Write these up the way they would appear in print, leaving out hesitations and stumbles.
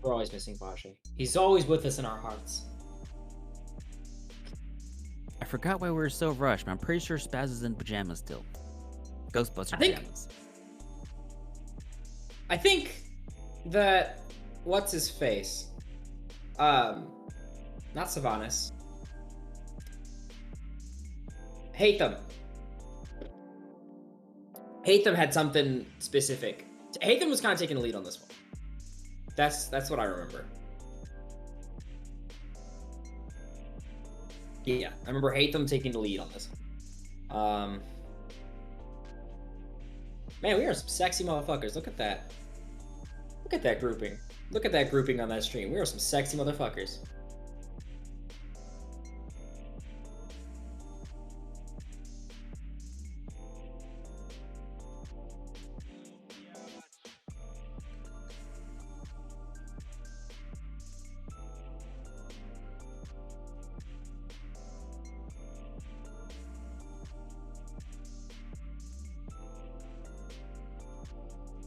We're always missing Vaje. He's always with us in our hearts. I forgot why we were so rushed, but I'm pretty sure Spaz is in pajamas still. Ghostbuster pajamas. I think that what's his face? Not Savanas. Hatham. Hatham had something specific. Hatham was kind of taking the lead on this one. That's what I remember. Yeah, I remember Hatham taking the lead on this one. Man, we are some sexy motherfuckers. Look at that. Look at that grouping. Look at that grouping on that stream. We are some sexy motherfuckers.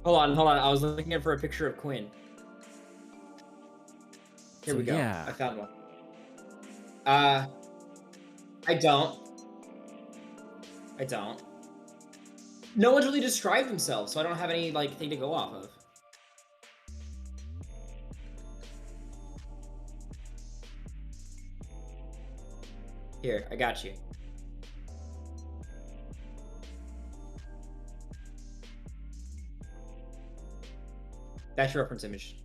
Hold on. I was looking for a picture of Quinn. Here we go. Yeah. I found one. I don't. No one's really described themselves, so I don't have any thing to go off of. Here, I got you. That's your reference image.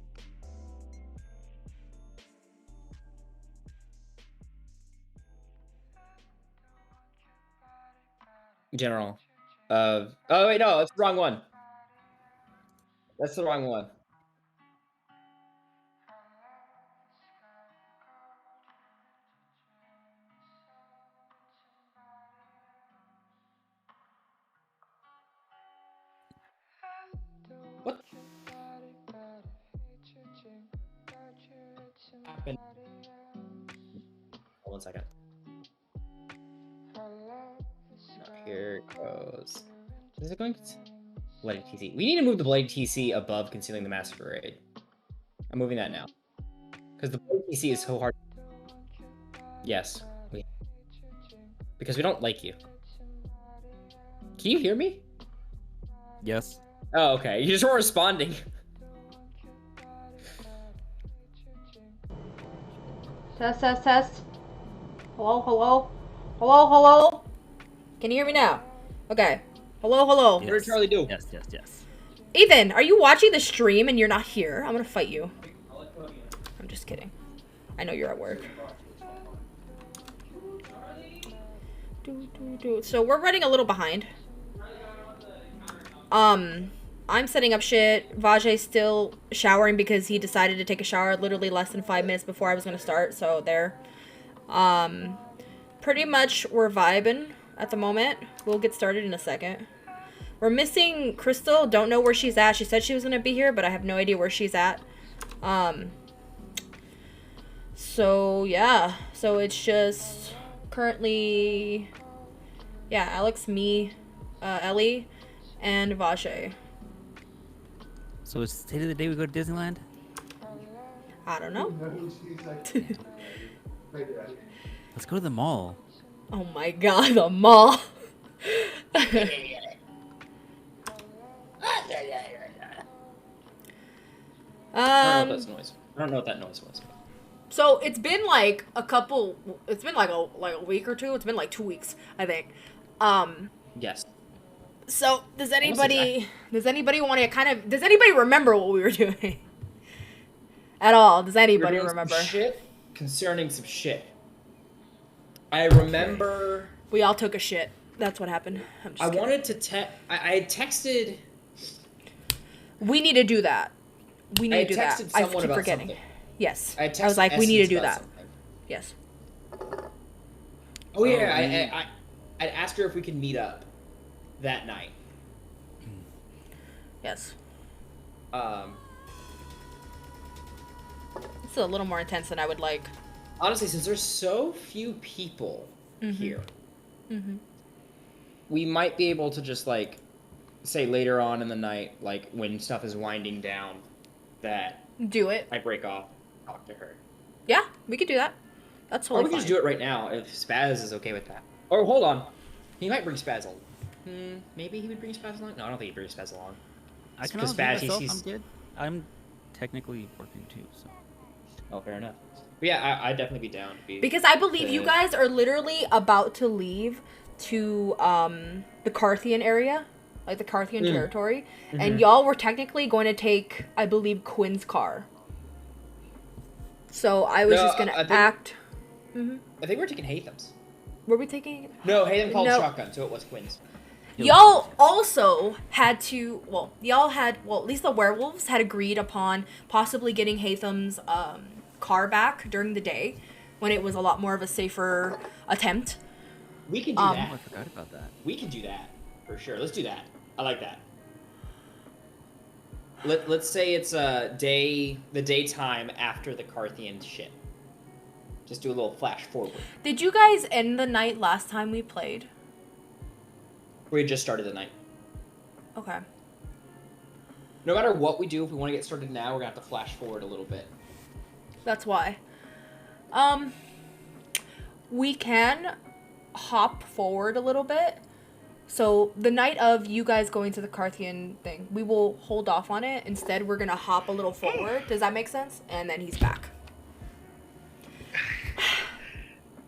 General. Oh wait, no, that's the wrong one. That's the wrong one. What happened? Hold 1 second. Here it goes. Is it going to Bloody TC? We need to move the Bloody TC above Concealing the Masquerade. I'm moving that now. Because the Bloody TC is so hard. Yes. Because we don't like you. Can you hear me? Yes. Oh, okay. You just weren't responding. Test. Hello. Can you hear me now? Okay. Hello. Yes. What did Charlie do? Yes. Ethan, are you watching the stream and you're not here? I'm gonna fight you. I'm just kidding. I know you're at work. So we're running a little behind. I'm setting up shit. Vajay's still showering because he decided to take a shower literally less than 5 minutes before I was gonna start, so there. Pretty much we're vibing at the moment. We'll get started in a second. We're missing Crystal. Don't know where she's at. She said she was gonna be here, but I have no idea where she's at. So yeah. So it's just currently, yeah, Alex, me, Ellie, and Vajay. So it's the state of the day we go to Disneyland? I don't know. Let's go to the mall. Oh my god, the mall. I don't know what that noise was. So it's been like it's been like a week or two. It's been like 2 weeks, I think. Yes. So does anybody want to does anybody remember what we were doing? At all? Does anybody remember? Some shit concerning some shit. I remember we all took a shit. That's what happened. I'm just kidding. Wanted to I had texted. We need to do that. We need to do that. I keep forgetting. Something. Yes. I was like, we need to do that. Something. Yes. Oh yeah, I'd asked her if we could meet up that night. Yes. It's a little more intense than I would like. Honestly, since there's so few people here, we might be able to just say later on in the night, when stuff is winding down, that Do it. I break off, talk to her. Yeah, we could do that. That's Or totally we can fine. just do it right now if Spaz is okay with that. Or hold on, he might bring Spaz along. Maybe he would bring Spaz along. No, I don't think he'd bring Spaz along. I can Because always Spaz, do myself. he's. I'm good. I'm technically working too, so. Oh, fair enough. But yeah, I'd definitely be down to be. Because I believe you guys are literally about to leave to the Carthian area, like the Carthian territory, and y'all were technically going to take, I believe, Quinn's car. So I was just gonna act. I think we're taking Hatham's. Were we taking? No, Hatham called No. shotgun, so it was Quinn's. Y'all also had to. Well, at least the werewolves had agreed upon possibly getting Hatham's car back during the day, when it was a lot more of a safer attempt. We can do Oh, that. I forgot about that. We can do that for sure. Let's do that. I like that. Let's say it's the daytime after the Carthian shit. Just do a little flash forward. Did you guys end the night last time we played? We had just started the night. Okay. No matter what we do, if we want to get started now, we're gonna have to flash forward a little bit. That's why. We can hop forward a little bit. So the night of you guys going to the Carthian thing, we will hold off on it. Instead, we're gonna hop a little forward. Does that make sense? And then he's back.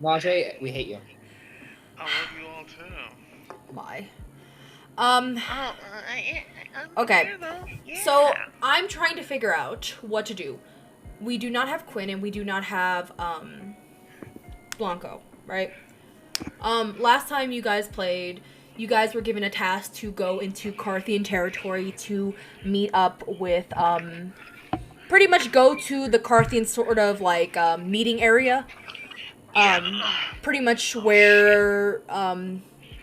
Rajay, we hate you. I love you all too. My. I'm Okay. here, though. Yeah. So I'm trying to figure out what to do. We do not have Quinn and we do not have Blanco, right? Last time you guys played, you guys were given a task to go into Carthian territory to meet up with pretty much go to the Carthian sort of like meeting area. Pretty much where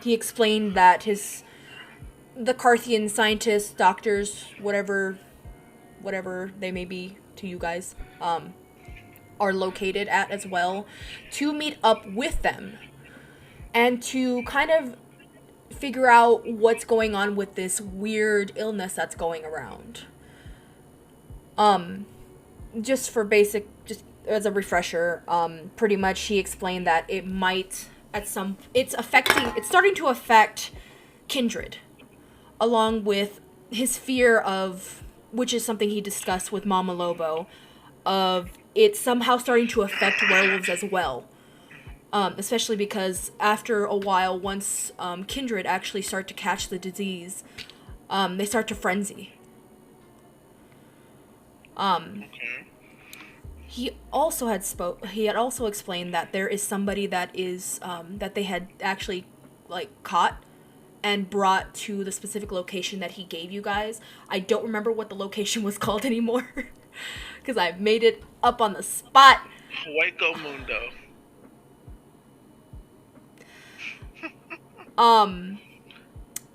he explained that the Carthian scientists, doctors, whatever they may be to you guys, are located at as well, to meet up with them and to kind of figure out what's going on with this weird illness that's going around. Just as a refresher, pretty much he explained that it might it's starting to affect kindred, along with his fear of, which is something he discussed with Mama Lobo, of it somehow starting to affect werewolves as well. Especially because after a while, once kindred actually start to catch the disease, they start to frenzy. He had also explained that there is somebody that is that they had actually like caught and brought to the specific location that he gave you guys. I don't remember what the location was called anymore because I made it up on the spot. Hueco Mundo.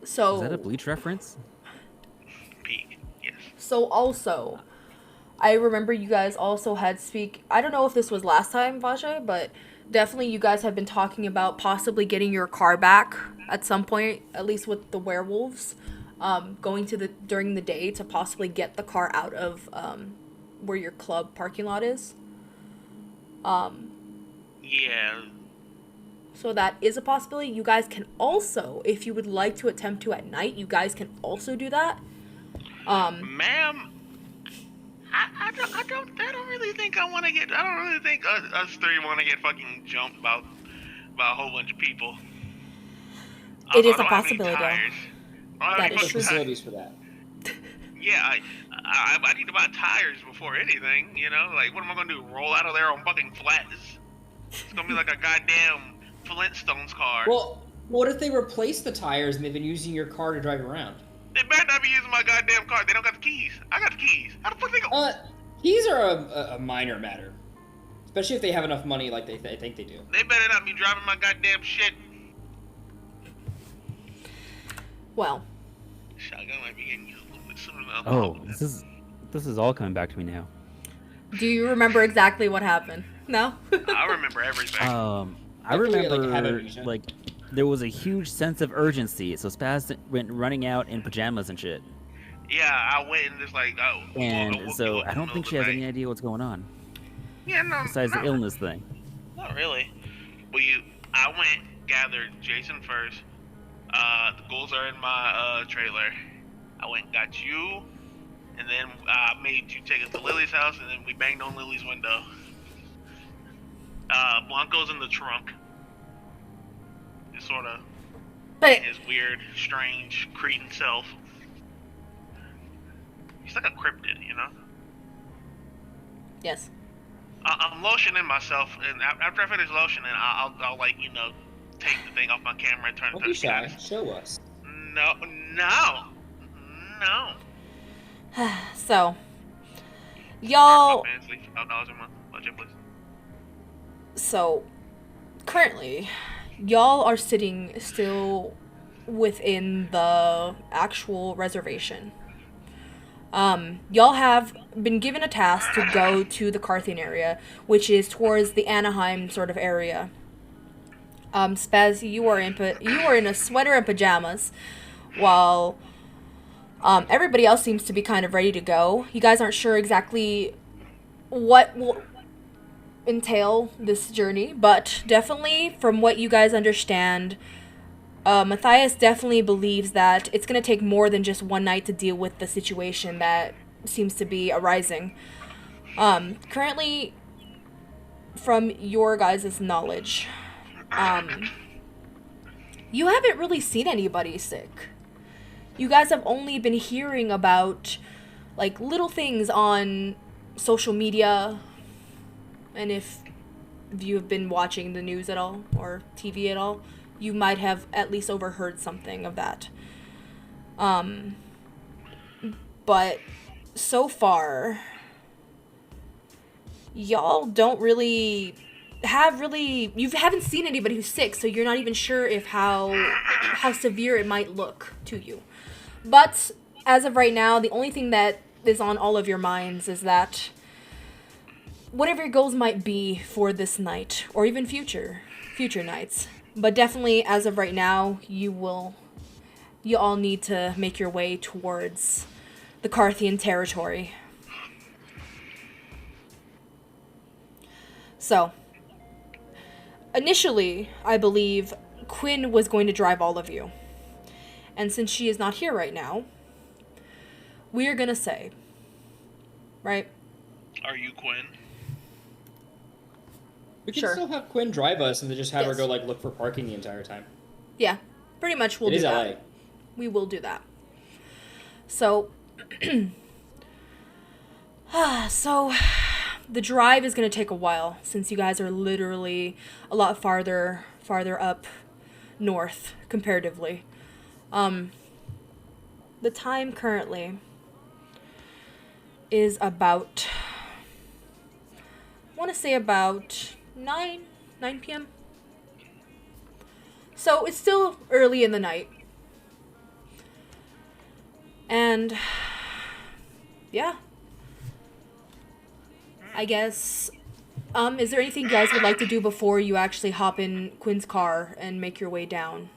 So Is that a Bleach reference? Peak. Yes. So also, I remember you guys also had I don't know if this was last time, Vajay, but definitely you guys have been talking about possibly getting your car back at some point, at least with the werewolves, going during the day to possibly get the car out of where your club parking lot is. Yeah. So that is a possibility. You guys can also, if you would like to attempt to at night, you guys can also do that. Ma'am, I don't really think I want to get. I don't really think us three want to get fucking jumped by a whole bunch of people. It is I don't a have any possibility, tires. I don't have That any is fucking true. tires. Facilities for that. Yeah, I need to buy tires before anything. You know, like what am I gonna do? Roll out of there on fucking flats? It's gonna be like a goddamn Flintstones car. Well, what if they replace the tires and they've been using your car to drive around? They better not be using my goddamn car. They don't got the keys. I got the keys. How the fuck they go? Keys are a minor matter, especially if they have enough money like they think they do. They better not be driving my goddamn shit. Well, Shotgun might be getting used a little bit sooner than Oh, this is all coming back to me now. do you remember exactly what happened? No? I remember everything. I Definitely, like, remember have amnesia. like there was a huge sense of urgency, so Spaz went running out in pajamas and shit. Yeah, I went and just like, oh, I And woke you so up I in the don't middle think of she the has night. any idea what's going on, Yeah, no, besides the no, illness thing. not really. But I went, gathered Jason first. The goals are in my trailer. I went and got you, and then I made you take us to Lily's house, and then we banged on Lily's window. Blanco's in the trunk. Just sort of But his weird, strange, Cretan self. He's like a cryptid, you know? yes. I'm lotioning myself, and after I finish lotioning, I'll like, take the thing off my camera and turn Don't it be to the shy. cast. Show us. No. So, Start y'all. my fancy $5 a month budget, please. So, currently, y'all are sitting still within the actual reservation. Y'all have been given a task to go to the Carthian area, which is towards the Anaheim sort of area. Spaz, you are in a sweater and pajamas, while everybody else seems to be kind of ready to go. You guys aren't sure exactly what will entail this journey, but definitely from what you guys understand, Matthias definitely believes that it's going to take more than just one night to deal with the situation that seems to be arising. Currently, from your guys' knowledge, you haven't really seen anybody sick. You guys have only been hearing about, like, little things on social media, and if you have been watching the news at all, or TV at all, you might have at least overheard something of that. But so far, y'all don't really you haven't seen anybody who's sick, so you're not even sure if how severe it might look to you. But as of right now, the only thing that is on all of your minds is that whatever your goals might be for this night, or even future nights, but definitely as of right now, you all need to make your way towards the Carthian territory. So, initially, I believe Quinn was going to drive all of you. And since she is not here right now, we are gonna say, right? Are you Quinn? We can Sure. still have Quinn drive us and then just have her Yes. go like look for parking the entire time. Yeah, pretty much we'll It do is that. LA. We will do that. So, so the drive is going to take a while since you guys are literally a lot farther up north comparatively. The time currently is about, I want to say about 9 p.m. So it's still early in the night. And yeah. I guess is there anything you guys would like to do before you actually hop in Quinn's car and make your way down?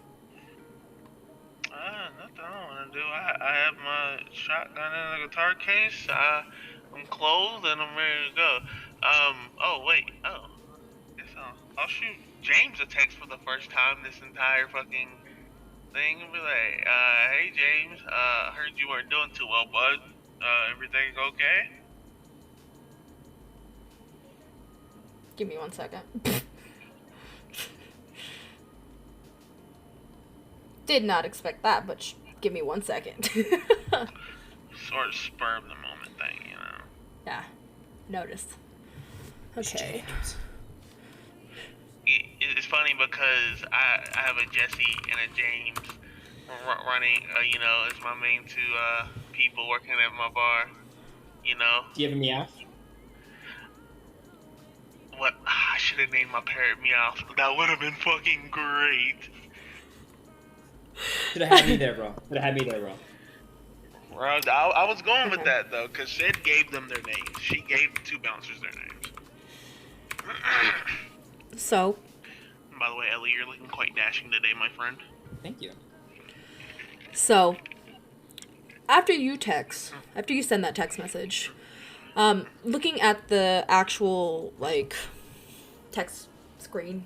Nothing I want to do. I have my shotgun in the guitar case. I'm clothed and I'm ready to go. Oh wait. Oh, guess I'll shoot James a text for the first time this entire fucking thing and be like, hey James, heard you weren't doing too well, bud. Everything okay? Give me 1 second. Did not expect that, but give me 1 second. Sort of spur of the moment thing, you know. Yeah, noticed. Okay. It's funny because I have a Jesse and a James running, as my main two people working at my bar, you know. Do you have a meow? What? I should have named my parrot Meowth. That would have been fucking great. Should have had me there, bro. Bro, I was going with that though, because Sid gave them their names. She gave the two bouncers their names. So, By the way, Ellie, you're looking quite dashing today, my friend. Thank you. So, after you send that text message, looking at the actual, like, text screen,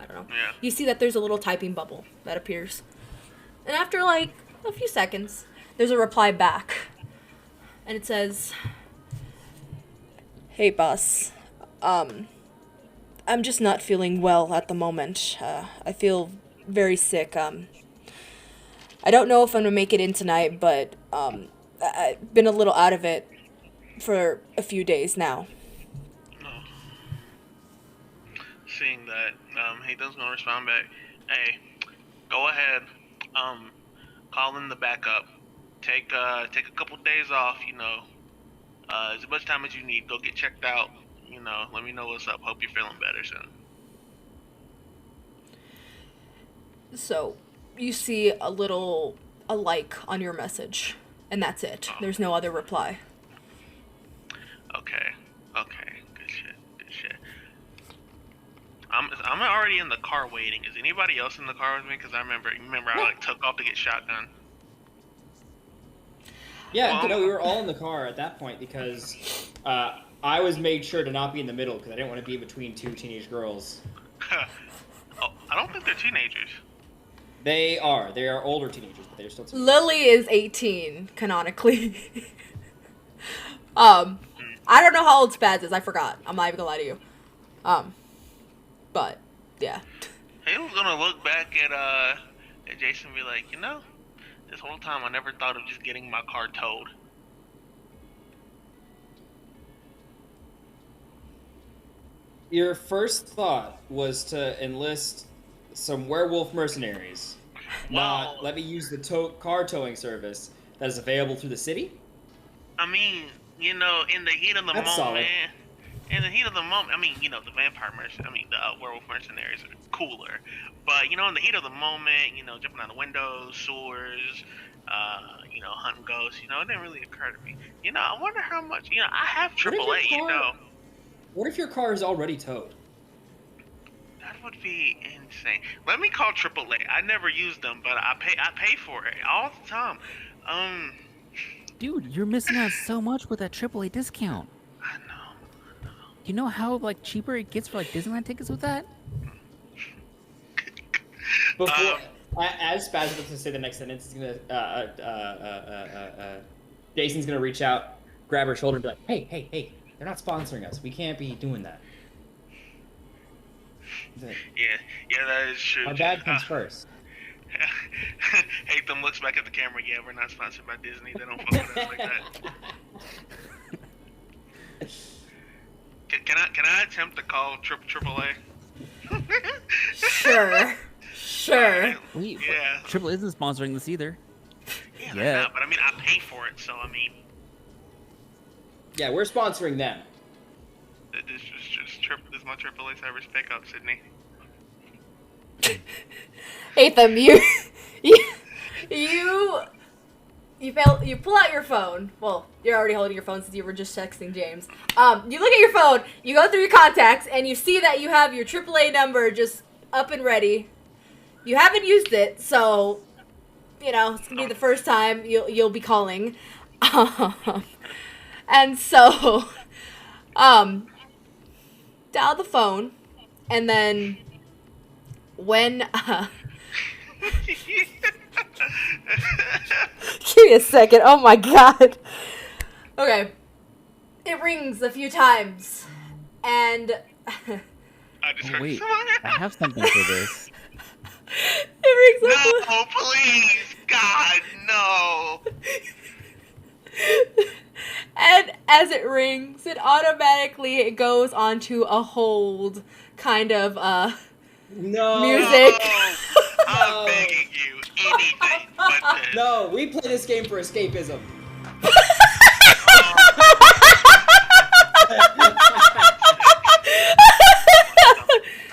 I don't know, Yeah. you see that there's a little typing bubble that appears. And after, like, a few seconds, there's a reply back. And it says, "Hey, boss. I'm just not feeling well at the moment. I feel very sick. I don't know if I'm gonna make it in tonight, but I've been a little out of it for a few days now." Oh. Seeing that, Hayden's gonna respond back. Hey, go ahead. Call in the backup. Take a couple days off. As much time as you need. Go get checked out. Let me know what's up. Hope you're feeling better soon. So, you see a like on your message, and that's it. There's no other reply. Okay. Good shit. I'm already in the car waiting. Is anybody else in the car with me? Because I remember I took off to get shotgun. Yeah, Well, no, we were all in the car at that point because I was made sure to not be in the middle because I didn't want to be between two teenage girls. Oh, I don't think they're teenagers. They are older teenagers, but they're still teenagers. Lily is 18, canonically. I don't know how old Spaz is. I forgot. I'm not even gonna lie to you. But yeah. He was gonna look back at Jason and be like, this whole time I never thought of just getting my car towed. Your first thought was to enlist some werewolf mercenaries. Not let me use the car towing service that is available through the city. I mean, in the heat of the That's moment. solid. In the heat of the moment, the werewolf mercenaries are cooler. But, in the heat of the moment, jumping out of windows, sewers, hunting ghosts, it didn't really occur to me. I wonder how much, I have AAA, What if your car is already towed? That would be insane. Let me call AAA. I never use them, but I pay for it all the time. Dude, you're missing out so much with that AAA discount. I know. You know how cheaper it gets for Disneyland tickets with that? Before, as Spaz is to say the next sentence, he's gonna, Jason's gonna reach out, grab her shoulder, and be like, "Hey, they're not sponsoring us. We can't be doing that." Yeah, that is true. Our bad comes first. Hatham looks back at the camera. Yeah, we're not sponsored by Disney. They don't fuck with us like that. Can I attempt to call AAA? Sure. Yeah. AAA isn't sponsoring this either. Yeah, they're not, but I pay for it, so Yeah, we're sponsoring them. This is my AAA service pickup, Sydney. Atham, you pull out your phone. Well, you're already holding your phone since you were just texting James. You look at your phone, you go through your contacts, and you see that you have your AAA number just up and ready. You haven't used it, so it's gonna be the first time you'll be calling. And so, dial the phone, and then when give me a second. Oh my god. Okay. It rings a few times, and I just heard Wait, someone. I have something for this. it rings a No, please, God, no. And as it rings, it automatically goes onto a hold kind of No. music. No, I'm begging you, anything but this. No, we play this game for escapism.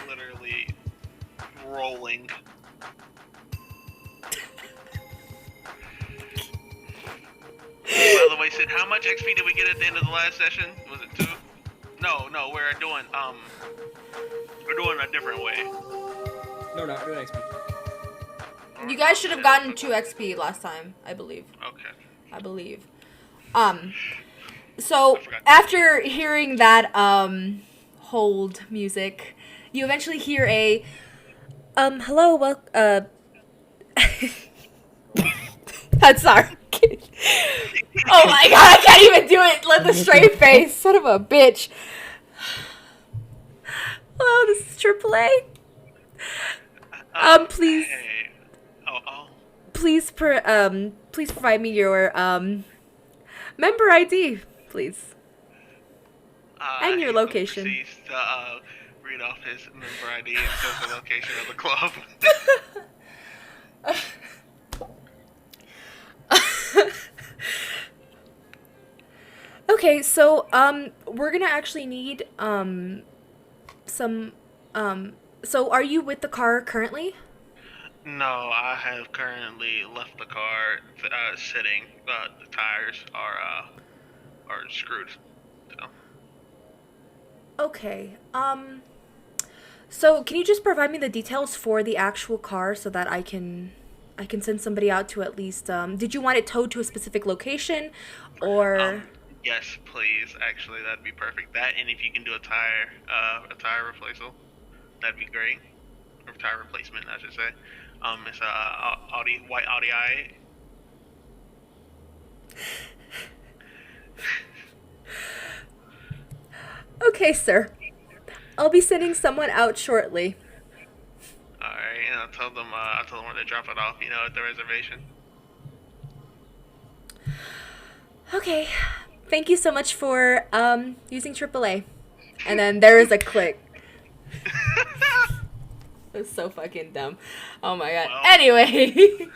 Literally rolling. By the way, Sid, how much XP did we get at the end of the last session? Was it 2? No, we're doing a different way. No, not doing XP. You guys should have gotten 2 XP last time, I believe. Okay. I believe. So after hearing that hold music, you eventually hear a hello, I'm sorry. Oh my god, I can't even do it. Let the straight face, son of a bitch. Hello, this is AAA. Please, Hey. Oh. please provide me your member ID, please, and your He location. proceeds to read off his member ID and says the location of the club. Okay, so we're gonna actually need some so are you with the car currently? No, I have currently left the car sitting. The tires are screwed. So. Okay. So can you just provide me the details for the actual car so that I can send somebody out to at least did you want it towed to a specific location or Yes, please. Actually, that'd be perfect. That, and if you can do a tire replaceable, that'd be great. Or tire replacement, I should say. It's Audi white Audi i8. Okay, sir. I'll be sending someone out shortly. All right, and I told them where to drop it off. At the reservation. Okay. Thank you so much for using AAA. And then there is a click. It was so fucking dumb. Oh my god. Well, Anyway.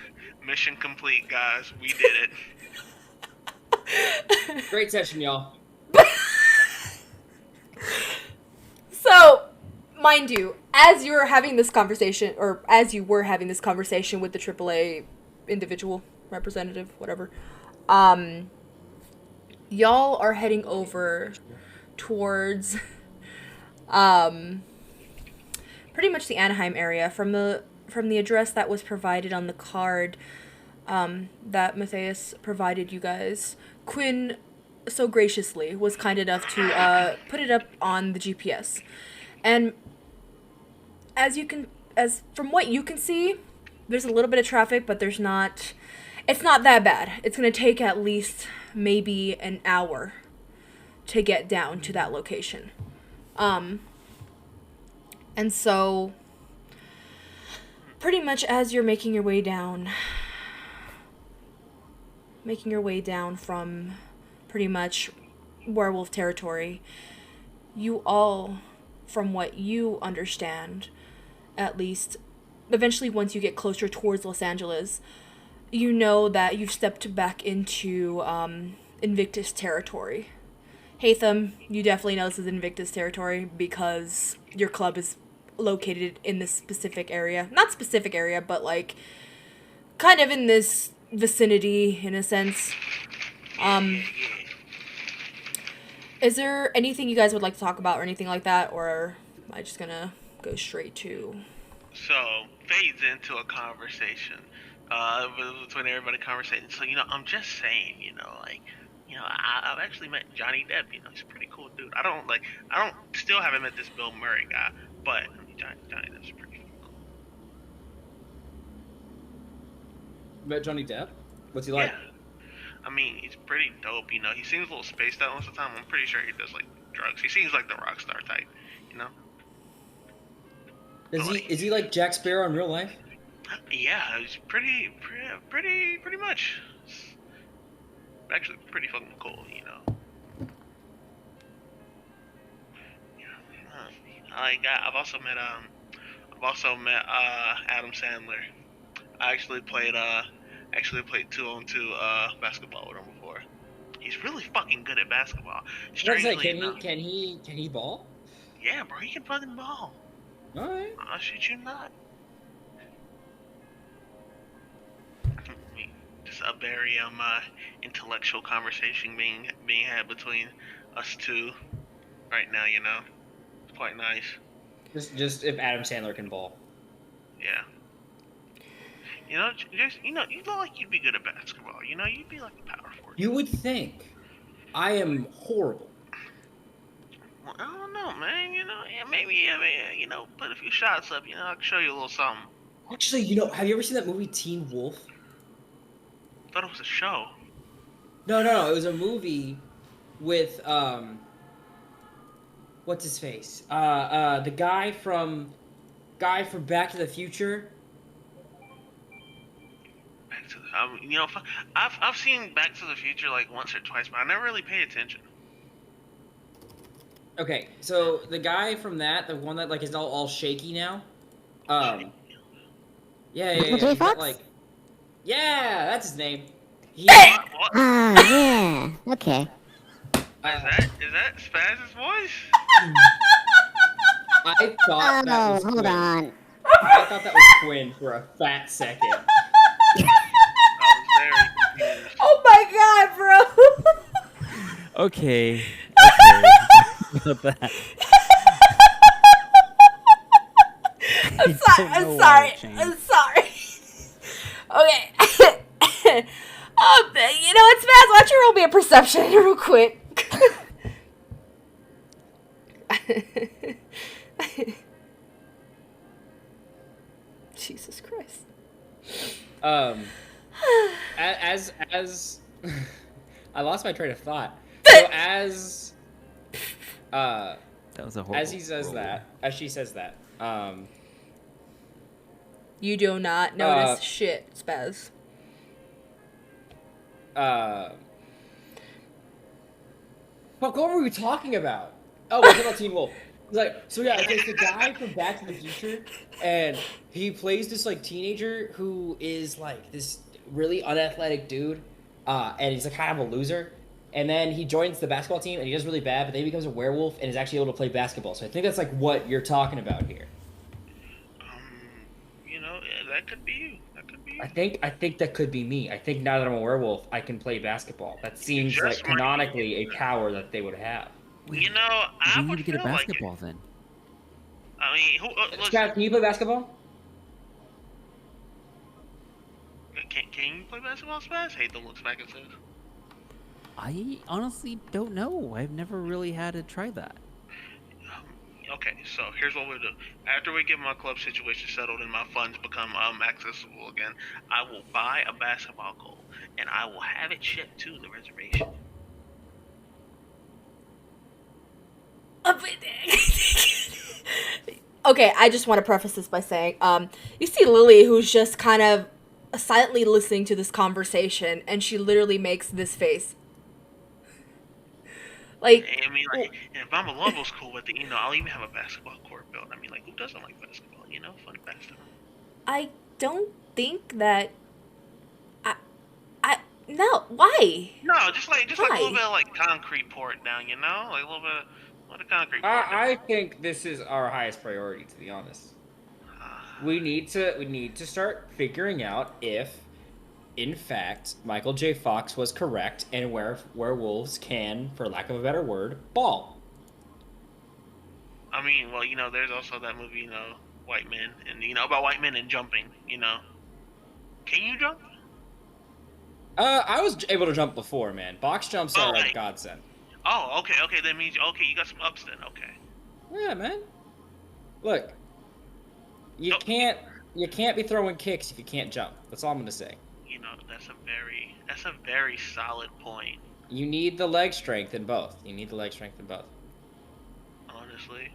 mission complete, guys. We did it. Great session, y'all. So, mind you, as you were having this conversation with the AAA individual representative, whatever, y'all are heading over towards pretty much the Anaheim area from the address that was provided on the card that Matthias provided you guys. Quinn so graciously was kind enough to put it up on the GPS. And as from what you can see, there's a little bit of traffic, but it's not that bad. It's going to take at least maybe an hour to get down to that location. And so pretty much as you're making your way down from pretty much werewolf territory, you all, from what you understand, at least, eventually once you get closer towards Los Angeles, you know that you've stepped back into Invictus territory. Hatham, you definitely know this is Invictus territory because your club is located in this specific area. Not specific area, but like kind of in this vicinity in a sense. Is there anything you guys would like to talk about or anything like that, or am I just gonna go straight to... So, fades into a conversation between everybody conversating. So, I'm just saying, I've actually met Johnny Depp. He's a pretty cool dude. I don't still haven't met this Bill Murray guy, but Johnny Depp's pretty cool. Met Johnny Depp? What's he like? Yeah. He's pretty dope, He seems a little spaced out most of the time. I'm pretty sure he does, drugs. He seems like the rock star type, Is he like Jack Sparrow in real life? Yeah, he's pretty much. Actually, pretty fucking cool, I've also met Adam Sandler. I actually played 2-on-2 basketball with him before. He's really fucking good at basketball. Strangely enough. Can he ball? Yeah, bro, he can fucking ball. Alright. I'll shit you not. Just a very intellectual conversation being had between us two right now. It's quite nice. Just if Adam Sandler can ball. Yeah. You know, just you look like you'd be good at basketball. You know, you'd be like a power forward. You would think. I am horrible. Well, I don't know, man. You know, yeah, maybe put a few shots up. You know, I can show you a little something. Actually, have you ever seen that movie Teen Wolf? Thought it was a show. No. It was a movie with what's his face? The guy from Back to the Future. Back to the, I've seen Back to the Future like once or twice, but I never really paid attention. Okay, so the guy from that, the one that like is all shaky now. Yeah. Michael J. He's got, Fox? like, yeah, that's his name. He, What? Ah, yeah. Okay. Is that Spaz's voice? I thought that Oh, was hold Quinn. on. I thought that was Quinn for a fat second. I was very confused. Oh my god, bro. Okay. About that. I'm I sorry. don't know I'm why sorry. it changed. I'm sorry. Okay. You know what, Spaz? Why don't you roll me a perception real quick? Jesus Christ. As I lost my train of thought. So as That was a horrible. as he says roll. that, as she says that, You do not notice shit, Spaz. Fuck, what were we talking about? Oh, we're talking about Teen Wolf. It's like, so yeah, it's the guy from Back to the Future, and he plays this like teenager who is like this really unathletic dude, and he's like kind of a loser. And then he joins the basketball team, and he does really bad, but then he becomes a werewolf and is actually able to play basketball. So I think that's like what you're talking about here. That could be you. That could be you. I think that could be me. I think now that I'm a werewolf, I can play basketball. That seems just like might canonically be a power that they would have. You know, I You need would to get a feel like it. basketball then. I mean, listen, Scott, can you play basketball? can you play basketball, Spaz? Haytham looks back and says. I honestly don't know. I've never really had to try that. Okay, so here's what we'll do. After we get my club situation settled and my funds become accessible again, I will buy a basketball goal and I will have it shipped to the reservation. Okay, I just want to preface this by saying, you see Lily, who's just kind of silently listening to this conversation, and she literally makes this face. Like, I mean, like, and if I'm alone, was cool with it. You know, I'll even have a basketball court built. I mean, like, who doesn't like basketball? You know, fun basketball. I don't think that. No, why? No, just like a Why? little bit of like concrete poured down. You know, like a little bit of concrete. Poured down. I think this is our highest priority, to be honest. We need to start figuring out if, in fact, Michael J. Fox was correct and werewolves can, for lack of a better word, ball. I mean, well, you know, there's also that movie, you know, White Men, and you know about white men and jumping. You know, can you jump? I was able to jump before, man. Box jumps are a right. godsend. Oh, okay, that means you got some ups then. Okay. Yeah, man. Look, you can't be throwing kicks if you can't jump. That's all I'm gonna say. You know, that's a very solid point. You need the leg strength in both. Honestly,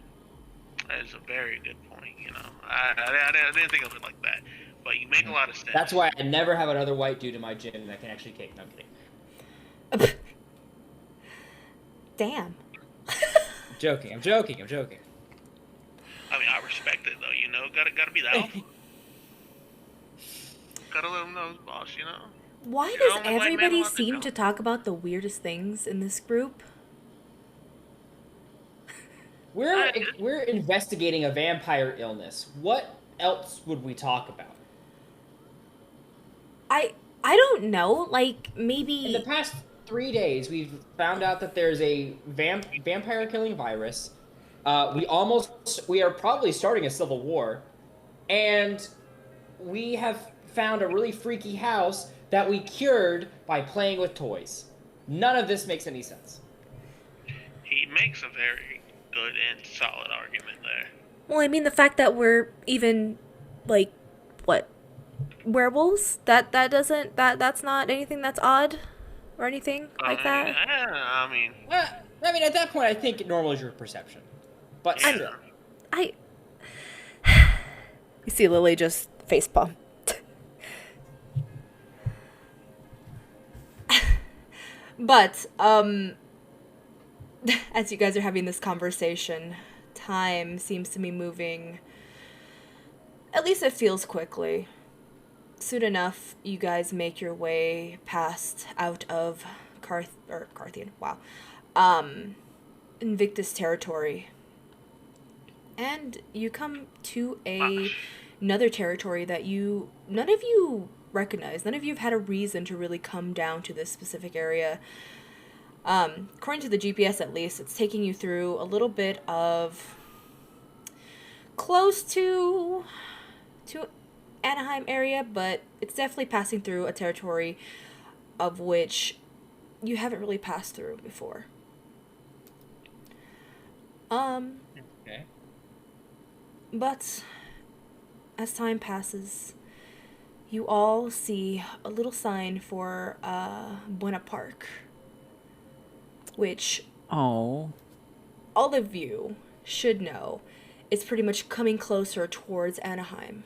that is a very good point. You know, I didn't think of it like that, but you make a lot of sense. That's why I never have another white dude in my gym that can actually kick. No, I'm kidding. Damn. I'm joking. I mean, I respect it though. You know, gotta be the alpha. Gotta let them know it's boss. You know. Why You're does the only white man everybody allowed to seem jump. to talk about the weirdest things in this group? We're investigating a vampire illness. What else would we talk about? I don't know. Like, maybe. In the past 3 days, we've found out that there's a vampire killing virus. We are probably starting a civil war, and we have found a really freaky house that we cured by playing with toys. None of this makes any sense. He makes a very good and solid argument there. Well, I mean, the fact that we're even, like, what, werewolves? That's not anything that's odd or anything like that. I mean, At that point, I think normal is your perception. But yeah. still. You see Lily just facepalm. But, as you guys are having this conversation, time seems to be moving. At least it feels quickly. Soon enough, you guys make your way past out of Carthian. Wow. Invictus territory. And you come to another territory that none of you recognize. None of you have had a reason to really come down to this specific area. According to the GPS, at least, it's taking you through a little bit of close to Anaheim area, but it's definitely passing through a territory of which you haven't really passed through before. Okay. But as time passes, you all see a little sign for Buena Park, which Oh. all of you should know is pretty much coming closer towards Anaheim.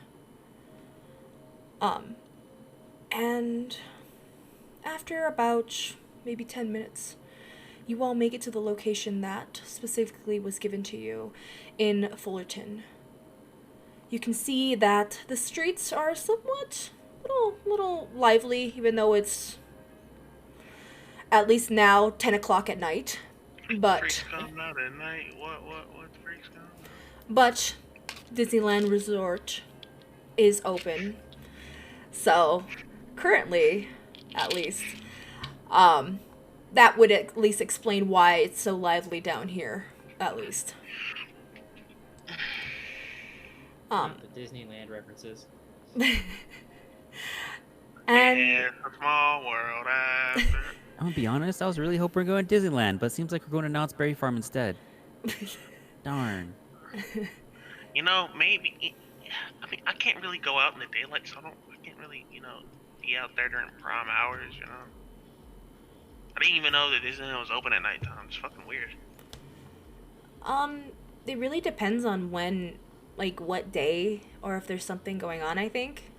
And after about maybe 10 minutes, you all make it to the location that specifically was given to you in Fullerton. You can see that the streets are somewhat little lively, even though it's at least now 10 o'clock at night. But Freaks come out at night. What freaks come out? But Disneyland Resort is open. So, currently, at least, that would at least explain why it's so lively down here, at least. The Disneyland references. And Yeah, it's a small world after. I'm gonna be honest, I was really hoping we're going to Disneyland, but it seems like we're going to Knott's Berry Farm instead. Darn. You know, maybe. I mean, I can't really go out in the daylight, so I can't really, be out there during prime hours, I didn't even know that Disneyland was open at nighttime. It's fucking weird. it really depends on when, like, what day, or if there's something going on, I think.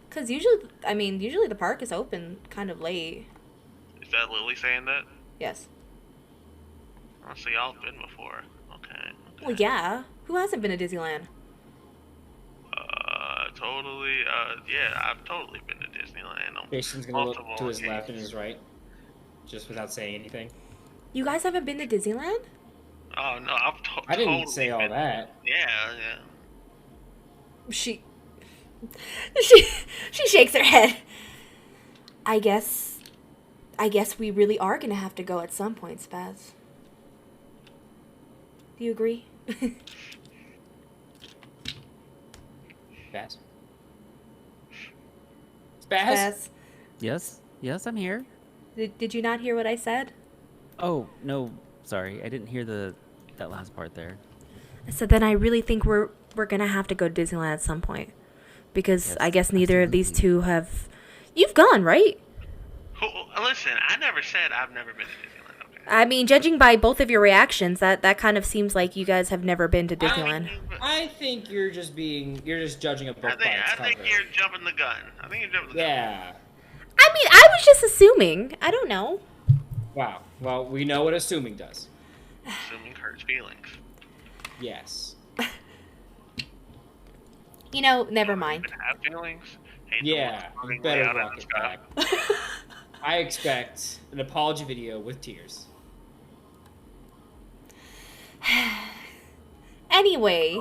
Because usually the park is open kind of late. Is that Lily saying that? Yes. Oh, so y'all have been before. Okay. Well, yeah. Who hasn't been to Disneyland? Totally. Yeah, I've totally been to Disneyland. On Jason's gonna look multiple to his left and occasions. his right, just without saying anything. You guys haven't been to Disneyland? Oh no, I've I didn't totally say all been- that. Yeah. She shakes her head. I guess we really are gonna have to go at some point, Spaz. Do you agree? Spaz? Spaz? Spaz, Yes, I'm here. did you not hear what I said? Oh, no, sorry. I didn't hear that last part there. So then I really think we're gonna have to go to Disneyland at some point. Because Yes, I guess neither of these absolutely. two have... You've gone, right? Listen, I never said I've never been to Disneyland. Okay. I mean, judging by both of your reactions, that kind of seems like you guys have never been to Disneyland. I think you're just judging a book by its I think cover. you're jumping the gun. Yeah. I mean, I was just assuming. I don't know. Wow. Well, we know what assuming does. Assuming hurts feelings. Yes. You know, never mind. Even have feelings. Hate the Yeah. ones You floating better way out in walk the it sky. back. I expect an apology video with tears. Anyway,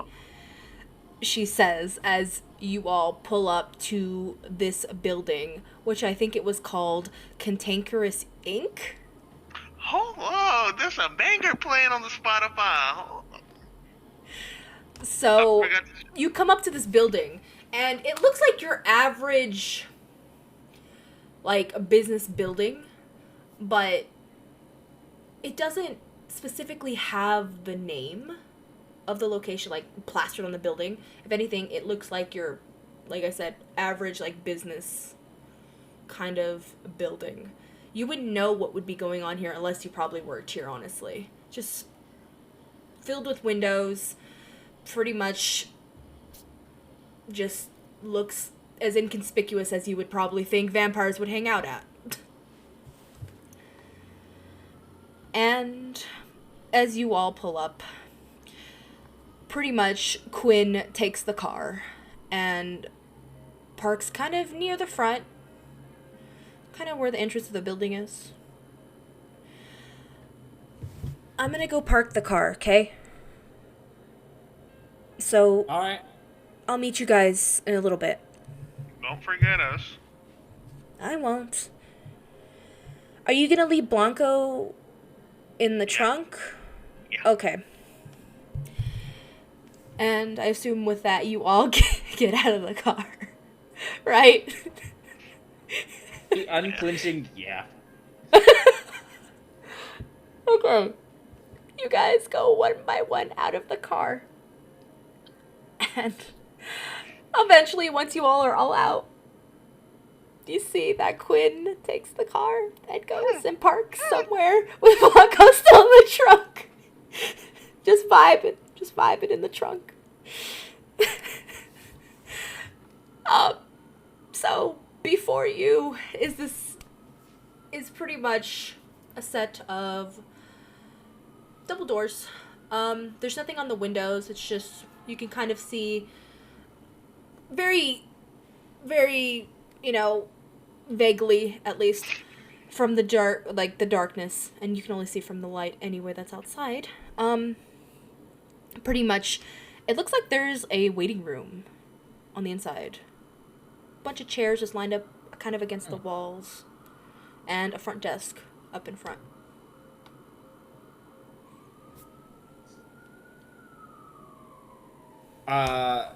she says as you all pull up to this building, which I think it was called Cantankerous Inc. Hold on, there's a banger playing on the Spotify. So I forgot you come up to this building, And it looks like your average, like, a business building, but it doesn't specifically have the name of the location, like, plastered on the building. If anything, it looks like your, like I said, average, like, business kind of building. You wouldn't know what would be going on here unless you probably worked here, honestly. Just filled with windows, pretty much just looks as inconspicuous as you would probably think vampires would hang out at. And as you all pull up, pretty much Quinn takes the car and parks kind of near the front, kind of where the entrance of the building is. I'm gonna go park the car, okay? So, Alright. I'll meet you guys in a little bit. Don't forget us. I won't. Are you gonna leave Blanco in the trunk? Yeah. Okay. And I assume with that you all get out of the car, right? The unclenching, yeah. Okay. You guys go one by one out of the car. And eventually, once you all are all out, you see that Quinn takes the car and goes and parks somewhere with Blanco still in the trunk. Just vibing in the trunk. So before you is pretty much a set of double doors. There's nothing on the windows. It's just you can kind of see very, very, vaguely at least from the darkness, and you can only see from the light anyway that's outside. Pretty much, it looks like there's a waiting room on the inside. Bunch of chairs just lined up kind of against the walls, and a front desk up in front.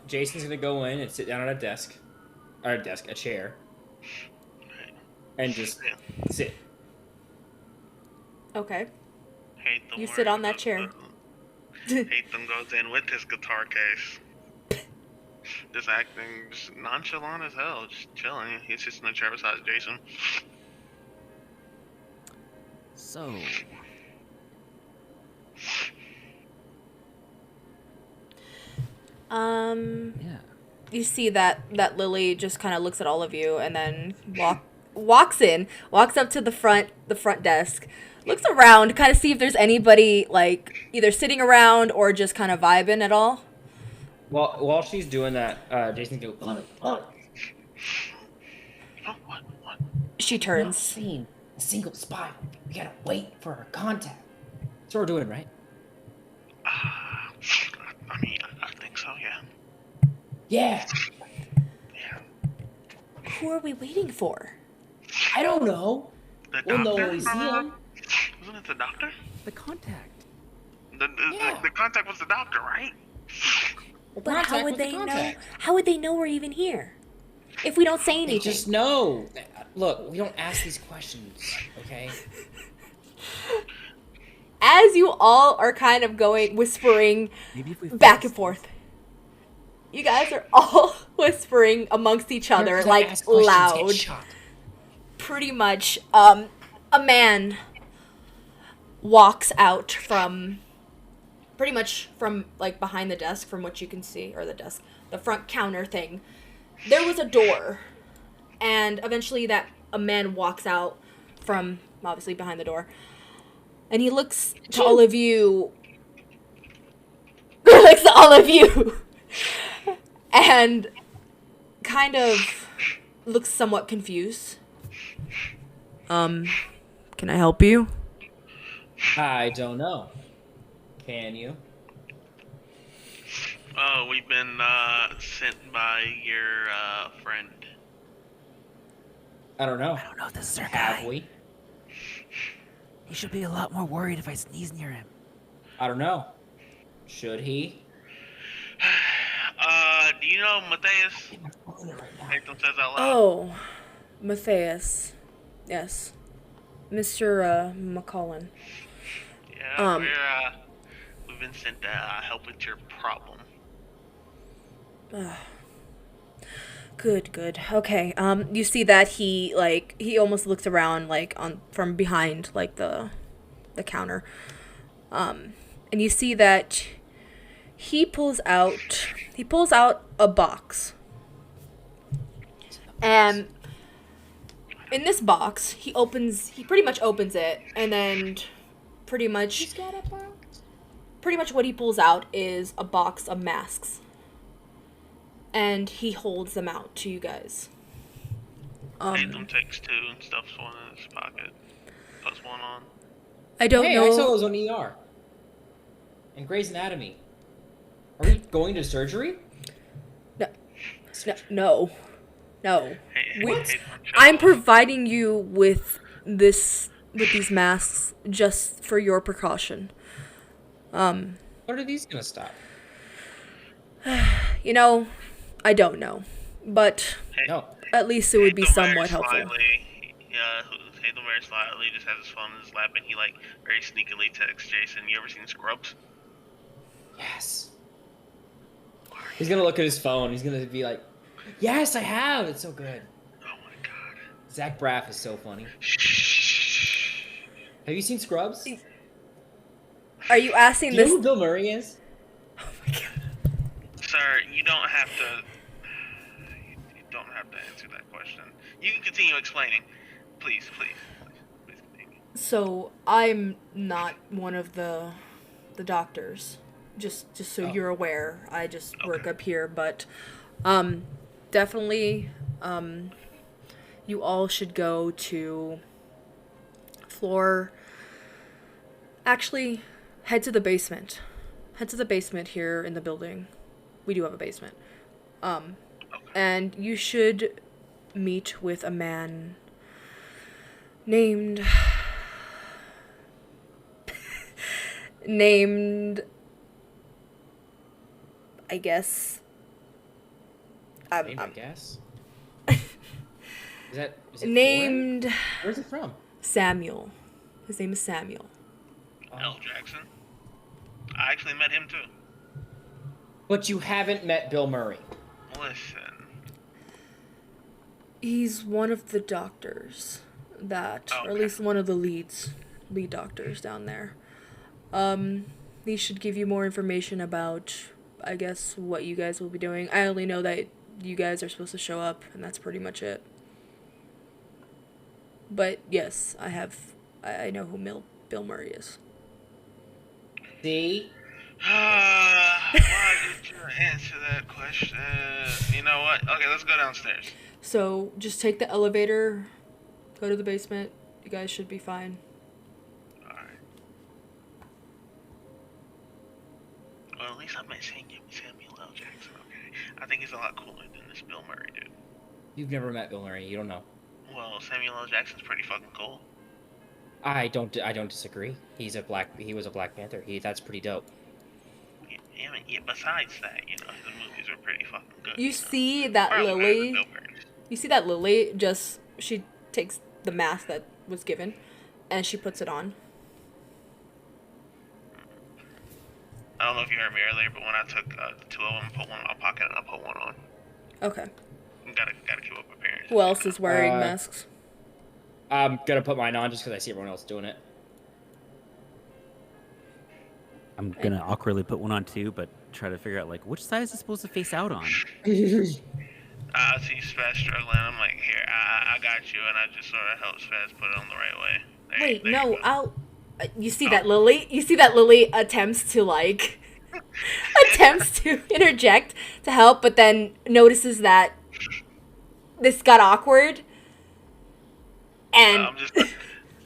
Jason's gonna go in and sit down at a chair, and just sit. Okay. Hate them You sit on that chair. Hate them goes in with his guitar case. Just acting just nonchalant as hell, just chilling. He's just in the chair beside Jason. So, yeah. You see that Lily just kind of looks at all of you and then walks up to the front desk, looks around, kind of see if there's anybody like either sitting around or just kind of vibing at all. Well, while she's doing that, Jason's going, Oh, what? She not turns. seen a single spy. We gotta wait for her contact. That's what we're doing, right? I mean, I think so, yeah. Yeah. Yeah. Who are we waiting for? I don't know. The We'll know doctor? when we see him. Wasn't it the doctor? The contact. Yeah. The contact was the doctor, right? But how Contact would with the they know? contact. How would they know we're even here if we don't say anything? They just know. Look, we don't ask these questions, okay? As you all are kind of whispering Maybe if we back and forth. You guys are all whispering amongst each other, Characters that like ask questions get loud. shot. Pretty much, a man walks out from, pretty much from, like, behind the desk, from what you can see, or the front counter thing. There was a door, and eventually a man walks out from, obviously, behind the door, and he looks to all of you, and kind of looks somewhat confused. Can I help you? I don't know. Can you? Oh, we've been sent by your friend. I don't know. I don't know if this is our Have guy. we? He should be a lot more worried if I sneeze near him. I don't know. Should he? do you know Matthias? Nathan says out loud. Oh, Matthias. Yes. Mr. McCullen. Yeah, we've been sent to help with your problem. Good. Okay. You see that he almost looks around from behind the counter. And you see that he pulls out a box. And in this box, he pretty much opens it, and then pretty much what he pulls out is a box of masks. And he holds them out to you guys. Nathan takes 2 and stuffs one in his pocket. Puts one on. I don't know. I saw those on ER. And Grey's Anatomy. Are we going to surgery? No. Hey, I'm providing you with these masks just for your precaution. What are these gonna stop? I don't know, but No. at least it would be somewhat helpful. Hayden very slightly just has his phone in his lap, and he very sneakily texts Jason. You ever seen Scrubs? Yes. He's gonna look at his phone. He's gonna be like, "Yes, I have. It's so good." Oh my god. Zach Braff is so funny. Have you seen Scrubs? Are you asking Do you know this? who Bill Murray is? Oh my god. Sir, you don't have to. You don't have to answer that question. You can continue explaining, please continue. So I'm not one of the doctors. Just so you're aware, I just work up here, but definitely you all should go to floor. Actually, head to the basement. Head to the basement here in the building. We do have a basement. And you should meet with a man named I guess. I guess. Is it Named foreign? Where's it from? Samuel. His name is Samuel. L. Jackson. I actually met him too. But you haven't met Bill Murray. Listen. He's one of the doctors or at least one of the lead doctors down there. He should give you more information about, I guess, what you guys will be doing. I only know that you guys are supposed to show up, and that's pretty much it. But yes, I know who Bill Murray is. See? Why did you answer that question? You know what? Okay, let's go downstairs. So just take the elevator, go to the basement. You guys should be fine. Alright. Well, at least I met Samuel L. Jackson, okay? I think he's a lot cooler than this Bill Murray dude. You've never met Bill Murray. You don't know. Well, Samuel L. Jackson's pretty fucking cool. I don't disagree. He was a Black Panther. That's pretty dope. Yeah, besides that, his movies are pretty fucking good. You see that Probably better than Lily? Bill Murray's. You see that Lily she takes the mask that was given and she puts it on. I don't know if you heard me earlier, but when I took the 2 of them, put one in my pocket and I put one on. Okay. Gotta keep up appearances. Who else is wearing masks? I'm gonna put mine on just because I see everyone else doing it. I'm gonna awkwardly put one on too, but try to figure out which side is it supposed to face out on? I see Spaz struggling. I'm like, here, I got you, and I just sort of help Spaz put it on the right way. Wait, there no, you go. you see that Lily? You see that Lily attempts to interject to help, but then notices that this got awkward. And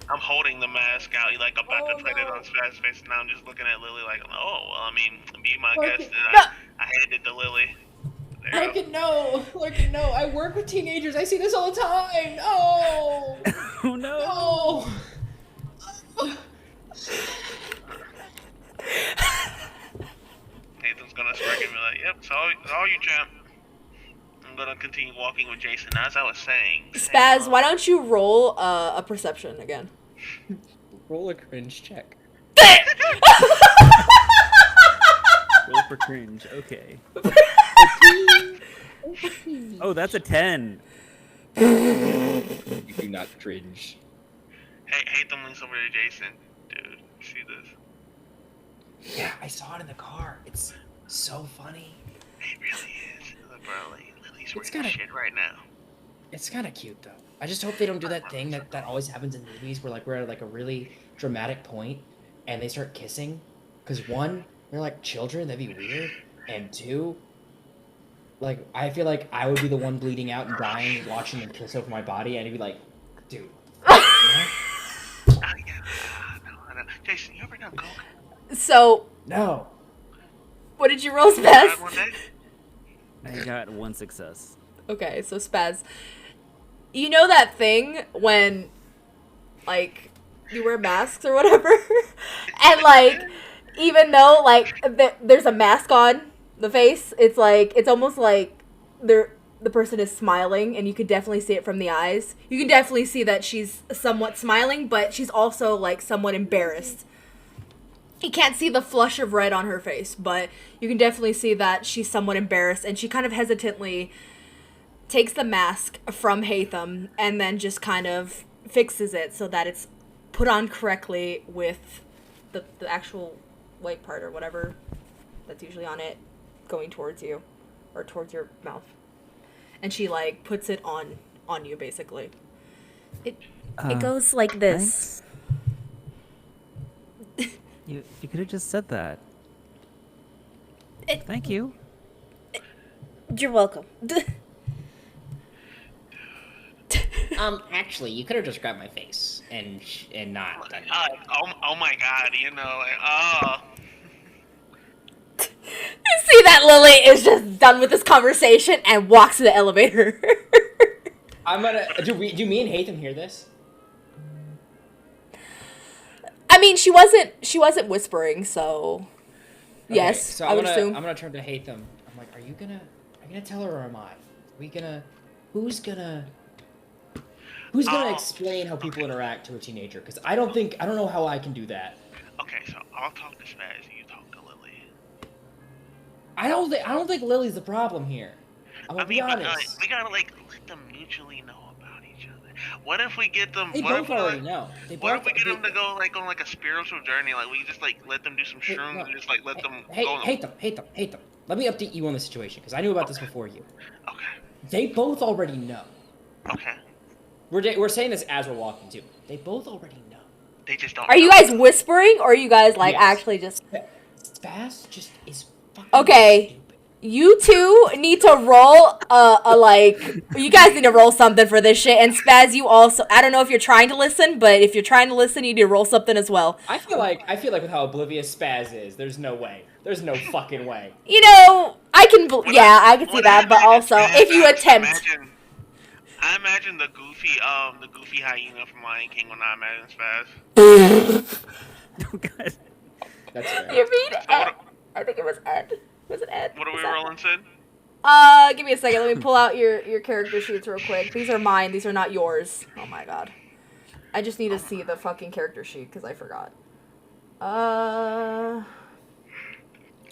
I'm holding the mask out, about to put it on Spaz's face, and now I'm just looking at Lily be my guest, and I handed it to Lily. Lurkin, no. I work with teenagers. I see this all the time. Oh. Oh no. No. Nathan's gonna smirk and be like, "Yep, it's all you, champ." I'm gonna continue walking with Jason. As I was saying. Spaz, why don't you roll a perception again? Roll a cringe check. Roll for cringe. Okay. Oh, that's a 10. You do not cringe. Hey, them links over to Jason. Dude, you see this? Yeah, I saw it in the car. It's so funny. It really is. Look, bro, like, Lily's It's wearing kinda- shit right now. It's kind of cute though. I just hope they don't do that thing that always happens in movies where like we're at like a really dramatic point and they start kissing. Because one, they're like children, that'd be weird. And two, like I feel like I would be the one bleeding out and dying watching them kiss over my body, and it'd be like, dude. You know? Oh, yeah. No. Jason, you ever done coke? So, No. what did you roll, Had Spaz? one day? I got 1 success. Okay, so Spaz, you know that thing when, like, you wear masks or whatever, and like, even though like there's a mask on the face, it's almost like the person is smiling, and you can definitely see it from the eyes. You can definitely see that she's somewhat smiling, but she's also like somewhat embarrassed. You can't see the flush of red on her face, but you can definitely see that she's somewhat embarrassed, and she kind of hesitantly takes the mask from Hatham and then just kind of fixes it so that it's put on correctly with the actual white part or whatever that's usually on it going towards you or towards your mouth. And she like puts it on you basically. It goes like this. You could have just said that. Thank you. You're welcome. Actually, you could have just grabbed my face and not done it. Oh my god, you know, like, oh. You see that Lily is just done with this conversation and walks to the elevator. I'm gonna do me and Hatham hear this? I mean, she wasn't whispering, so Okay, yes, so I would assume. I'm gonna turn to Hatham. I'm like, are you gonna tell her or am I? Who's gonna explain how people interact to a teenager? Because I don't know how I can do that. Okay, so I'll talk to Spaz and you talk to Lily. I don't think Lily's the problem here. I'm gonna be honest. We gotta like let them mutually know about each other. What if we get them? They what both if, already like, know. What if we get them to go like on like a spiritual journey? Like we just like let them do some Hey, shrooms look. and just like let them Hey, go. Hatham. Let me update you on the situation because I knew about this before you. Okay. They both already know. Okay. We're saying this as we're walking too. They both already know. They just don't. Are you guys whispering, or are you guys like Yes. actually just? Spaz just is fucking Okay. stupid. You two need to roll a like. You guys need to roll something for this shit. And Spaz, you also. I don't know if you're trying to listen, but if you're trying to listen, you need to roll something as well. I feel like with how oblivious Spaz is, there's no way. There's no fucking way. You know, I can. I can see When that, I but imagine also Spaz, if you attempt. I imagine the goofy hyena from Lion King when I imagine Spaz. Oh, God. That's fair. You mean So Ed? I think it was Ed. Was it Ed? What are we Was that- rolling, Sid? Give me a second. Let me pull out your character sheets real quick. These are mine. These are not yours. Oh my god. I just need to see the fucking character sheet because I forgot.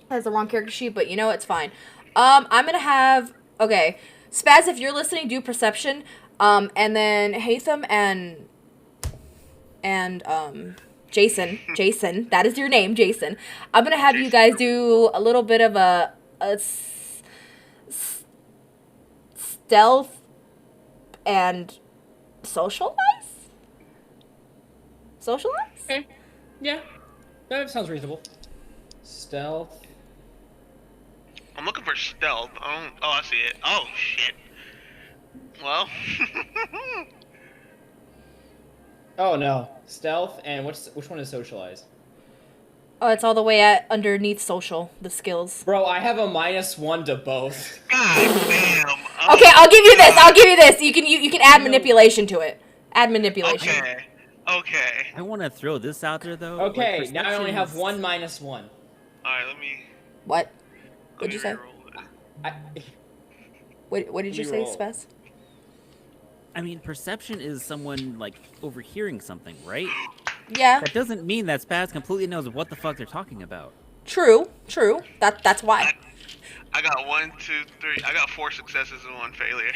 That's the wrong character sheet, but you know it's fine. I'm gonna have okay. Spaz, if you're listening, do perception. And then Hatham and Jason, that is your name, Jason. I'm gonna have you guys do a little bit of a stealth and socialize. Okay. Yeah. That sounds reasonable. Stealth. I'm looking for stealth. I see it. Oh shit. Well. Oh no. Stealth and which one is socialize? Oh, it's all the way at underneath social, the skills. Bro, I have a -1 to both. God damn. Oh, Okay, I'll give you this. You can add manipulation to it. Add manipulation. Okay. I want to throw this out there, though. Okay, Like, now I only have perception's- one -1. Alright, let me. What? Let What'd me you say? reroll it. I, What did you say, roll. Spaz? I mean, perception is someone, like, overhearing something, right? Yeah, That doesn't mean that Spaz completely knows what the fuck they're talking about. true. That's why. I got 1, 2, 3. I got 4 successes and 1 failure.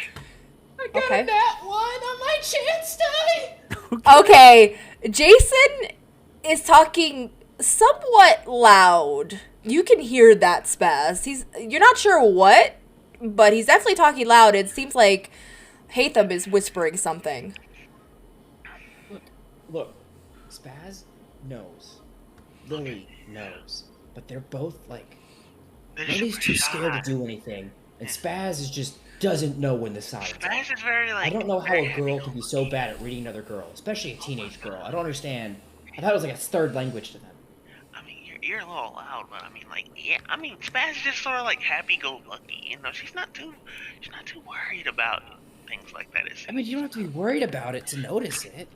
I got Okay. that one on my chance die. Okay, Jason is talking somewhat loud. You can hear that, Spaz. You're not sure what, but he's definitely talking loud. It seems like Hatham is whispering something. Look, Spaz knows. Lily knows. But they're both like Lily's too scared to do anything, and Spaz is just doesn't know when the signs are. Spaz is very like. I don't know how a girl can be so bad at reading another girl, especially a teenage girl. I don't understand. I thought it was like a third language to them. I mean, you're a little loud, but I mean, like, yeah. I mean, Spaz is just sort of like happy-go-lucky. You know, she's not too worried about things like that. I mean, you don't have to be worried about it to notice it.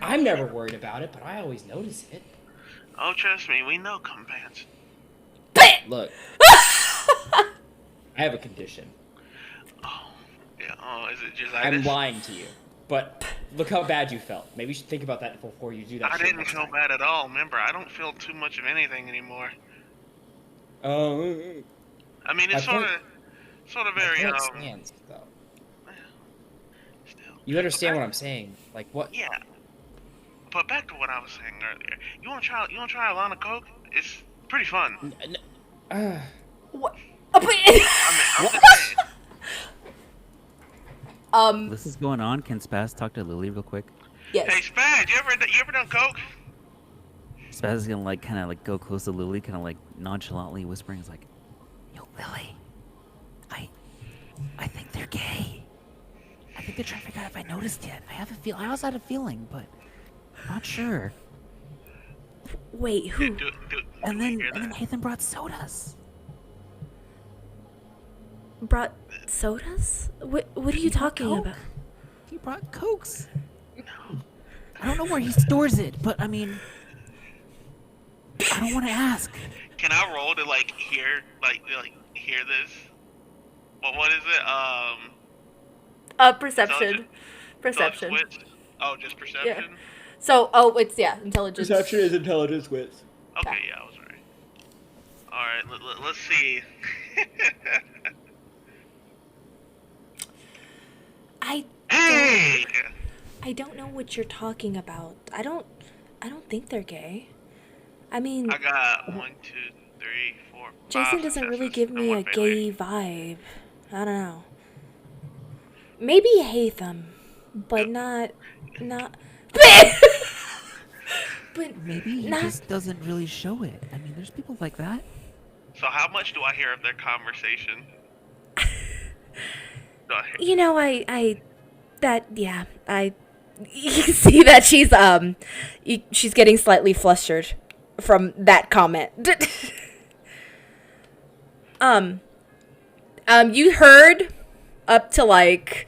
I'm never worried about it, but I always notice it. Oh, trust me, we know, compans. Look, I have a condition. Oh, yeah. Oh, is it just? I'm lying to you, but look how bad you felt. Maybe you should think about that before you do that. I shit didn't next feel time. bad at all. Remember, I don't feel too much of anything anymore. Oh, I mean, it's My sort point- of my very point stands, though. Still. You understand what I'm saying? Like what? Yeah. But back to what I was saying earlier. You wanna try a line of coke? It's pretty fun. What? I mean, I'm just saying. This is going on. Can Spaz talk to Lily real quick? Yes. Hey, Spaz, you ever done coke? Spaz is gonna like kind of like go close to Lily, kind of like nonchalantly whispering, "Is like, yo, Lily, I think they're gay. I think they're trying to figure out if I noticed yet. I also had a feeling, but I'm not sure." Wait, who? And we then hear and then that? Hatham brought sodas. Brought sodas? What are you talking Coke. about? He brought Cokes. I don't know where he stores it, but I mean, I don't want to ask. Can I roll to like hear this? What is it? Perception. Perception. Wits? Oh, just perception. So, it's intelligence. Perception is intelligence with. Okay, yeah, I was right. All right, let's see. Hey! I don't know what you're talking about. I don't think they're gay. I mean, I got 1, 2, 3, 4, 5 Jason doesn't really successes give and me one a failure. gay vibe. I don't know. Maybe Hatham, but not. But Maybe he not. just doesn't really show it. I mean, there's people like that. So how much do I hear of their conversation? Do I hear? You know, you can see that she's getting slightly flustered from that comment. You heard up to like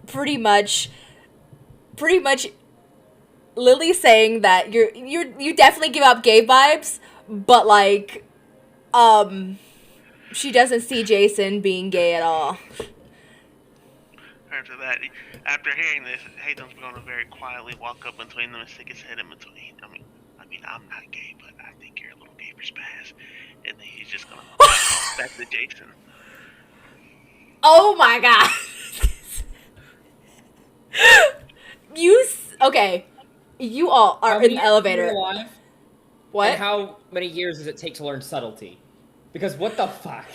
pretty much Lily saying that you definitely give up gay vibes, but like she doesn't see Jason being gay at all. After hearing this, Hayden's going to very quietly walk up between them and stick his head in between. I mean, I'm not gay, but I think you're a little gay for Spaz. And then he's just going to back to Jason. Oh my god. Okay. You all are in the elevator. Alive? What? And how many years does it take to learn subtlety? Because what the fuck?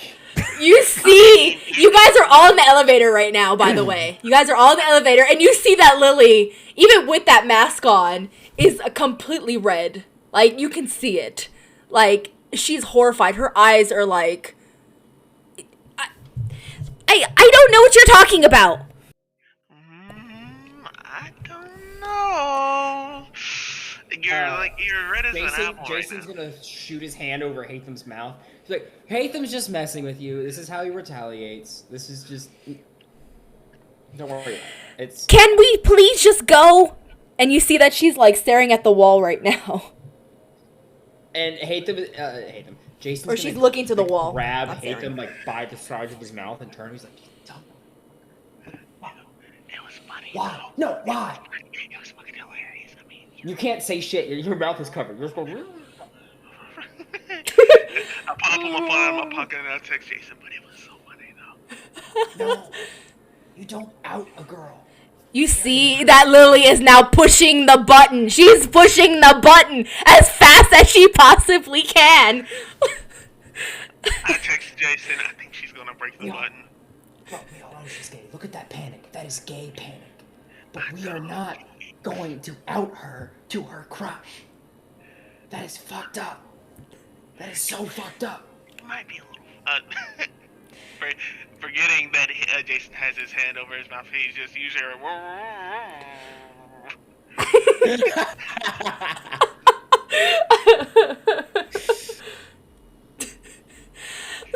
You see, you guys are all in the elevator right now, by the way. You guys are all in the elevator, and you see that Lily, even with that mask on, is completely red. Like, you can see it. Like, she's horrified. Her eyes are like... I don't know what you're talking about. I don't know. You're red as an apple Jason's right now. gonna shoot his hand over Hatham's mouth. He's like, Hatham's just messing with you. This is how he retaliates. This is just... Don't worry about it. It's... Can we please just go? And you see that she's, like, staring at the wall right now. And Jason. Or she's looking to the wall. Grab Not staring. Hatham like by the sides of his mouth and turn. He's like, "Dumb Why? No, why? It was fucking hilarious. I mean, You can't say shit. Your mouth is covered. You're just going. I put my phone in my pocket and I text Jason, but it was so funny though. No, you don't out a girl. You see that Lily is now pushing the button. She's pushing the button as fast as she possibly can. I text Jason. I think she's gonna break the button. Bro, we all know she's gay. Look at that panic. That is gay panic. But we are not going to out her to her crush. That is fucked up. That is so fucked up. It might be a little. Forgetting that Jason has his hand over his mouth, he's just usually.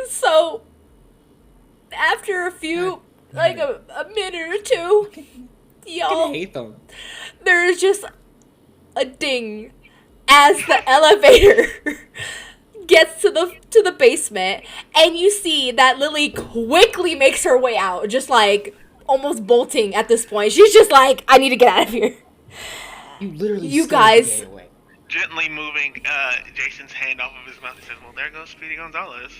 So, after a few, like a minute or two, y'all, hate them. there's just a ding as the elevator gets to the basement, and you see that Lily quickly makes her way out, just like almost bolting at this point. She's just like, I need to get out of here. You literally. You scared the guys- gay away. Gently moving Jason's hand off of his mouth, he says, "Well, there goes Speedy Gonzalez."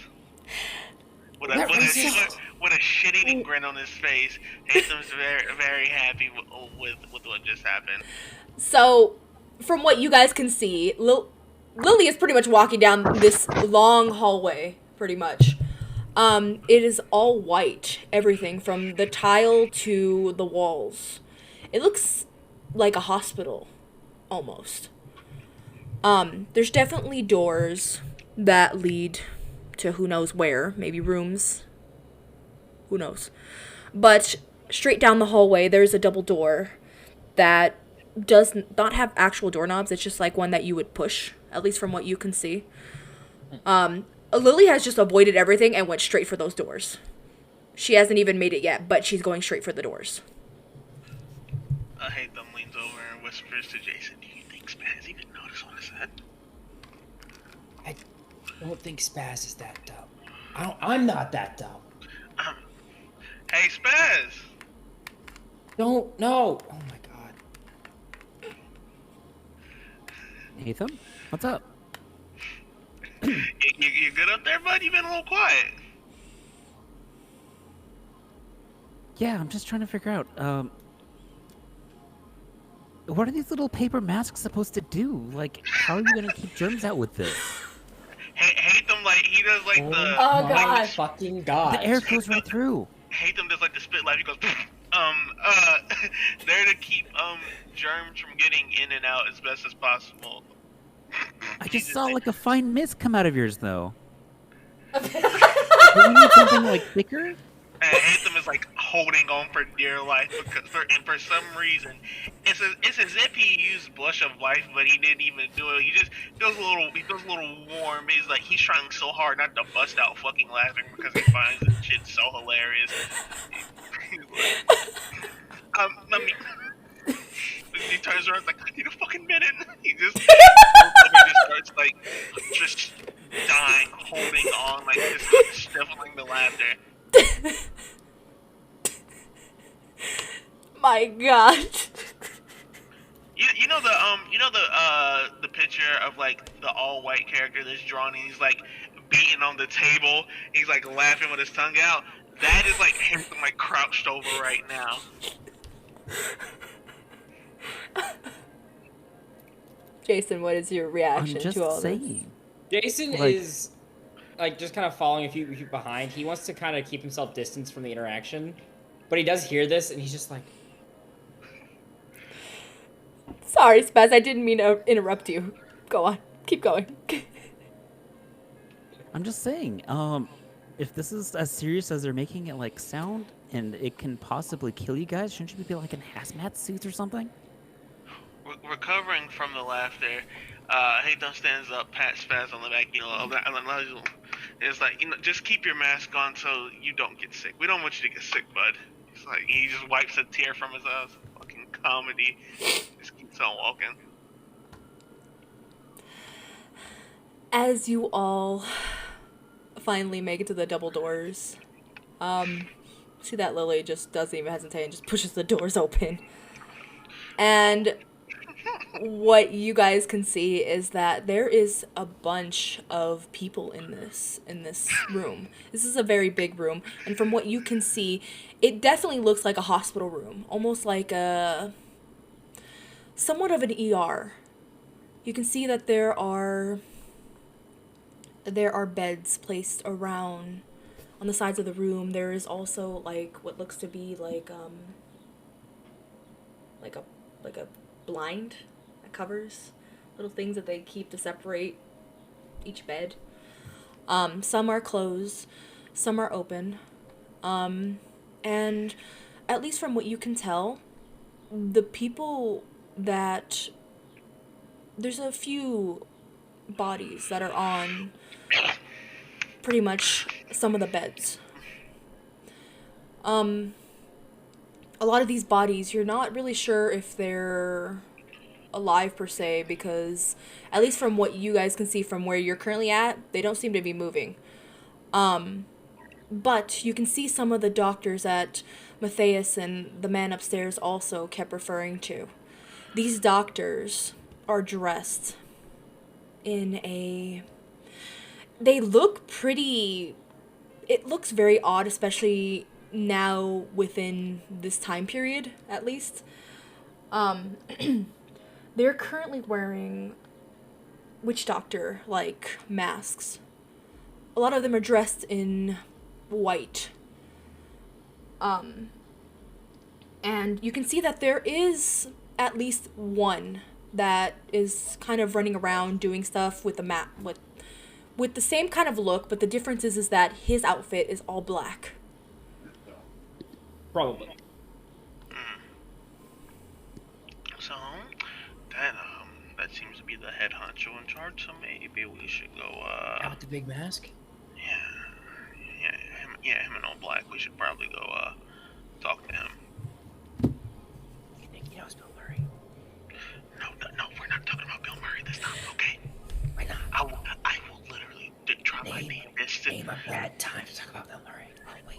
With That racist. a shit-eating grin on his face, Jason's very, very happy with what just happened. So, from what you guys can see, Lily is pretty much walking down this long hallway, pretty much. It is all white, everything from the tile to the walls. It looks like a hospital, almost. There's definitely doors that lead to who knows where, maybe rooms, who knows. But straight down the hallway, there's a double door that does not have actual doorknobs. It's just like one that you would push, at least from what you can see. Lily has just avoided everything and went straight for those doors. She hasn't even made it yet, but she's going straight for the doors. I hate them leans over and whispers to Jason, "Do you think Spaz even noticed what I said?" I don't think Spaz is that dumb. I'm not that dumb. Hey, Spaz! Don't no. Oh my god. Ethan, what's up? You good up there, bud? You've been a little quiet. Yeah, I'm just trying to figure out, what are these little paper masks supposed to do? Like, how are you gonna keep germs out with this? Hate them like he does like Oh the Oh, my God. fucking god. The air goes right through. hate them does like the spit laugh. He goes there to keep germs from getting in and out as best as possible. I just saw like a fine mist come out of yours, though. Do we need something like thicker? And Anthem is like holding on for dear life because for some reason it's as if he used blush of life, but he didn't even do it. He just feels a little warm. He's like he's trying so hard not to bust out fucking laughing because he finds this shit so hilarious. He's like, let me. He turns around like, I need a fucking minute. He just starts like just dying, holding on, like just stifling the laughter. My God. You know the picture of like the all white character that's drawn and he's like beating on the table, he's like laughing with his tongue out. That is like him like crouched over right now. Jason, what is your reaction I'm just to all saying. Jason Like- is like just kind of following a few behind. He wants to kind of keep himself distanced from the interaction, but he does hear this and he's just like, this? Sorry, Spaz, I didn't mean to interrupt you. Go on. Keep going. I'm just saying, if this is as serious as they're making it like sound, and it can possibly kill you guys, shouldn't you be like in hazmat suits or something? Recovering from the laughter, Haytham stands up, pats Spaz on the back, it's like, just keep your mask on so you don't get sick. We don't want you to get sick, bud. It's like, he just wipes a tear from his eyes. Fucking comedy. Just keeps on walking. As you all finally make it to the double doors, See that Lily just doesn't even hesitate and just pushes the doors open. And what you guys can see is that there is a bunch of people in this room. This is a very big room, and from what you can see, it definitely looks like a hospital room, almost like a somewhat of an ER. You can see that there are beds placed around on the sides of the room. There is also like what looks to be like a blind that covers little things that they keep to separate each bed. Some are closed, some are open. And at least from what you can tell, the people that there's a few bodies that are on pretty much some of the beds. A lot of these bodies, you're not really sure if they're alive per se, because at least from what you guys can see from where you're currently at, they don't seem to be moving. But you can see some of the doctors that Matthias and the man upstairs also kept referring to. These doctors are dressed in a... They look pretty... It looks very odd, especially now within this time period, at least. They're currently wearing witch doctor-like masks. A lot of them are dressed in white. And you can see that there is at least one that is kind of running around doing stuff with the map with the same kind of look, but the difference is that his outfit is all black. Probably. So, that seems to be the head honcho in charge, so maybe we should go, Out with the big mask? him in all black. We should probably go, talk to him. You think he knows Bill Murray? No, we're not talking about Bill Murray this time, okay? Why not? I will literally try my damnedest to... Name a bad time to talk about Bill Murray.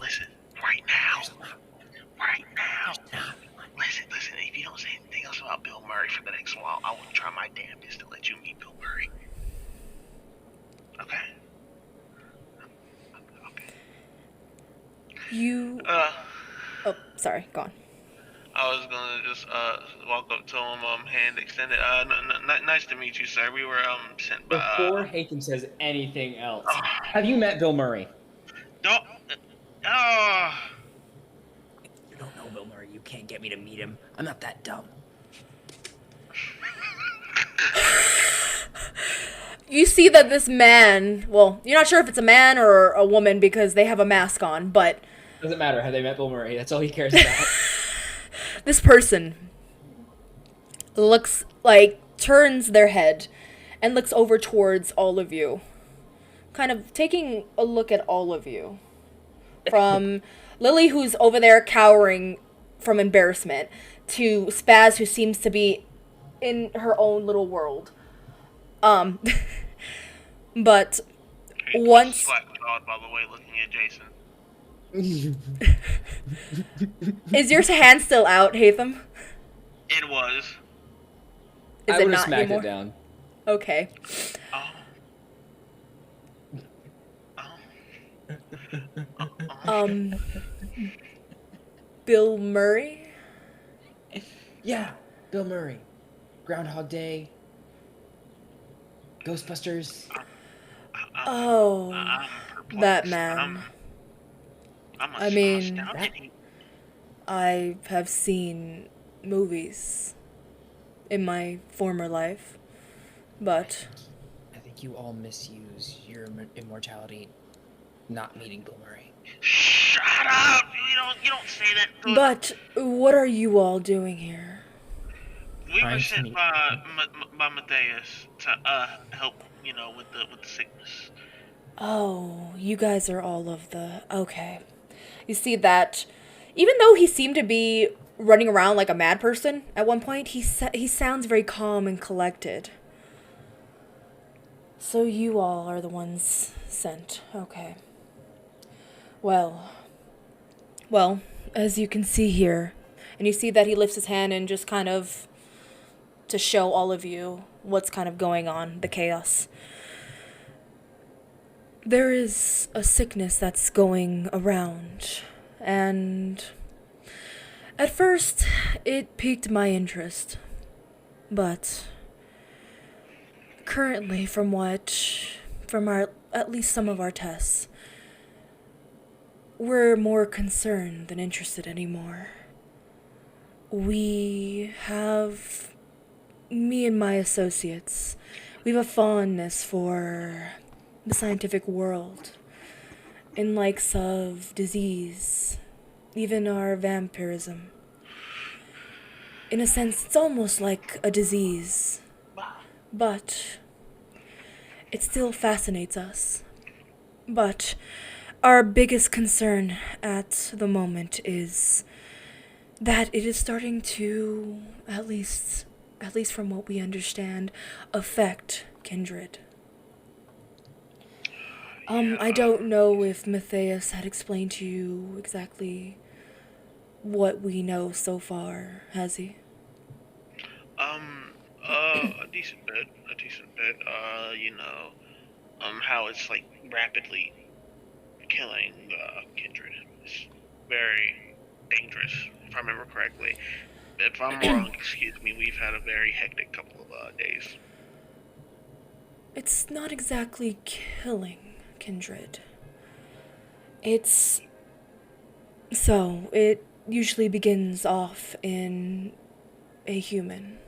Listen, right now. There's not. Right now. There's not one. Listen, if you don't say anything else about Bill Murray for the next while, I will try my damnedest to let you meet Bill Murray. Okay? Okay. You... Oh, sorry, go on. I was gonna just walk up to him, hand extended. Nice to meet you, sir. We were sent by. Before Hakem says anything else, have you met Bill Murray? Don't. You don't know Bill Murray. You can't get me to meet him. I'm not that dumb. You see that this man, well, you're not sure if it's a man or a woman because they have a mask on, but Doesn't matter. Have they met Bill Murray? That's all he cares about. this person looks like, turns their head and looks over towards all of you. Kind of taking a look at all of you. From Lily, who's over there cowering from embarrassment, to Spaz, who seems to be in her own little world. But once... Slack clawed, by the way, looking at Jason. Is your hand still out, Hatham? It was. Is I it would have not smacked anymore? it down. Okay. Bill Murray? Yeah, Bill Murray. Groundhog Day. Ghostbusters. Oh, I'm perplexed. that man. I mean, astounded. I have seen movies in my former life, but I think you all misuse your immortality not meeting Bill Murray. Shut up! You don't say that. but what are you all doing here? We were Trying to sent meet- by Matthias to help, with the sickness. Oh, you guys are all of the... Okay. You see that even though he seemed to be running around like a mad person at one point, he sounds very calm and collected. So you all are the ones sent. Okay. Well, Well, as you can see here, and you see that he lifts his hand and just kind of to show all of you what's kind of going on, the chaos. There is a sickness that's going around, and at first it piqued my interest, but currently from our at least some of our tests, we're more concerned than interested anymore. Me and my associates, we have a fondness for the scientific world, in likes of disease, even our vampirism. In a sense, it's almost like a disease, but it still fascinates us. But our biggest concern at the moment is that it is starting to, at least from what we understand, affect kindred. I don't know if Matthias had explained to you exactly what we know so far, has he? A decent bit. How it's like rapidly killing kindred. It's very dangerous, if I remember correctly. If I'm wrong, excuse me, we've had a very hectic couple of days. It's not exactly killing kindred. It usually begins off in a human.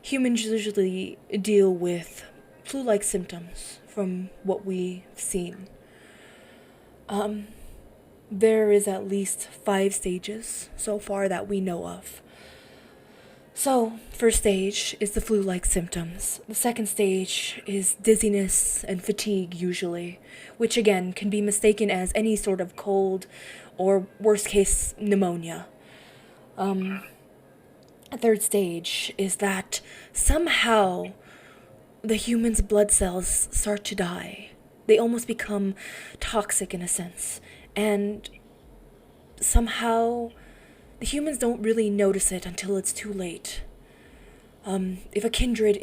Humans usually deal with flu-like symptoms from what we've seen. There is at least 5 stages so far that we know of. So, first stage is the flu-like symptoms. The second stage is dizziness and fatigue, usually, which again can be mistaken as any sort of cold or, worst case, pneumonia. A third stage is that somehow the human's blood cells start to die. They almost become toxic in a sense, and somehow the humans don't really notice it until it's too late. If a kindred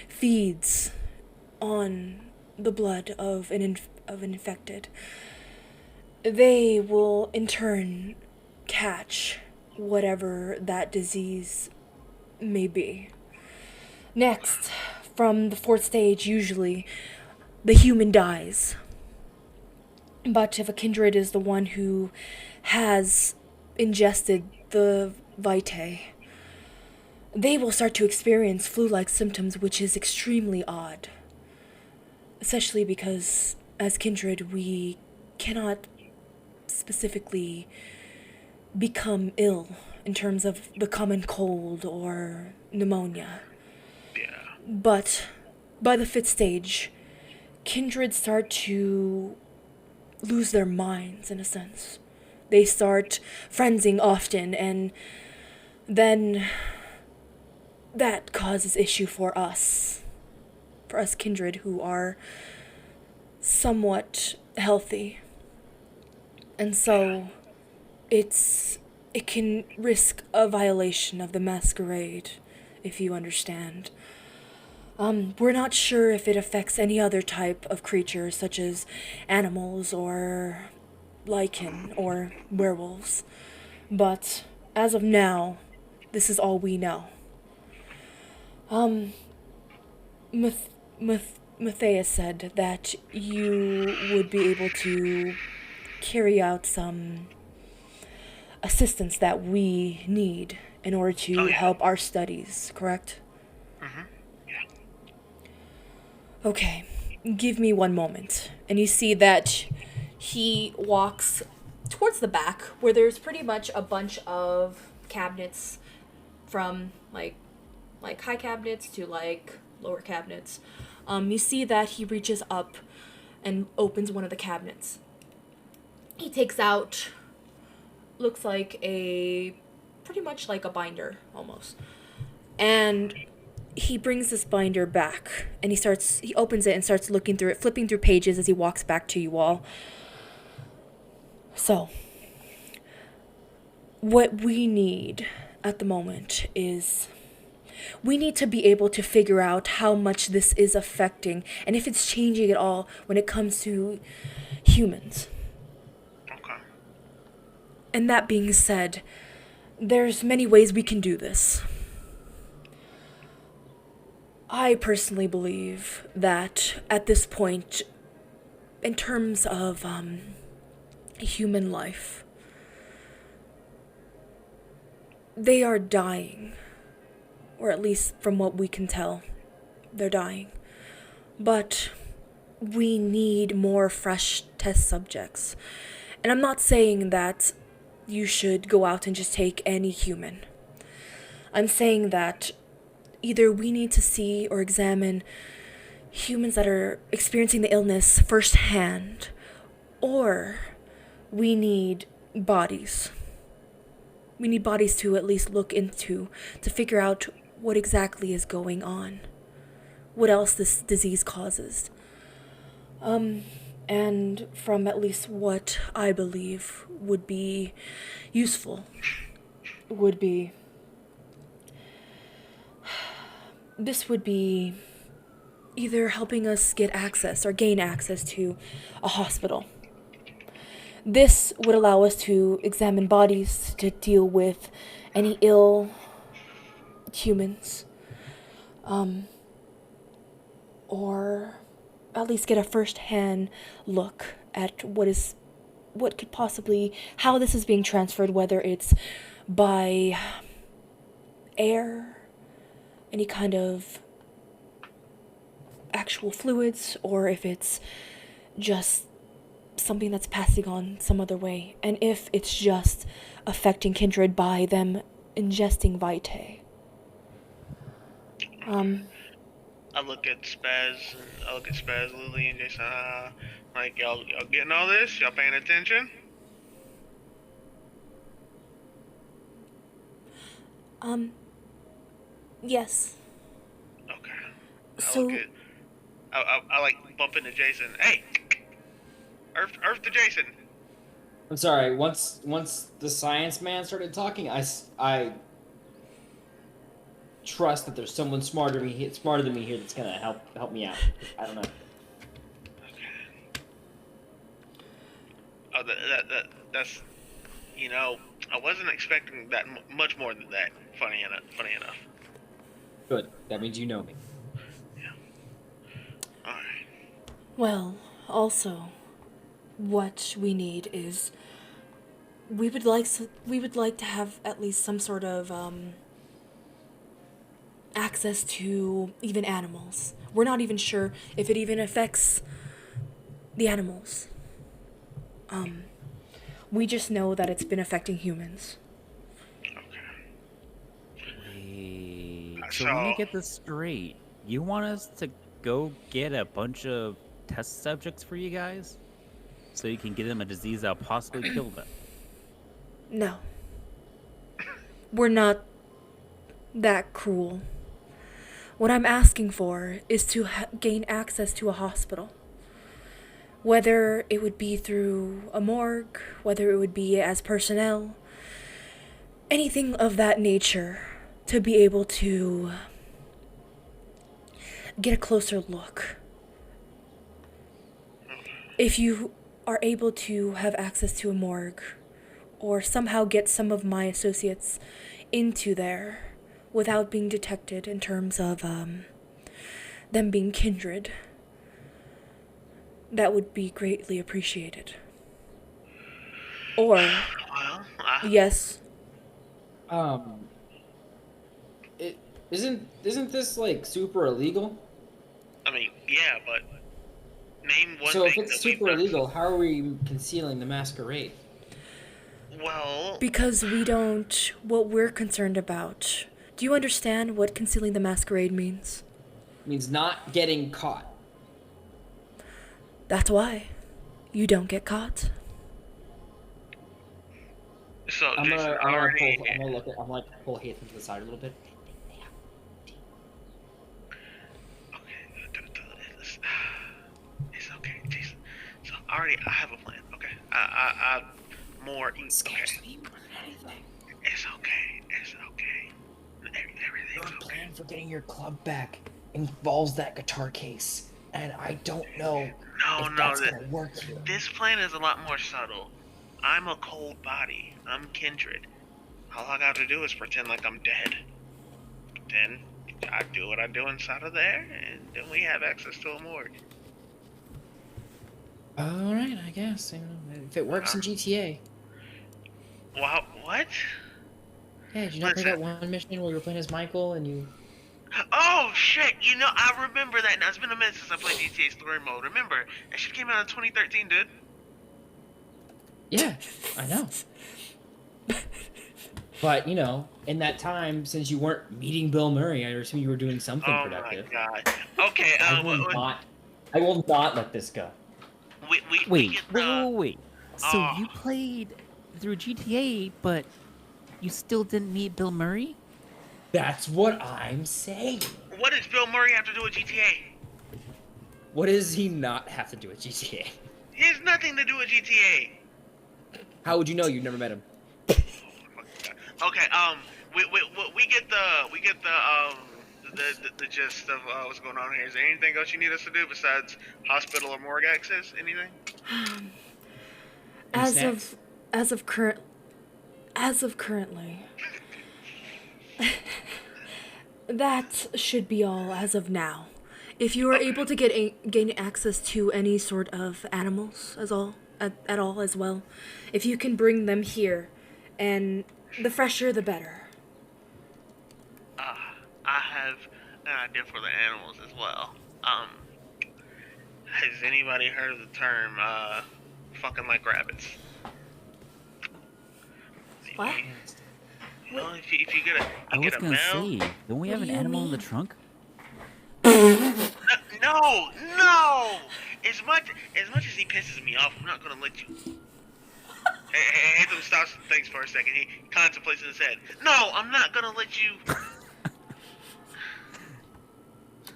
feeds on the blood of an infected, they will in turn catch whatever that disease may be. Next, from the fourth stage, usually the human dies. But if a kindred is the one who has ingested the vitae, they will start to experience flu-like symptoms, which is extremely odd. Especially because, as kindred, we cannot specifically become ill in terms of the common cold or pneumonia. Yeah. But by the fifth stage, kindred start to lose their minds, in a sense. They start frenzying often, and then that causes issue for us kindred who are somewhat healthy. And so it can risk a violation of the masquerade, if you understand. We're not sure if it affects any other type of creatures, such as animals or lichen or werewolves. But as of now, this is all we know. Matthias said that you would be able to carry out some assistance that we need in order to help our studies, correct? Okay, give me one moment. And you see that he walks towards the back, where there's pretty much a bunch of cabinets, from like high cabinets to like lower cabinets. You see that he reaches up and opens one of the cabinets. He takes out, looks like pretty much like a binder, almost. And he brings this binder back, and he opens it and starts looking through it, flipping through pages as he walks back to you all. So, what we need at the moment is we need to be able to figure out how much this is affecting and if it's changing at all when it comes to humans. Okay. And that being said, there's many ways we can do this. I personally believe that at this point, in terms of human life, they are dying. Or at least from what we can tell, they're dying. But we need more fresh test subjects. And I'm not saying that you should go out and just take any human. I'm saying that either we need to see or examine humans that are experiencing the illness firsthand, or we need bodies. We need bodies to at least look into to figure out what exactly is going on, what else this disease causes. And from at least what I believe would be useful, would be this would be either helping us get access or gain access to a hospital. This would allow us to examine bodies, to deal with any ill humans, or at least get a first-hand look at what could possibly, how this is being transferred, whether it's by air, any kind of actual fluids, or if it's just something that's passing on some other way, and if it's just affecting kindred by them ingesting vitae. I look at Spaz, Lily, and Jason. Like y'all getting all this? Y'all paying attention? Yes. Okay. So, I like bump into Jason. Hey, Earth to Jason. I'm sorry. Once the science man started talking, I trust that there's someone smarter than me here that's gonna help me out. I don't know. Oh, that's, I wasn't expecting that much more than that. Funny enough. Good. That means you know me. Yeah. All right. well, also, what we need is we would like to have at least some sort of access to even animals. We're not even sure if it even affects the animals. We just know that it's been affecting humans. Wait, so So- let me get this straight. You want us to go get a bunch of test subjects for you guys? So you can get them a disease that'll possibly kill them? No. We're not that cruel. What I'm asking for is to gain access to a hospital. Whether it would be through a morgue, whether it would be as personnel, anything of that nature, to be able to get a closer look. If you are able to have access to a morgue, or somehow get some of my associates into there without being detected in terms of them being kindred, that would be greatly appreciated. Or, Well, yes, It isn't this like super illegal? I mean, yeah, but name one So if thing it's that we've super done. illegal, how are we concealing the masquerade? Well, because what we're concerned about. Do you understand what concealing the masquerade means? It means not getting caught. That's why you don't get caught. so I'm Jason gonna already. pull Hatham to the side a little bit. Okay, it's okay, Jason. So I have a plan. Okay, more. Scares Okay. me more than anything. It's okay. It's okay. Everything's Your okay. plan for getting your club back involves that guitar case, and I don't know if No. that's gonna work here. This plan is a lot more subtle. I'm a cold body. I'm kindred. All I got to do is pretend like I'm dead. Then I do what I do inside of there, and then we have access to a morgue. All right, I guess. You know, if it works in GTA. Wow, what? Yeah, did you not play Listen. that one mission where you were playing as Michael and you? Oh shit! You know, I remember that now. It's been a minute since I played GTA Story Mode. Remember, that shit came out in 2013, dude. Yeah, I know. But you know, in that time, since you weren't meeting Bill Murray, I assume you were doing something Oh productive. my god. Okay, I will not let this go. we Wait, get wait, the. wait, wait. So Oh, you played through GTA, but you still didn't meet Bill Murray? That's what I'm saying. what does Bill Murray have to do with GTA? What does he not have to do with GTA? He has nothing to do with GTA. How would you know? You've never met him. Okay, we get the gist of what's going on here. Is there anything else you need us to do besides hospital or morgue access? Anything? Any snacks? As of currently, that should be all as of now. If you are able to gain access to any sort of animals at all as well, if you can bring them here, and the fresher the better. I have an idea for the animals as well. Has anybody heard of the term fucking like rabbits? What? Well, if you get a I was gonna say, don't we have What an do you animal in the mean? trunk? No. As much as he pisses me off, I'm not gonna let you. Hey, Anthem stops and thinks for a second. He contemplates in his head. No, I'm not gonna let you.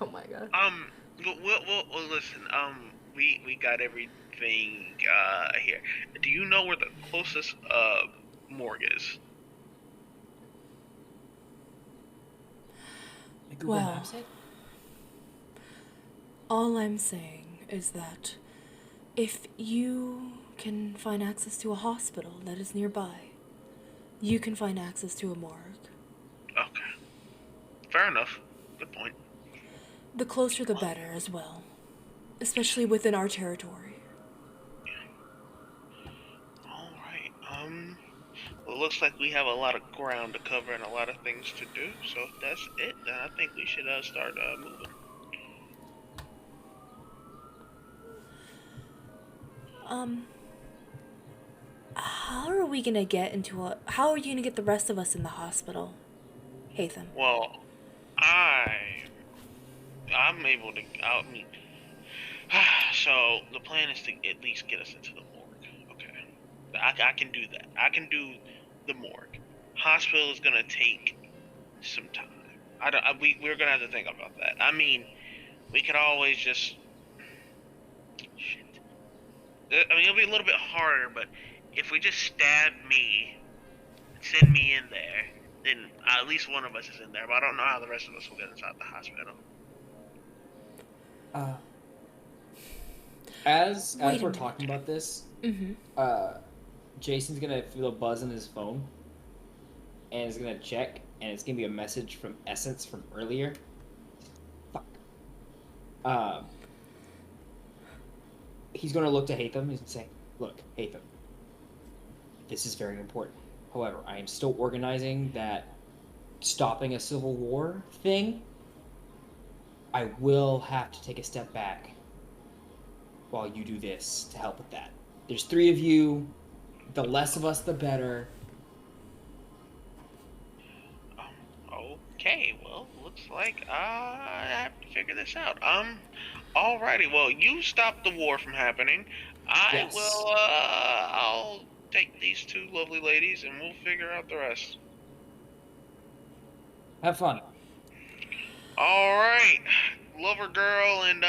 Oh my god. Well, listen. We got everything here. Do you know where the closest morgue is? Well, all I'm saying is that if you can find access to a hospital that is nearby, you can find access to a morgue. Okay. Fair enough. Good point. The closer the better as well, especially within our territory. Alright, well, it looks like we have a lot of ground to cover and a lot of things to do, so if that's it, then I think we should start moving. How are you gonna get the rest of us in the hospital, Hatham? Well, I'm able to, so the plan is to at least get us into the morgue, okay? I can do that. I can do the morgue. Hospital is gonna take some time. We're gonna have to think about that. I mean, we could always just, shit. I mean, it'll be a little bit harder, but if we just stab me, send me in there, then at least one of us is in there, but I don't know how the rest of us will get inside the hospital. As Wait a we're minute. talking about this, Mm-hmm. Jason's gonna feel a buzz on his phone, and is gonna check, and it's gonna be a message from Essence from earlier. Fuck. He's gonna look to Hatham. He's gonna say, "Look, Hatham, this is very important. However, I am still organizing that stopping a civil war thing. I will have to take a step back while you do this to help with that. There's 3 of you. The less of us, the better." Okay, well, looks like I have to figure this out. Alrighty, well, you stop the war from happening. Yes. I'll take these 2 lovely ladies and we'll figure out the rest. Have fun. Alright, lover girl and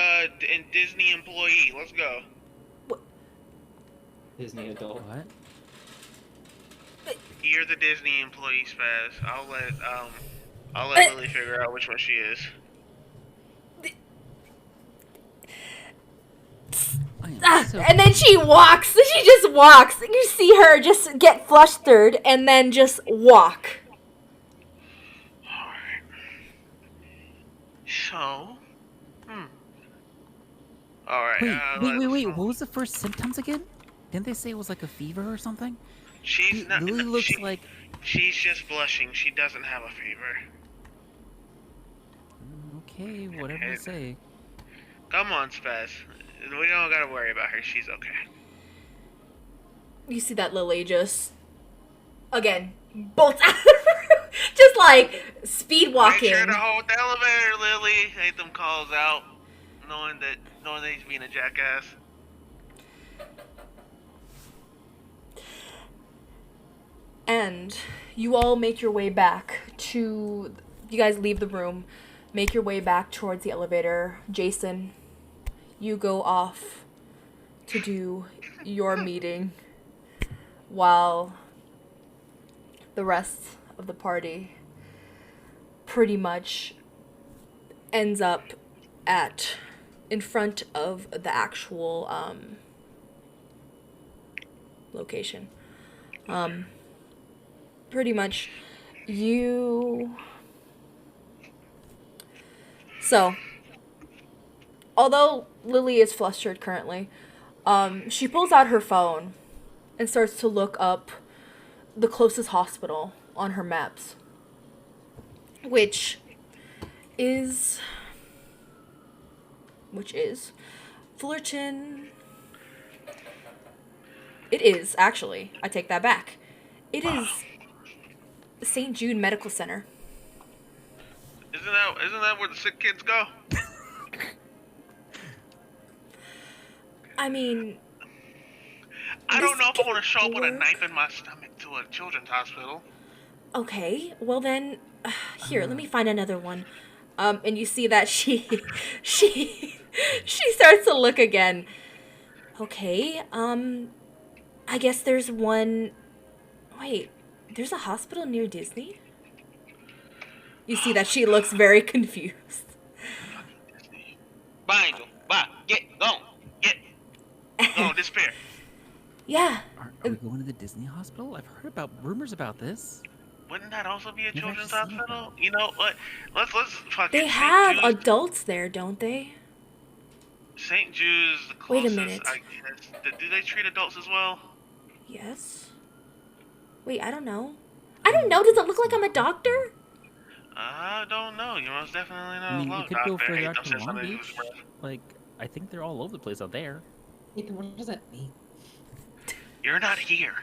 Disney employee, let's go. Disney adult. What? You're the Disney employee, Spaz. I'll let Lily figure out which one she is. I am so And then she walks. She just walks. You see her just get flustered and then just walk. Alright. So, Alright, Wait. What was the first symptoms again? Didn't they say it was like a fever or something? She's not. Lily looks like. She's just blushing. She doesn't have a fever. Okay, whatever you say. Come on, Spaz. We don't gotta worry about her. She's okay. You see that Lily just, again, bolts out of the room. Just like speed walking. Make sure to hold the elevator, Lily. Hatham calls out, knowing that he's being a jackass. And you all make your way back to. You guys leave the room, make your way back towards the elevator. Jason, you go off to do your meeting while the rest of the party pretty much ends up in front of the actual location. Pretty much so, although Lily is flustered currently, she pulls out her phone and starts to look up the closest hospital on her maps, which is Fullerton. It is, actually. I take that back. It is St. Jude Medical Center. Isn't that where the sick kids go? I mean, I don't know if I can want to show up with a work. knife in my stomach to a children's hospital. Okay, well then, here, let me find another one. And you see that she starts to look again. Okay, I guess there's one. Wait, there's a hospital near Disney? You see that she looks very confused. Bye, Angel. Bye. Go, disappear. Yeah. Are we going to the Disney hospital? I've heard about rumors about this. Wouldn't that also be a Never children's seen hospital? that. You know what? Let's fucking. They St. have Jude's- adults there, don't they? St. Jude's the Wait a closest. minute. I guess. Do they treat adults as well? Yes. Wait, I don't know. I don't know. Does it look like I'm a doctor? I don't know. You're most definitely not I mean, a you love could go doctor. further Hey, out don't to say Long something Beach. Like, I think they're all over the place out there. Ethan, what does that mean? You're not here.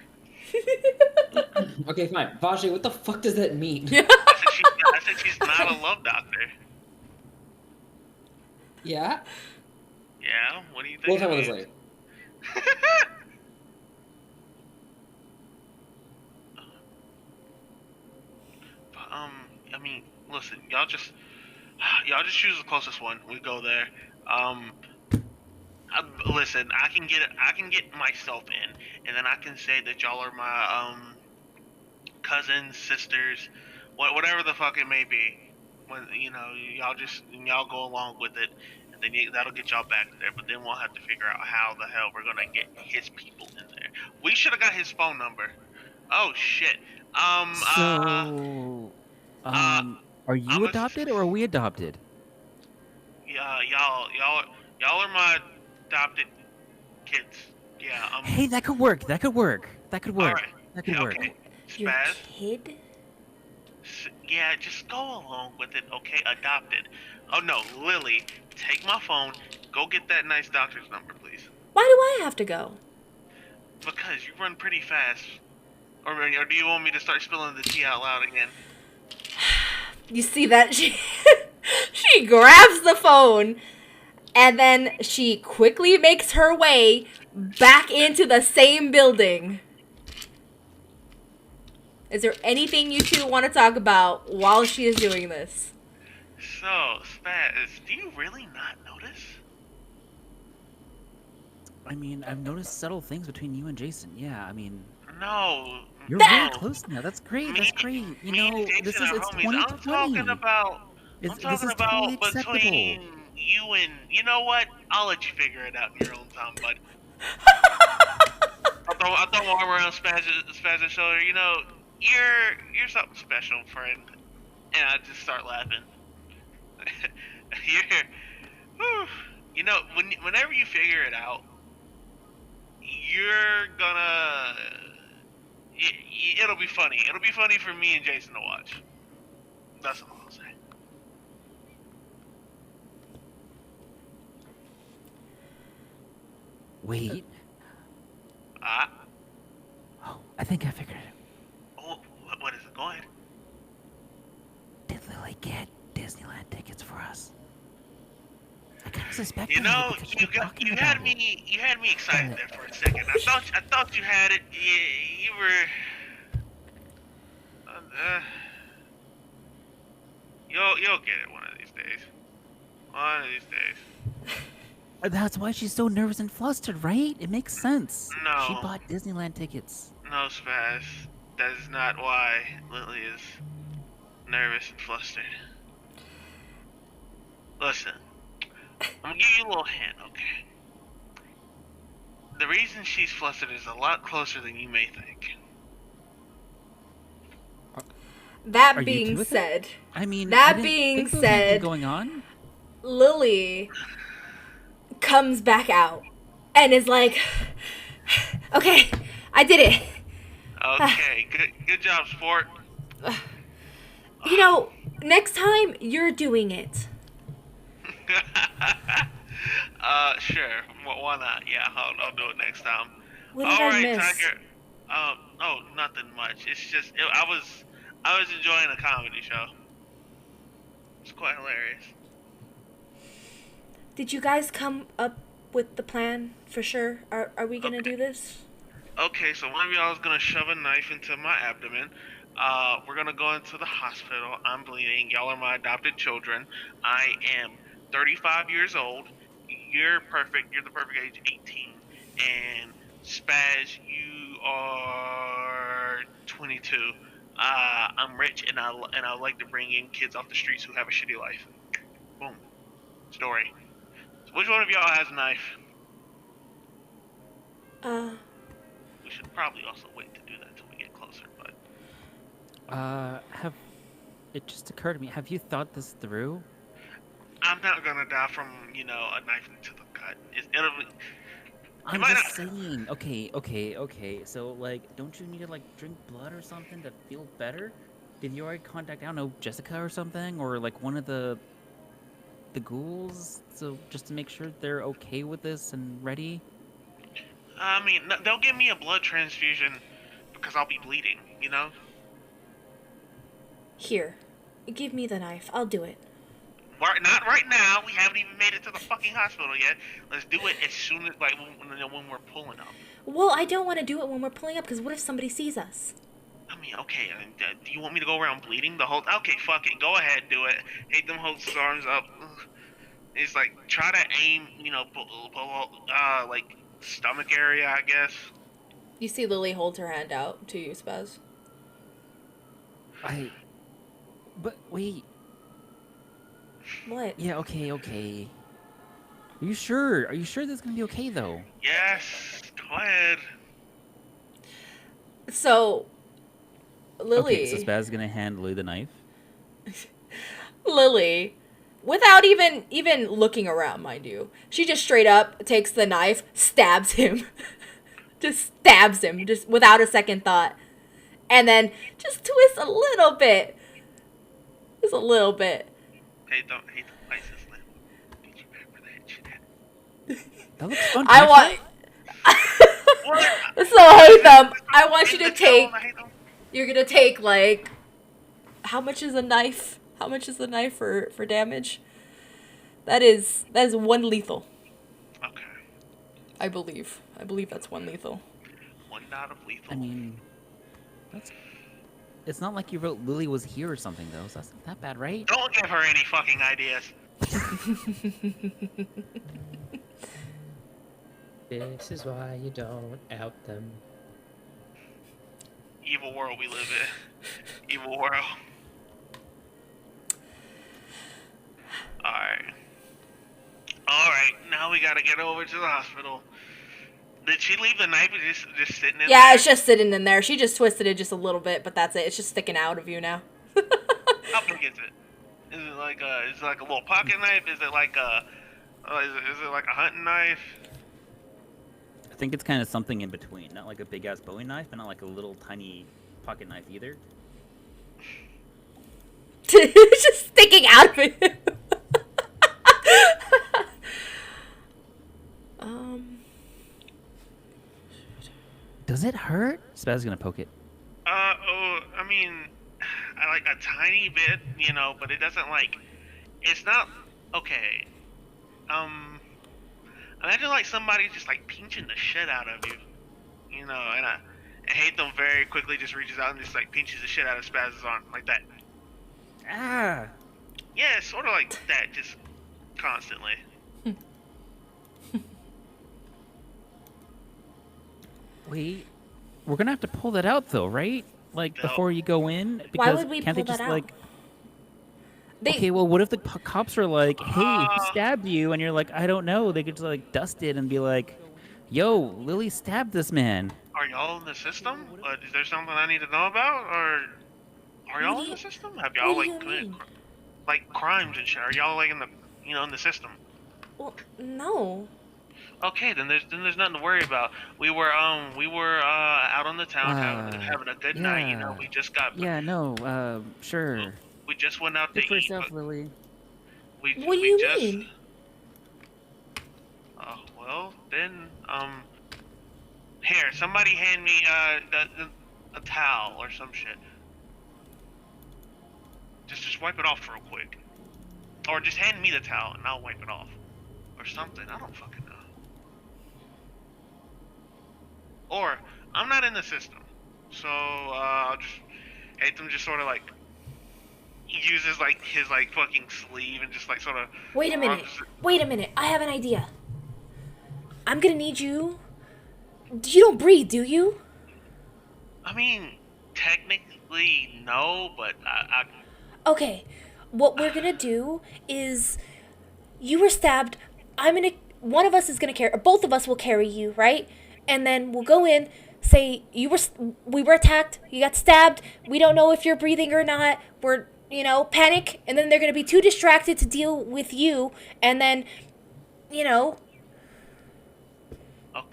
Okay, fine. Vajay, what the fuck does that mean? I said she's not a love doctor. Yeah? Yeah? What do you think? We'll talk it about this means? later. I mean, listen, y'all just choose the closest one. We go there. Listen, I can get myself in, and then I can say that y'all are my cousins, sisters, whatever the fuck it may be. When y'all go along with it, and then that'll get y'all back there. But then we'll have to figure out how the hell we're gonna get his people in there. We should have got his phone number. Oh shit. So, are you I'm a- adopted or are we adopted? Yeah, y'all are my adopted kids. Yeah. Hey, that could work. That could work. That could work. Alright. That could work. Okay. Your Spaz. kid? Yeah, just go along with it, okay? Adopted. Oh no, Lily, take my phone. Go get that nice doctor's number, please. Why do I have to go? Because you run pretty fast. Or do you want me to start spilling the tea out loud again? You see that she she grabs the phone and then she quickly makes her way back into the same building. Is there anything you two want to talk about while she is doing this? So, Spaz, do you really not notice? I mean, I've noticed subtle things between you and Jason. Yeah, I mean, No, You're no, really close now. That's great. That's great. You me and know, Jason this is are it's homies. I'm 2020. talking about. I'm This talking is totally about acceptable. between you and you know what? I'll let you figure it out in your own time, bud. I throw my arm around Spaz's shoulder. You know, you're something special, friend. And I just start laughing. you're, whew. You know, whenever you figure it out, you're gonna. It'll be funny. It'll be funny for me and Jason to watch. That's all I'll say. Wait. Ah. Oh, I think I figured it. Oh, what is it? Go ahead. Did Lily get Disneyland tickets for us? I kind of suspected You know, it because you had me excited there for a second. I thought you had it. You were. You'll get it one of these days. One of these days. That's why she's so nervous and flustered, right? It makes sense. No. She bought Disneyland tickets. No, Spaz. That is not why Lily is nervous and flustered. Listen, I'm gonna give you a little hint, okay? The reason she's flustered is a lot closer than you may think. That Are you two being with it? said, I mean, That I didn't being think there was anything said- going on. Lily comes back out and is like, okay, I did it. Okay, good job, sport. You know, next time you're doing it. Sure. Why not? Yeah, I'll do it next time. What did I Alright, miss? Tiger. Oh, nothing much. It's just I was enjoying a comedy show. It's quite hilarious. Did you guys come up with the plan for sure? Are we gonna do this? Okay, so one of y'all is gonna shove a knife into my abdomen. We're gonna go into the hospital. I'm bleeding. Y'all are my adopted children. I am 35 years old. You're perfect. You're the perfect age, 18. And Spaz, you are 22. I'm rich, and I like to bring in kids off the streets who have a shitty life. Boom. Story. So which one of y'all has a knife? We should probably also wait to do that till we get closer, but It just occurred to me. Have you thought this through? I'm not gonna die from, a knife into the gut. It'll be. I'm might just not- saying. Okay. So, like, don't you need to, like, drink blood or something to feel better? Did you already contact, I don't know, Jessica or something? Or, like, one of the ghouls? So, just to make sure they're okay with this and ready? I mean, they'll give me a blood transfusion because I'll be bleeding, Here, give me the knife. I'll do it. Not right now. We haven't even made it to the fucking hospital yet. Let's do it as soon as, like, when we're pulling up. Well, I don't want to do it when we're pulling up because what if somebody sees us? I mean, okay. Do you want me to go around bleeding the whole? Okay, fuck it. Go ahead, do it. Hate them holds his arms up. It's like try to aim, pull like stomach area, I guess. You see Lily holds her hand out to you, Spaz. But wait. What? Yeah, okay. Are you sure? Are you sure this is gonna be okay, though? Yes. Go ahead. So, Lily. Okay, so Spaz is gonna hand Lily the knife. Lily, without even looking around, mind you, she just straight up takes the knife, stabs him. Just stabs him, just without a second thought. And then just twists a little bit. Just a little bit. Hate the places, Lynn. Get you back for that shit. That looks fun. I want. What? So hate them. I want you to Hate the take. tone, I hate them. You're gonna take like. How much is a knife? How much is the knife for damage? That is one lethal. Okay. I believe that's one lethal. One dot of lethal. I mean, it's not like you wrote Lily was here or something, though, so that's not that bad, right? Don't give her any fucking ideas. This is why you don't out them. evil world we live in. Evil world. Alright, now we gotta get over to the hospital. Did she leave the knife just sitting in there? Yeah, it's just sitting in there. She just twisted it just a little bit, but that's it. It's just sticking out of you now. How big is it? Is it like a little pocket knife? Is it like a is it like a hunting knife? I think it's kind of something in between. Not like a big ass Bowie knife, but not like a little tiny pocket knife either. It's just sticking out of it. Does it hurt? Spaz's gonna poke it. I mean, I like a tiny bit, you know, but it doesn't like. It's not okay. Imagine like somebody just like pinching the shit out of you, you know, and I hate them very quickly just reaches out and just like pinches the shit out of Spaz's arm like that. Ah. Yeah, it's sort of like that, just constantly. Wait, we're gonna have to pull that out though, right? Like No. before you go in, because Why would we can't pull they just that out? like? They, Okay, well, what if the cops are like, "Hey, who stabbed you?" And you're like, "I don't know." They could just like dust it and be like, "Yo, Lily stabbed this man." Are y'all in the system? Is there something I need to know about, or are y'all What do in you- the system? Have y'all what do like you committed mean? like crimes and shit? Are y'all like in the in the system? well, no. Okay, then there's nothing to worry about. We were out on the town having a good night. You know, yeah. we just got Yeah, no, sure. we just went out to Good for eat. yourself, But Lily. What do we you just, mean? well then here somebody hand me a towel or some shit. Just wipe it off real quick, or just hand me the towel and I'll wipe it off, or something. I don't fucking know. Or I'm not in the system, so I'll just Hatham just sort of like uses like his like fucking sleeve and just like sort of. Wait a minute. Wait a minute. I have an idea. I'm gonna need you. You don't breathe, do you? I mean, technically no, but I Okay. What we're gonna do is, you were stabbed. One of us is gonna carry, or both of us will carry you, right? And then we'll go in, say we were attacked, you got stabbed, we don't know if you're breathing or not, we're, panic, and then they're gonna be too distracted to deal with you, and then, okay.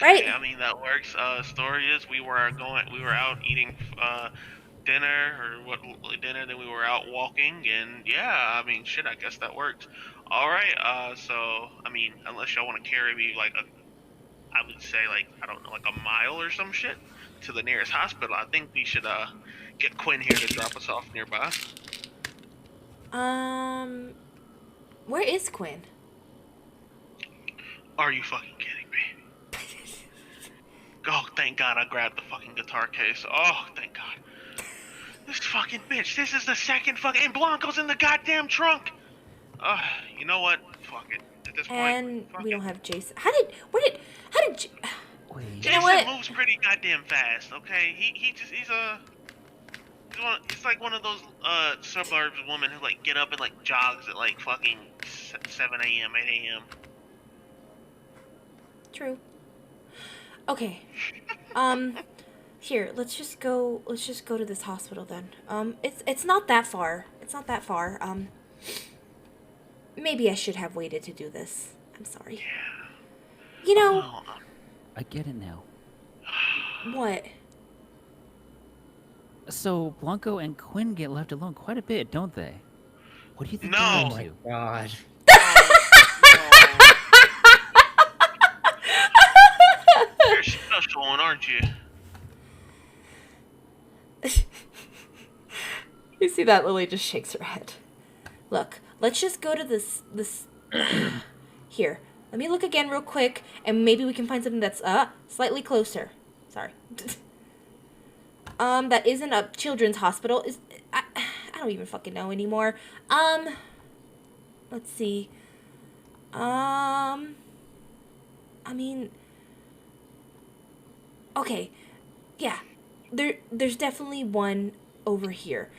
Right. I mean that works. Story is we were out eating dinner dinner, then we were out walking, and yeah, I mean shit, I guess that works. All right. So I mean, unless y'all want to carry me like I would say like I don't know, like a mile or some shit to the nearest hospital. I think we should get Quinn here to drop us off nearby. Where is Quinn? Are you fucking kidding me? Oh, thank God I grabbed the fucking guitar case. Oh, thank God. This fucking bitch. This is the second fucking. And Blanco's in the goddamn trunk. You know what? Fuck it. At this And point, we don't it. have Jason. How did Wait. You know what? Jason moves pretty goddamn fast. Okay, it's like one of those suburbs women who like get up and like jogs at like fucking 7 a.m., 8 a.m. True. Okay. Here, let's just go to this hospital then. It's not that far. It's not that far. Maybe I should have waited to do this. I'm sorry. You know Oh, I get it now. what? So Blanco and Quinn get left alone quite a bit, don't they? What do you think No. they're Oh up my to? god. You're a special one, aren't you? You see that Lily just shakes her head. Look, let's just go to this here. Let me look again real quick, and maybe we can find something that's slightly closer. Sorry. That isn't a children's hospital. I don't even fucking know anymore. Let's see. I mean, okay, yeah. there's definitely one over here.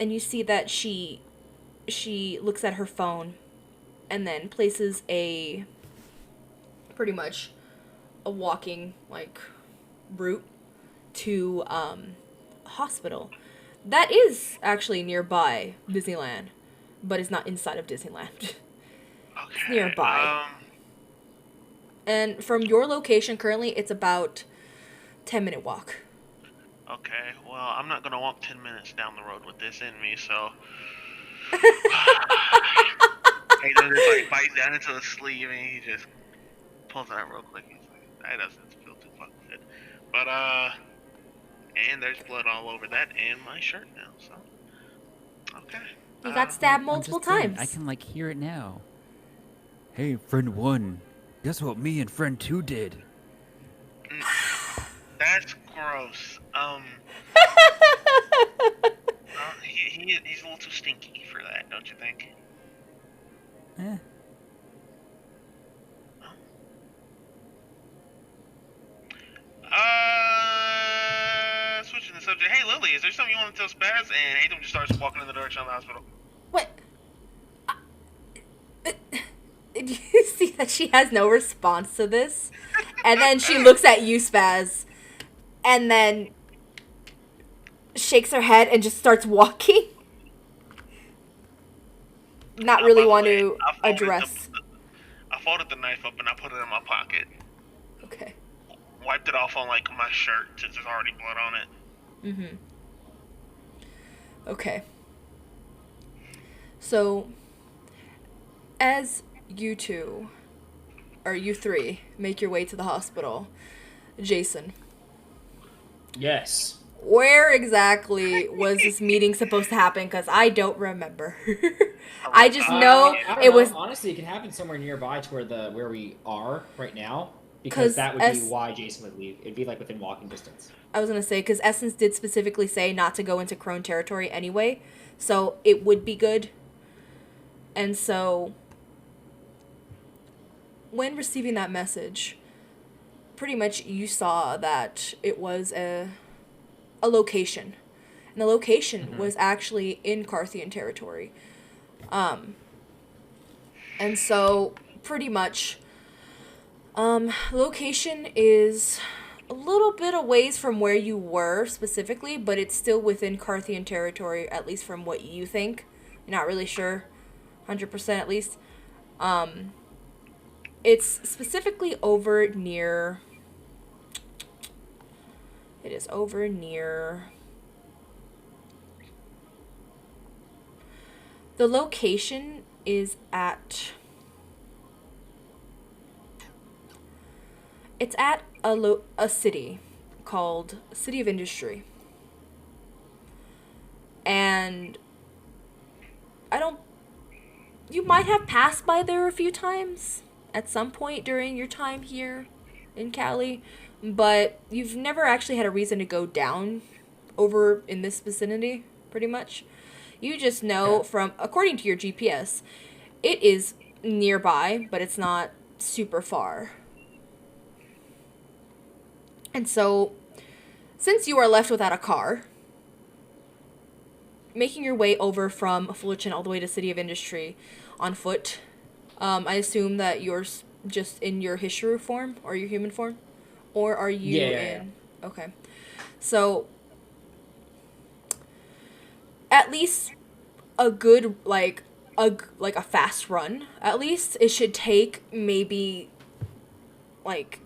And you see that she looks at her phone and then places a pretty much a walking like route to a hospital that is actually nearby Disneyland, but it's not inside of Disneyland. It's nearby. And from your location currently, it's about 10-minute walk. Okay, well, I'm not gonna walk 10 minutes down the road with this in me, so. Hayden just like bites down into the sleeve and he just pulls it out real quick. He's like, that doesn't feel too fucking good. But, and there's blood all over that and my shirt now, so. Okay. You got stabbed I'm multiple just saying, times. I can like hear it now. Hey, friend 1, guess what me and friend 2 did? That's gross. He's a little too stinky for that, don't you think? Eh. Switching the subject. Hey, Lily, is there something you want to tell Spaz? And Hayden just starts walking in the direction of the hospital. What? Do you see that she has no response to this? And then she looks at you, Spaz, and then shakes her head and just starts walking. Not really want to address. I folded the knife up and I put it in my pocket. Okay. Wiped it off on like my shirt since there's already blood on it. Mm-hmm. Okay. So, as you two, or you three, make your way to the hospital, Jason, Yes. where exactly was this meeting supposed to happen? Because I don't remember. I just know I don't it know. was Honestly, it could happen somewhere nearby to where we are right now, 'Cause because that would be why Jason would leave. It'd be like within walking distance. I was going to say, because Essence did specifically say not to go into Crone territory anyway, so it would be good. And so, when receiving that message, pretty much you saw that it was a location. And the location was actually in Carthian territory. And so, pretty much, location is a little bit a ways from where you were specifically, but it's still within Carthian territory, at least from what you think. You're not really sure, 100% at least. It's specifically over near... It is over near... The location is at... It's at a city called City of Industry. And you might have passed by there a few times at some point during your time here in Cali, but you've never actually had a reason to go down over in this vicinity, pretty much. You just know from, according to your GPS, it is nearby, but it's not super far. And so, since you are left without a car, making your way over from Fullerton all the way to City of Industry on foot, I assume that you're just in your Hishiru form or your human form? Or are you in... Okay. So, at least a good, like a fast run, at least, it should take maybe, like...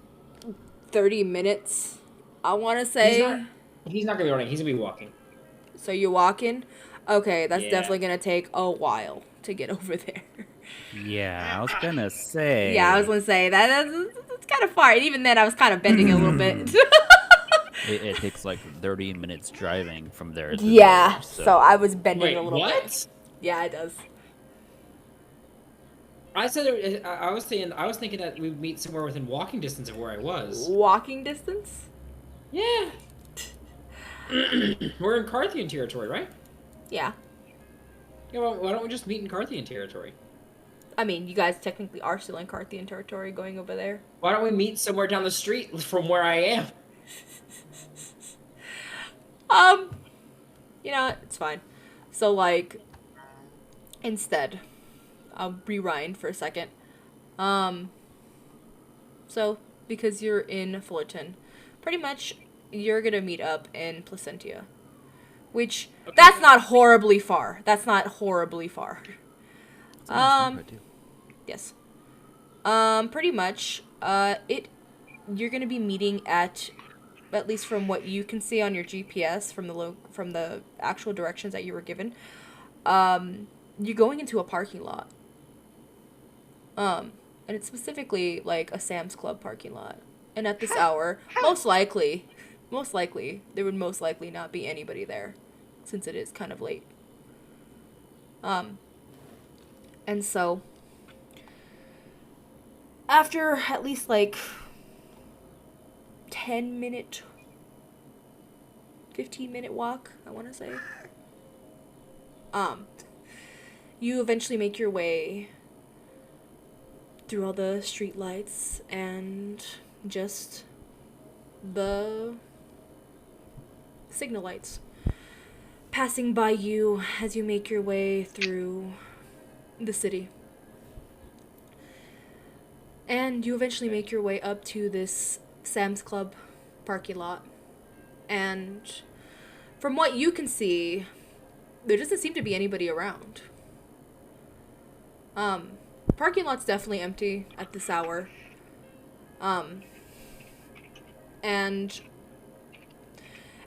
30 minutes, I want to say. He's not going to be running. He's going to be walking. So you're walking? Okay, that's Yeah. definitely going to take a while to get over there. Yeah, I was gonna say. Yeah, I was going to say, that's kind of far. And even then, I was kind of bending a little bit. It takes like 30 minutes driving from there. To Yeah, there, so I was bending Wait, a little what? bit. Yeah, it does. I said I was thinking that we'd meet somewhere within walking distance of where I was. Walking distance? Yeah. We're in Carthian territory, right? Yeah. Yeah, well, why don't we just meet in Carthian territory? I mean, you guys technically are still in Carthian territory going over there. Why don't we meet somewhere down the street from where I am? You know what? It's fine. So, like, instead, I'll rewind for a second. So, because you're in Fullerton, pretty much you're gonna meet up in Placentia. Which, that's not horribly far. That's not horribly far. It's a nice neighborhood, too. Yes. Pretty much, you're gonna be meeting at least from what you can see on your GPS, from the actual directions that you were given, you're going into a parking lot. And it's specifically like a Sam's Club parking lot. And at this hour, most likely, there would most likely not be anybody there, since it is kind of late. And so, after at least like 10-minute, 15-minute walk, I want to say, you eventually make your way through all the street lights and just the signal lights passing by you as you make your way through the city. And you eventually make your way up to this Sam's Club parking lot. And from what you can see, there doesn't seem to be anybody around. Parking lot's definitely empty at this hour. And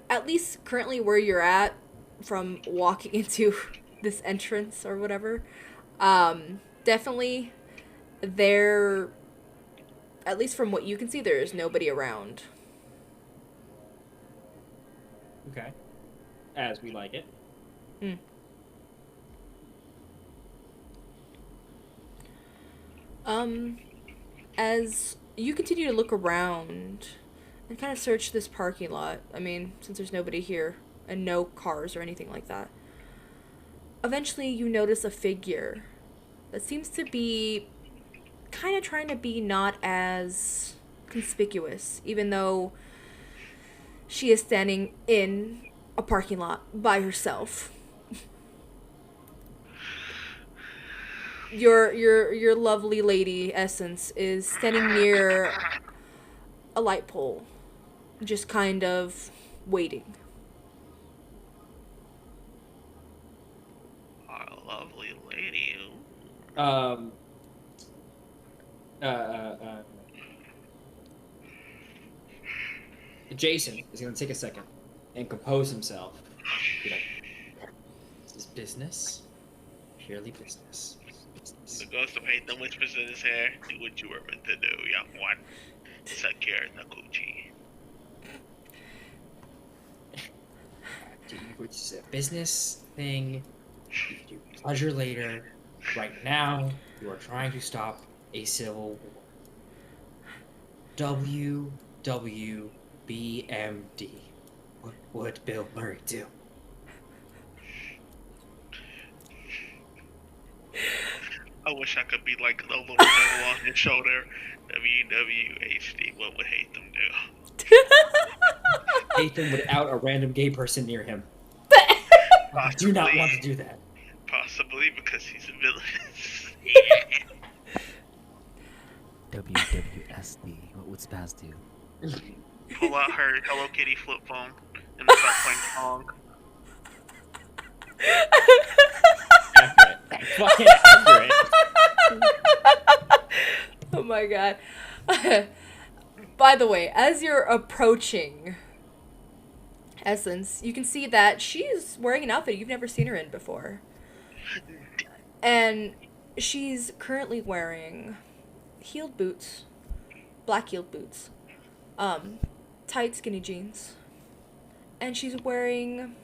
at least currently where you're at, from walking into this entrance or whatever, definitely there, at least from what you can see, there is nobody around. Okay. As we like it. As you continue to look around and kind of search this parking lot, I mean, since there's nobody here and no cars or anything like that, eventually you notice a figure that seems to be kind of trying to be not as conspicuous, even though she is standing in a parking lot by herself. Your lovely lady Essence is standing near a light pole, just kind of waiting. Our lovely lady. Jason is going to take a second and compose himself. Be like, this is business. Purely business. The ghost of Hatham whispers in his hair, do what you were meant to do, young one. Secure the coochie. It's a business thing. You can do pleasure later. Right now, you are trying to stop a civil war. WWBMD. What would Bill Murray do? I wish I could be like a little devil on his shoulder. WWHD, what would Hatham do? Nathan would out a random gay person near him. I do not want to do that. Possibly because he's a villain. WWSD. What would Spaz do? Pull out her Hello Kitty flip phone and start playing song. Accurate. Fucking accurate. Oh my god. By the way, as you're approaching Essence, you can see that she's wearing an outfit you've never seen her in before. And she's currently wearing heeled boots, black heeled boots, tight skinny jeans, and she's wearing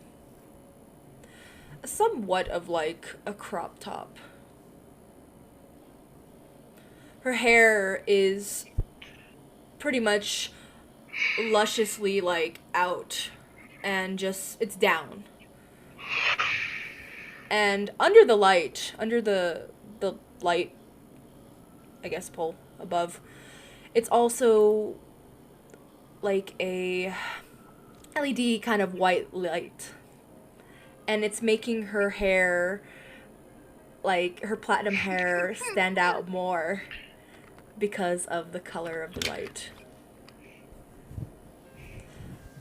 somewhat of like a crop top. Her hair is pretty much lusciously like out and just it's down. And under the light, I guess, pole above, it's also like a LED kind of white light. And it's making her hair, like her platinum hair, stand out more because of the color of the light.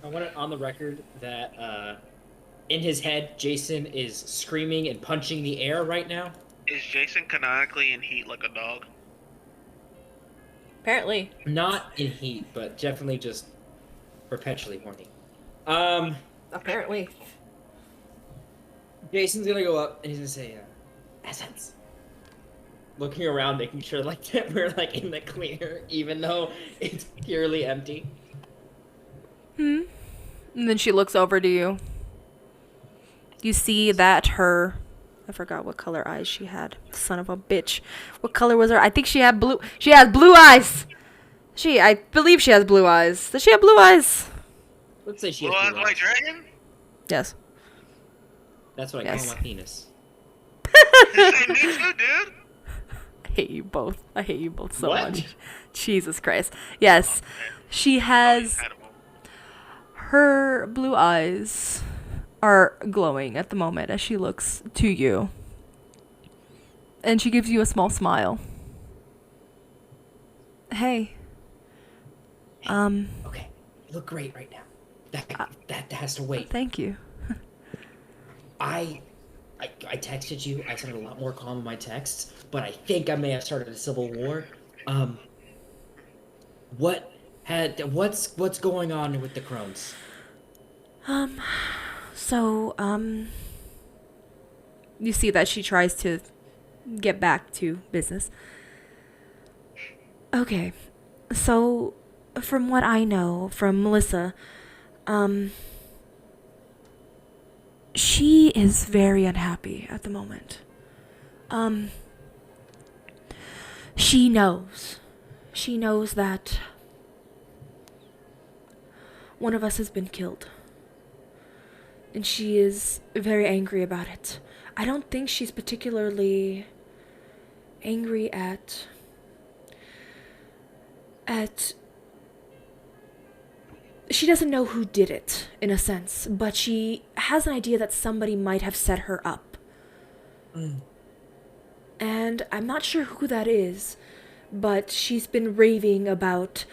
I want it on the record that in his head, Jason is screaming and punching the air right now. Is Jason canonically in heat like a dog? Apparently. Not in heat, but definitely just perpetually horny. Apparently. Jason's gonna go up and he's gonna say, essence. Looking around, making sure like that we're like in the clear, even though it's purely empty. And then she looks over to you. You see that her... I forgot what color eyes she had. Son of a bitch. What color was her? I think she had blue... She has blue eyes! I believe she has blue eyes. Does she have blue eyes? Let's say she Blue has eyes blue white eyes. dragon? Yes. That's what I Yes. call my penis. Say me too, dude. I hate you both. I hate you both so What? much. Jesus Christ. Yes. She has... Had a moment. Her blue eyes are glowing at the moment as she looks to you. And she gives you a small smile. Hey. Okay, you look great right now. That has to wait. Thank you. I texted you. I sounded a lot more calm in my texts, but I think I may have started a civil war. What's going on with the Crones? So, you see that she tries to get back to business. Okay. So, from what I know from Melissa, she is very unhappy at the moment. She knows. She knows that one of us has been killed. And she is very angry about it. I don't think she's particularly angry at she doesn't know who did it, in a sense, but she has an idea that somebody might have set her up. And I'm not sure who that is, but she's been raving about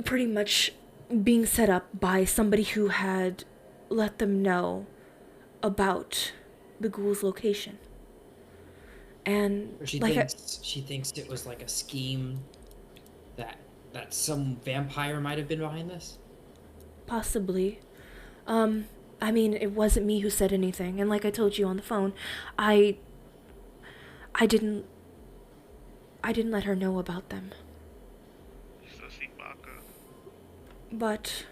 pretty much being set up by somebody who had let them know about the ghoul's location. And She thinks it was like a scheme that some vampire might have been behind this. possibly. I mean, it wasn't me who said anything, and like I told you on the phone, I didn't let her know about them. Sussy baka. But,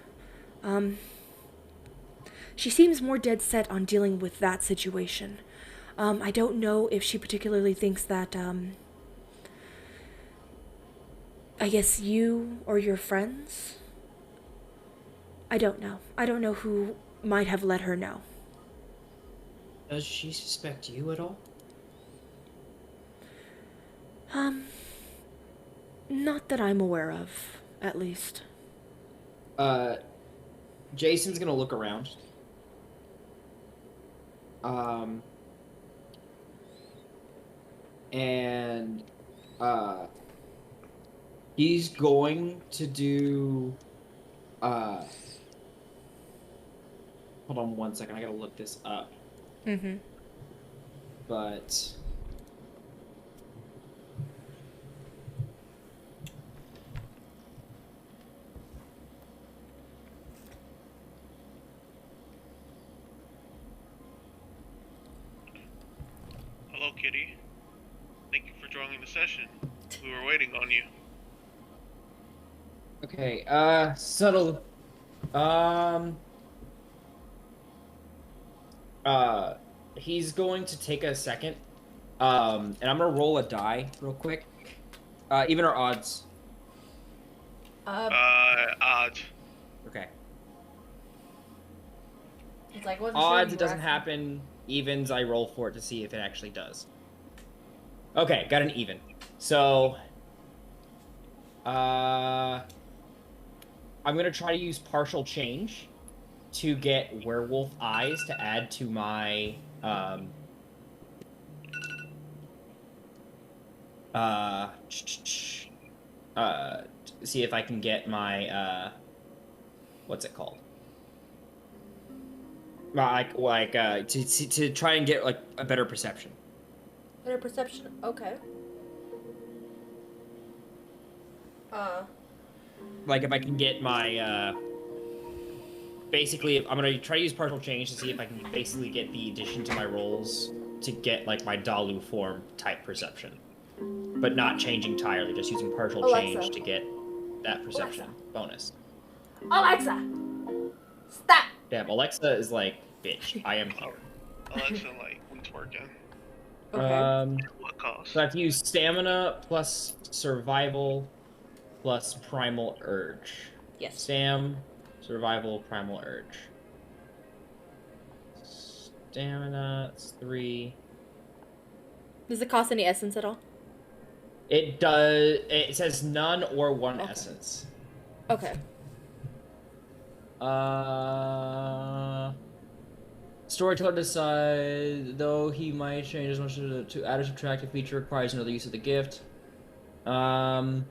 she seems more dead set on dealing with that situation. I don't know if she particularly thinks that, I guess you or your friends? I don't know. I don't know who might have let her know. Does she suspect you at all? Not that I'm aware of, at least. Jason's gonna look around. And he's going to do hold on one second, I gotta look this up. Mm-hmm. But Hello, Kitty. Thank you for joining the session. We were waiting on you. okay, subtle. He's going to take a second. And I'm gonna roll a die real quick. Even our odds. Odds. Okay. It's like, wasn't Odds, it doesn't happen. Evens, I roll for it to see if it actually does. Okay, got an even. So, I'm gonna try to use partial change to get werewolf eyes to add to my see if I can get my what's it called? To try and get like a better perception. Better perception. Okay. Like if I can get my basically I'm gonna try to use partial change to see if I can basically get the addition to my rolls to get like my Dalu form type perception. But not changing entirely, just using partial Alexa. change to get that perception bonus. Alexa, stop. Damn, Alexa is like, bitch, I am here. Alexa, like, it's working. Okay. What cost? So I have to use stamina plus survival plus primal urge. Yes. Stam, survival, primal urge. Stamina, it's 3. Does it cost any essence at all? It does. It says none or 1 Okay. essence. Okay. Storyteller decides, though he might change as much to add or subtract a feature requires another use of the gift. An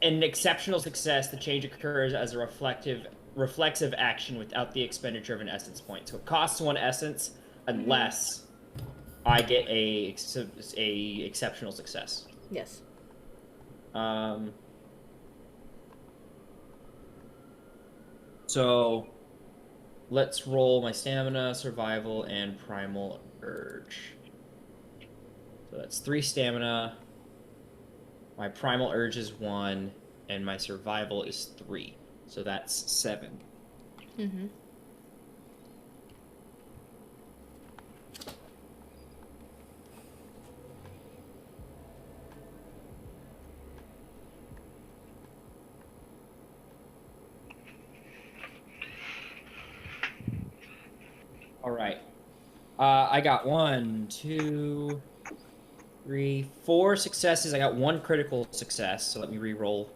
exceptional success, the change occurs as a reflexive action without the expenditure of an essence point. So it costs 1 essence unless I get a exceptional success. Yes. So let's roll my stamina, survival, and primal urge. So that's 3 stamina. My primal urge is 1, and my survival is 3. So that's 7. Mm-hmm. All right. I got 1, 2, 3, 4 successes. I got 1 critical success. So let me re-roll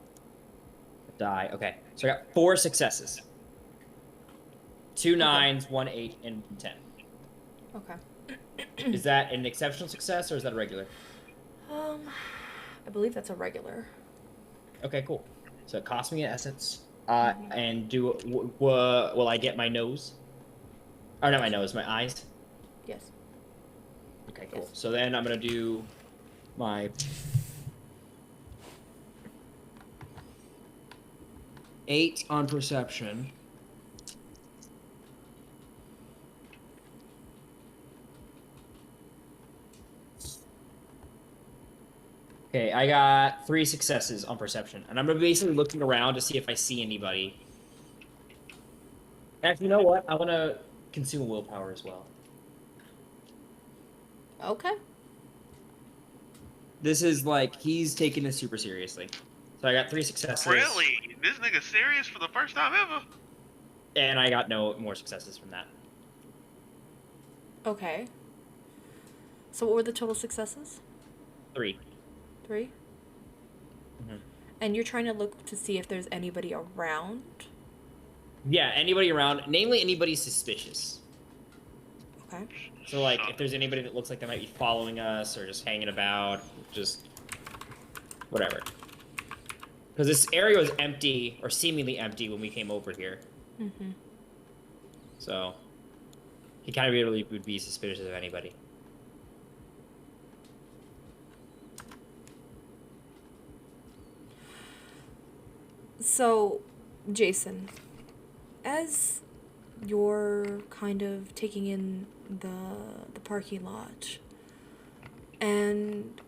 the die. Okay. So I got 4 successes. 2 9s, 1 8, and 10. Okay. Is that an exceptional success or is that a regular? I believe that's a regular. Okay, cool. So it cost me an essence. And will I get my nose? Or not my nose, my eyes? Yes. Okay, cool. Yes. So then I'm gonna do my 8 on perception. Okay, I got 3 successes on perception, and I'm basically looking around to see if I see anybody. Actually, you know what? I want to consume willpower as well. Okay. This is like, he's taking this super seriously. So I got 3 successes. Really? This nigga serious for the first time ever? And I got no more successes from that. Okay. So what were the total successes? 3. 3? Mhm. And you're trying to look to see if there's anybody around? Yeah, anybody around, namely anybody suspicious. Okay. So like, if there's anybody that looks like they might be following us or just hanging about, just whatever. Because this area was empty, or seemingly empty, when we came over here. Mm-hmm. So he kind of really would be suspicious of anybody. So, Jason, as you're kind of taking in the parking lot and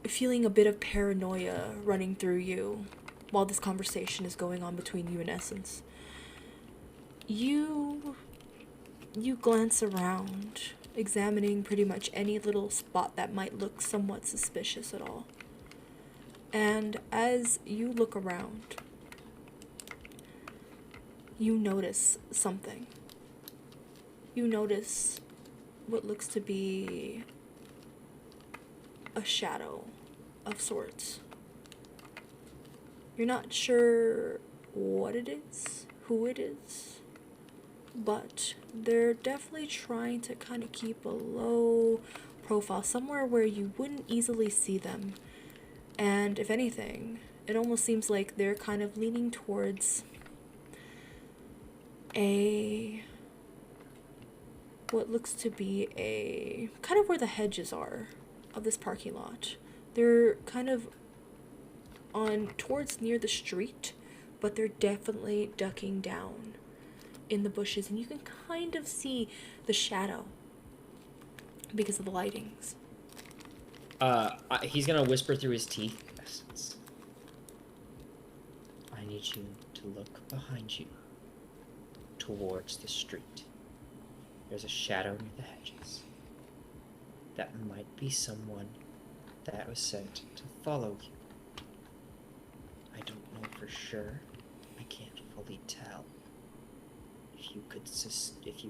feeling a bit of paranoia running through you while this conversation is going on between you and Essence, you glance around, examining pretty much any little spot that might look somewhat suspicious at all. And as you look around, you notice something. You notice what looks to be a shadow of sorts. You're not sure what it is, who it is, but they're definitely trying to kind of keep a low profile, somewhere where you wouldn't easily see them. And if anything, it almost seems like they're kind of leaning towards what looks to be a kind of where the hedges are of this parking lot. They're kind of on towards near the street, but they're definitely ducking down in the bushes, and you can kind of see the shadow because of the lightings. He's gonna whisper through his teeth. Essence. I need you to look behind you towards the street. There's a shadow near the hedges. That might be someone that was sent to follow you. I don't know for sure. I can't fully tell. If you could sneakily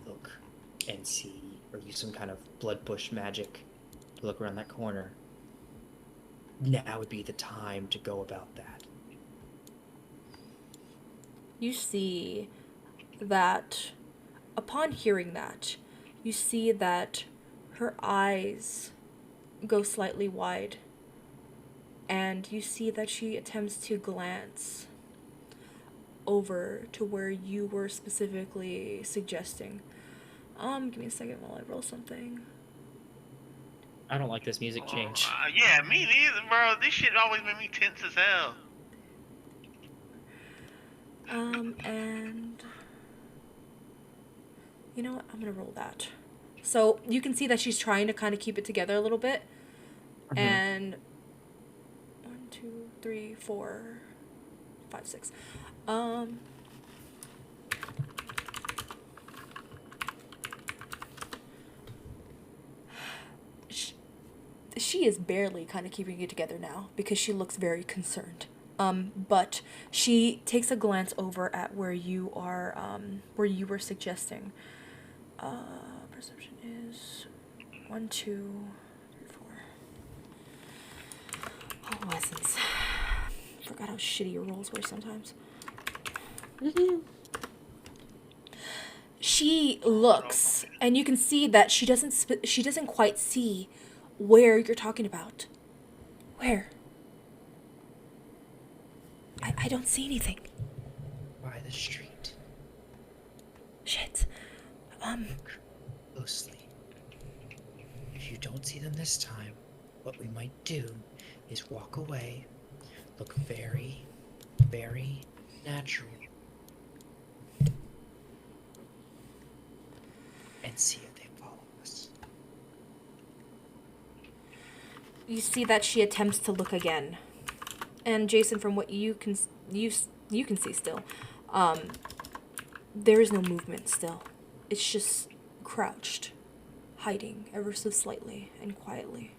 look and see, or use some kind of blood push magic to look around that corner, now would be the time to go about that. You see that upon hearing that, you see that her eyes go slightly wide, and you see that she attempts to glance over to where you were specifically suggesting. Give me a second while I roll something. I don't like this music change. Yeah, me neither, bro. This shit always made me tense as hell. And you know what? I'm gonna roll that. So you can see that she's trying to kind of keep it together a little bit. Mhm. And 1, 2, 3, 4, 5, 6. She is barely kind of keeping it together now because she looks very concerned. But she takes a glance over at where you are, where you were suggesting. Perception is 1, 2, 3, 4. Oh, essence. Forgot how shitty your rolls were sometimes. She looks, and you can see that she doesn't quite see where you're talking about. Where? I don't see anything. By the street. Shit. Look closely. If you don't see them this time, what we might do is walk away, look very, very natural, and see if they follow us. You see that she attempts to look again. And Jason, from what you can see still, there is no movement still. It's just crouched, hiding ever so slightly and quietly.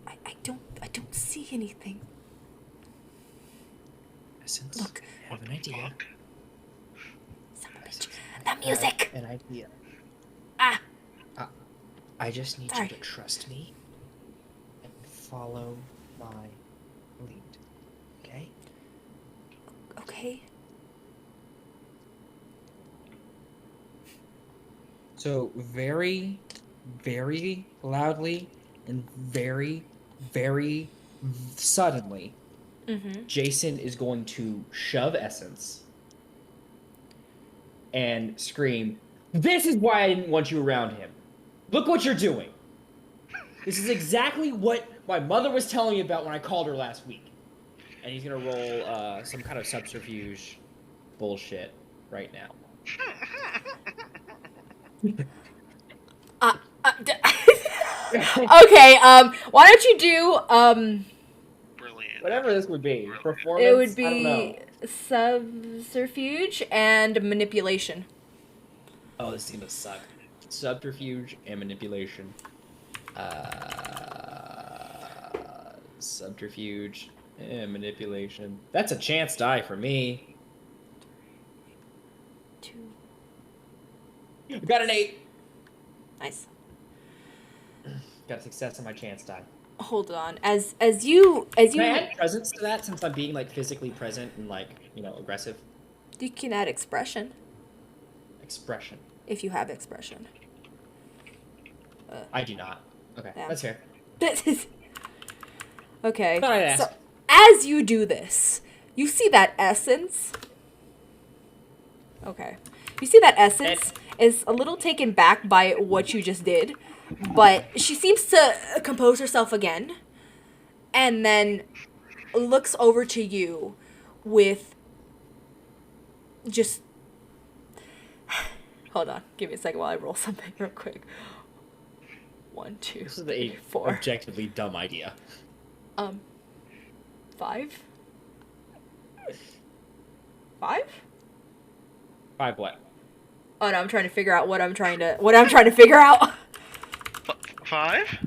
I don't see anything. Essence, Look. I have an idea. Son of a bitch. The music! An idea. Ah! I just need Sorry. you to trust me and follow my lead. Okay? Okay. So very, very loudly and very, very suddenly, Mm-hmm. Jason is going to shove Essence and scream, "This is why I didn't want you around him. Look what you're doing. This is exactly what my mother was telling me about when I called her last week." And he's going to roll some kind of subterfuge bullshit right now. Okay, why don't you do, Brilliant. Whatever this would be. Brilliant. Performance? it would I don't know. be subterfuge and manipulation. Oh, this is gonna suck. Subterfuge and manipulation. Subterfuge and manipulation. That's a chance die for me. 2. I got an 8. Nice. Got a success on my chance die. Hold on. As you Can I add presence to that since I'm being like physically present and like, you know, aggressive? you can add expression Expression. if you have expression. I do not. Okay, Yeah. that's fair. Okay. Thought I'd ask. So as you do this, you see that essence. Okay. You see that essence is a little taken back by what you just did, but she seems to compose herself again and then looks over to you with just... Hold on. Give me a second while I roll something real quick. 1, 2, This is 3, a 4. objectively dumb idea. 5? 5? 5 what? Oh no, I'm trying to figure out what I'm trying to figure out. 5?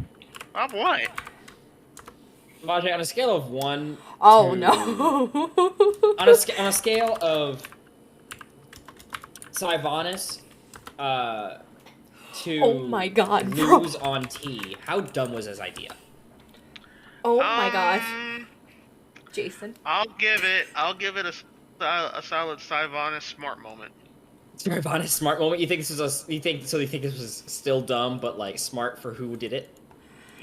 Of what? Majay, on a scale of 1 Oh to... no. on a scale of Sylvanas to Oh my god, bro. news on T, how dumb was his idea? Oh my gosh. Jason. I'll give it a solid Sylvanas smart moment. Sylvanas smart moment? You think this was you think this was still dumb but like smart for who did it?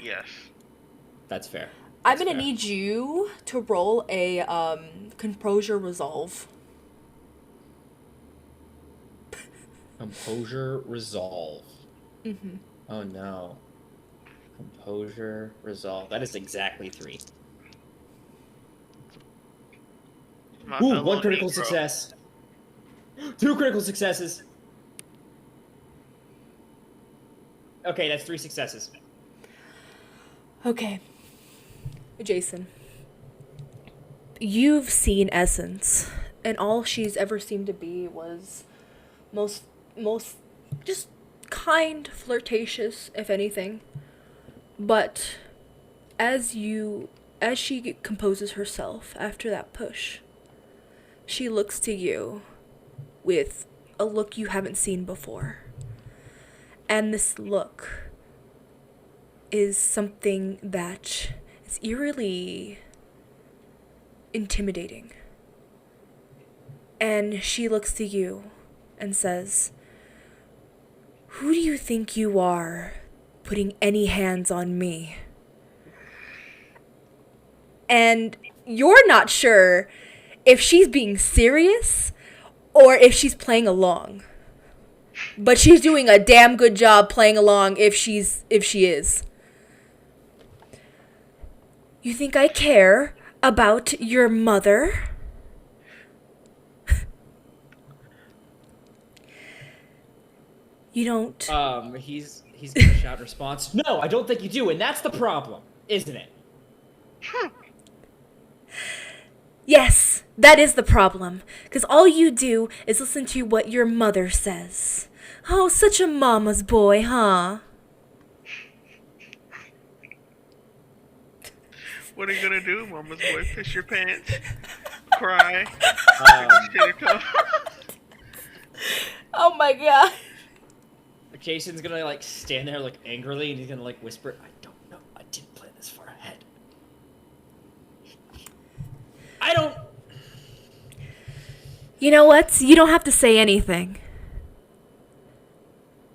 Yes. That's fair. I'm That's gonna fair. need you to roll a composure resolve. Composure resolve. Mm-hmm. Oh no. Composure resolve. That is exactly 3. My Ooh, fellow 1 critical Negro. success. 2 critical successes. Okay, that's 3 successes. Okay. Jason. You've seen Essence, and all she's ever seemed to be was most just kind, flirtatious, if anything. But as she composes herself after that push, she looks to you with a look you haven't seen before. And this look is something that is eerily intimidating. And she looks to you and says, "Who do you think you are, putting any hands on me?" And you're not sure if she's being serious or if she's playing along. But she's doing a damn good job playing along if she is. "You think I care about your mother?" You don't. He's gonna shout in response. No, I don't think you do, and that's the problem, isn't it? Yes, that is the problem. Because all you do is listen to what your mother says. Oh, such a mama's boy, huh? What are you gonna do, mama's boy? Piss your pants? Cry? Oh my god. Jason's gonna like stand there like angrily, and he's gonna like whisper, "I don't know. I didn't plan this far ahead. I don't." You know what? You don't have to say anything.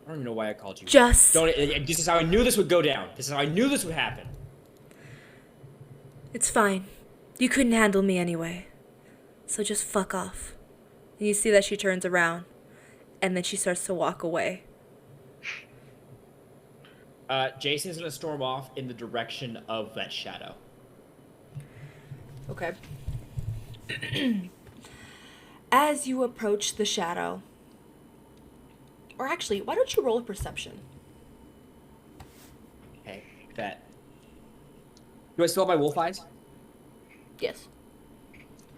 I don't even know why I called you. Just... This is how I knew this would go down. This is how I knew this would happen. It's fine. You couldn't handle me anyway. So just fuck off. And you see that she turns around. And then she starts to walk away. Jason's gonna storm off in the direction of that shadow. Okay. As you approach the shadow... Or actually, why don't you roll a perception? Okay, bet. Do I still have my wolf eyes? Yes.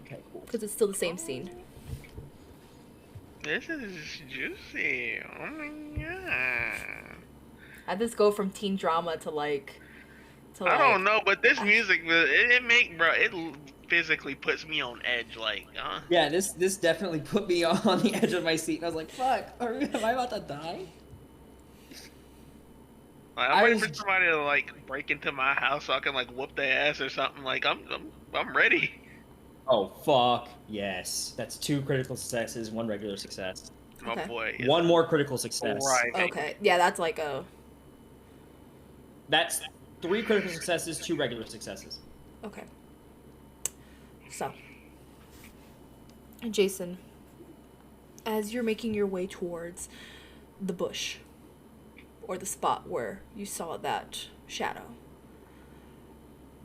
Okay, cool. Because it's still the same scene. This is juicy. Oh my god. How'd this go from teen drama to like... I don't know, but this music, it physically puts me on edge, like, Yeah, this definitely put me on the edge of my seat, and I was like, "Fuck, am I about to die?" Like, I'm ready for somebody to like break into my house so I can like whoop their ass or something. Like I'm ready. Oh, fuck. Yes. That's 2 critical successes, 1 regular success. My Okay. boy is 1 more critical success. thriving. Okay. Yeah, that's like a. That's 3 critical successes, 2 regular successes. Okay. So, Jason, as you're making your way towards the bush, or the spot where you saw that shadow,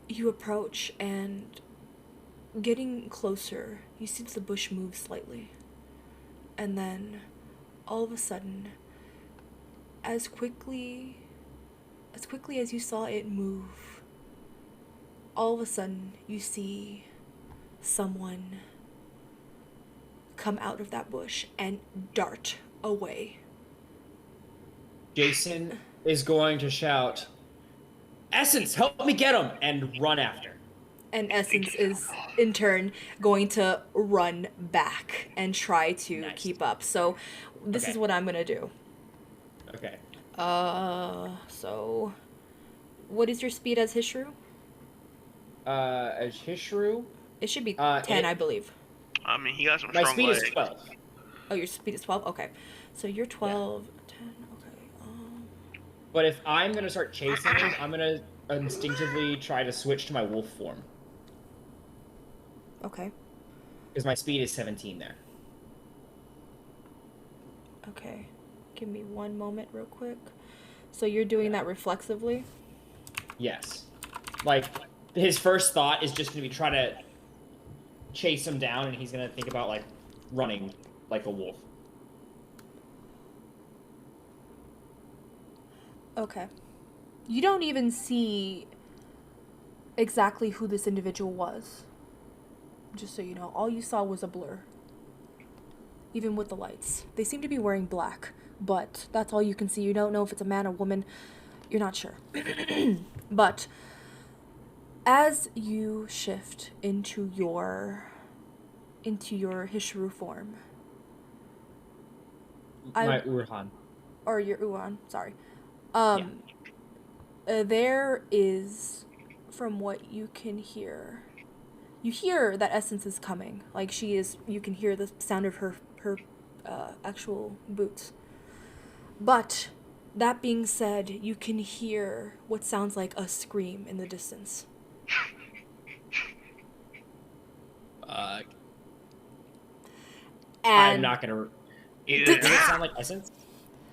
you approach, and getting closer, you see the bush move slightly. And then, all of a sudden, as quickly as you saw it move, all of a sudden you see someone come out of that bush and dart away. Jason is going to shout, "Essence, help me get him!" and run after. And Essence is, in turn, going to run back and try to Nice. keep up. So, this Okay. is what I'm going to do. Okay. So, what is your speed as Hishru? As Hishru, It should be 10, I it- believe. I mean, he got some my strong speed legs. is 12. Oh, your speed is 12? Okay. So, you're 12, 10, okay. But if I'm going to start chasing him, I'm going to instinctively try to switch to my wolf form. Okay. Because my speed is 17 there. Okay. Give me one moment real quick. So, you're doing that reflexively? Yes. Like, his first thought is just going to be try to chase him down, and he's going to think about, like, running like a wolf. Okay. You don't even see exactly who this individual was. Just so you know, all you saw was a blur. Even with the lights. They seem to be wearing black, but that's all you can see. You don't know if it's a man or woman. You're not sure. But as you shift into your Hishru form, My Urhan. or your Uan, sorry. There is, from what you can hear, you hear that Essence is coming. Like, she is, you can hear the sound of her actual boots. But, that being said, you can hear what sounds like a scream in the distance. I'm And not going to... Yeah. Does it sound like Essence?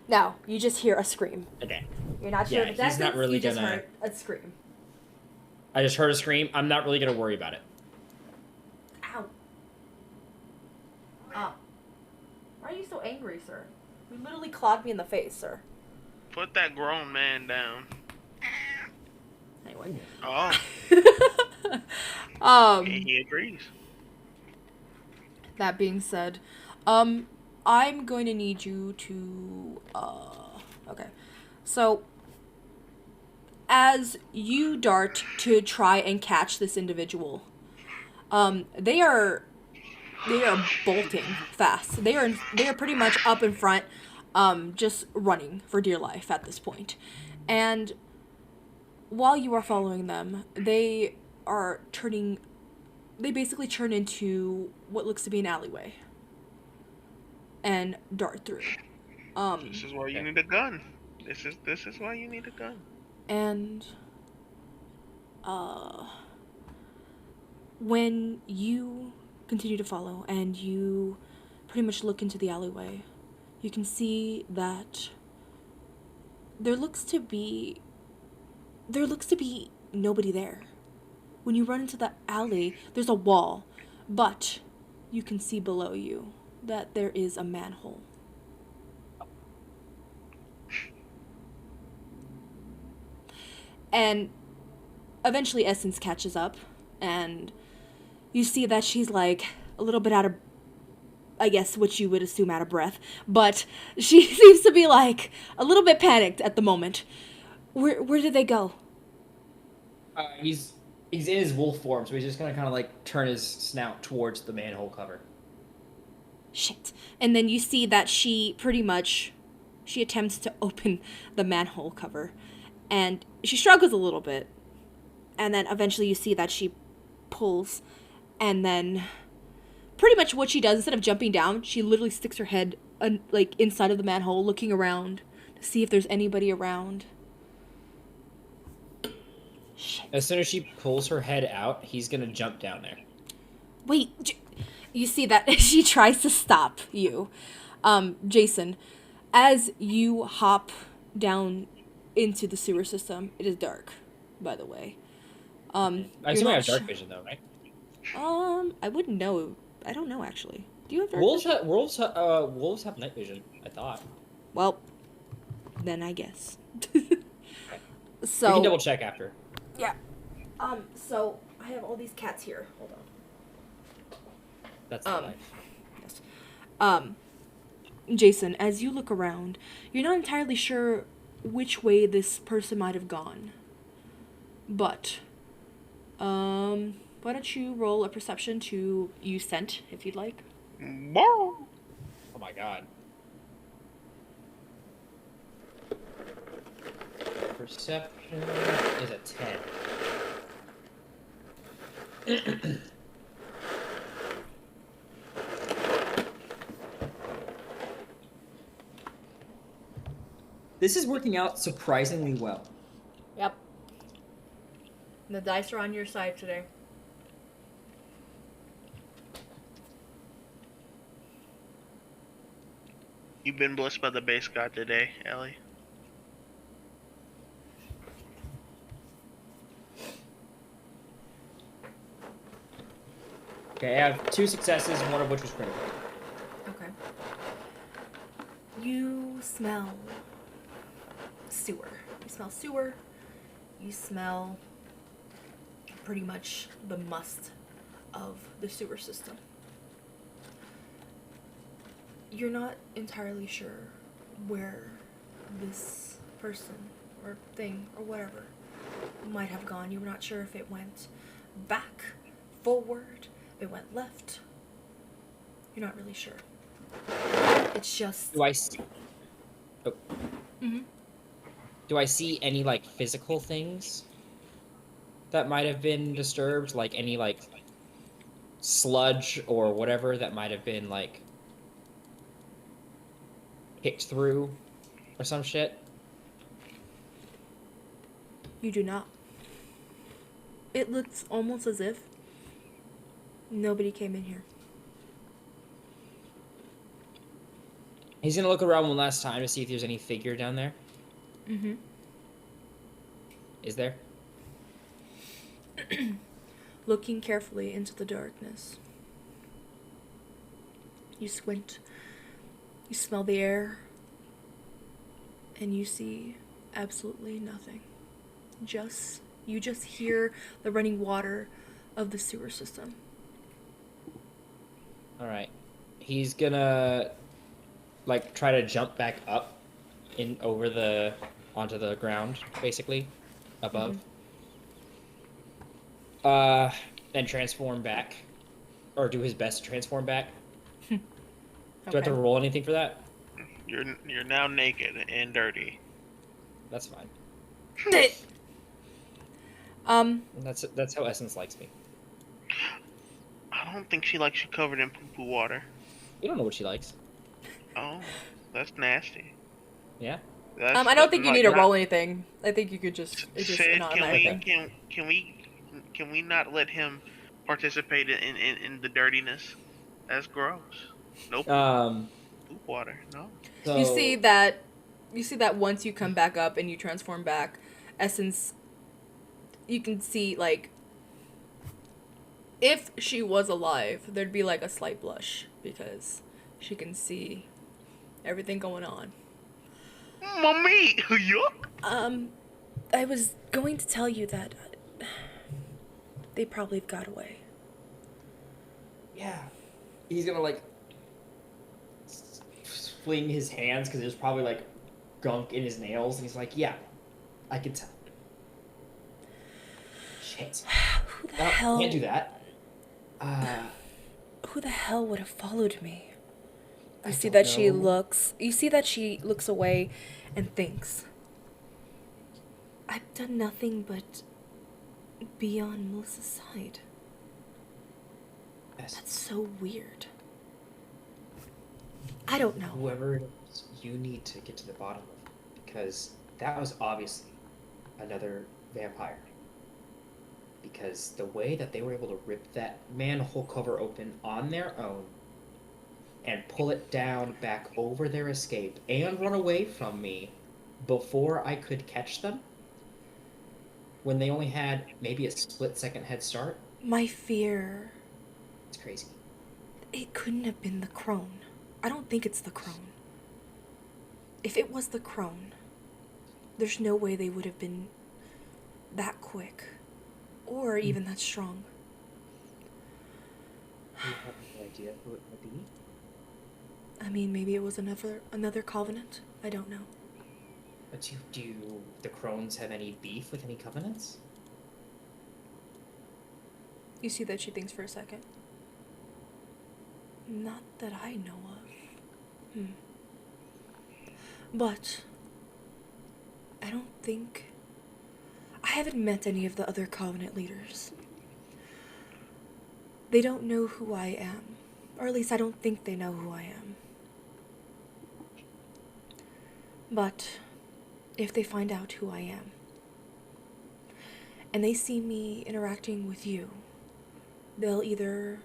no, you just hear a scream. Okay. You're not sure Yeah, if that's he's not really you just gonna- heard a scream. I just heard a scream. I'm not really going to worry about it. Ow. Oh. Why are you so angry, sir? You literally clawed me in the face, sir. Put that grown man down. Anyway. Oh, he agrees. That being said, I'm going to need you to, okay. So, as you dart to try and catch this individual, they are bolting fast. They are pretty much up in front, just running for dear life at this point. And while you are following them, they basically turn into what looks to be an alleyway and dart through. This is why you need a gun. This is why you need a gun. And when you continue to follow and you pretty much look into the alleyway, you can see that there looks to be nobody there. When you run into the alley, there's a wall, but you can see below you that there is a manhole. And eventually Essence catches up, and you see that she's like a little bit out of, I guess what you would assume, out of breath, but she seems to be like a little bit panicked at the moment. Where did they go? He's in his wolf form, so he's just gonna kind of like turn his snout towards the manhole cover. Shit. And then you see that she attempts to open the manhole cover, And she struggles a little bit. And then eventually you see that she pulls. And then pretty much what she does, instead of jumping down, she literally sticks her head like inside of the manhole, looking around to see if there's anybody around. Shit. As soon as she pulls her head out, he's gonna jump down there. Wait, you see that she tries to stop you. Jason, as you hop down into the sewer system, it is dark, by the way. I assume I have dark vision though, right? I wouldn't know. I don't know actually. Do you have dark Wolves vision? wolves have night vision, I thought. Well, then I guess. So we can double check after. Yeah. So I have all these cats here. Hold on. That's the life. Yes. Jason, as you look around, you're not entirely sure which way this person might have gone. But, why don't you roll a perception to use scent, if you'd like? Oh my god. Perception is a 10. This is working out surprisingly well. Yep. The dice are on your side today. You've been blessed by the base god today, Ellie. Okay, I have 2 successes, one of which was critical. Okay. You smell sewer. You smell sewer. You smell pretty much the must of the sewer system. You're not entirely sure where this person or thing or whatever might have gone. You're not sure if it went back, forward, it went left. You're not really sure. It's just... Do I see... Oh. Mm-hmm. Do I see any, like, physical things that might have been disturbed? Like, any, like, sludge or whatever that might have been, like, kicked through or some shit? You do not. It looks almost as if nobody came in here. He's gonna look around one last time to see if there's any figure down there. Mm-hmm. Is there? Looking carefully into the darkness. You squint. You smell the air. And you see absolutely nothing. You just hear the running water of the sewer system. Alright. He's gonna, like, try to jump back up onto the ground, basically, above. Then transform back. Or do his best to transform back. Okay. Do I have to roll anything for that? You're now naked and dirty. That's fine. That's how Essence likes me. I don't think she likes you covered in poo-poo water. You don't know what she likes. Oh, that's nasty. Yeah? I don't think you need to roll anything. I think you could just... Sid, can we not let him participate in the dirtiness? That's gross. Nope. Poop water. No. So... You see that once you come back up and you transform back, Essence, you can see, like, if she was alive, there'd be, like, a slight blush, because she can see everything going on. Mommy! Yuck! I was going to tell you that they probably got away. Yeah. He's gonna, like, fling his hands, because there's probably, like, gunk in his nails, and he's like, yeah, I can tell. Shit. Who the hell? Can't do that. Who the hell would have followed me? You see that she looks away and thinks, I've done nothing but be on Melissa's side. That's so weird. I don't know. Whoever it is, you need to get to the bottom of it, because that was obviously another vampire. Because the way that they were able to rip that manhole cover open on their own and pull it down back over their escape and run away from me before I could catch them, when they only had maybe a split-second head start. My fear... It's crazy. It couldn't have been the crone. I don't think it's the crone. If it was the crone, there's no way they would have been that quick. Or even that strong. Do you have any idea who it would be? I mean, maybe it was another covenant. I don't know. But do the crones have any beef with any covenants? You see that she thinks for a second. Not that I know of. But I don't think... I haven't met any of the other Covenant leaders. They don't know who I am. Or at least I don't think they know who I am. But if they find out who I am, and they see me interacting with you, they'll either...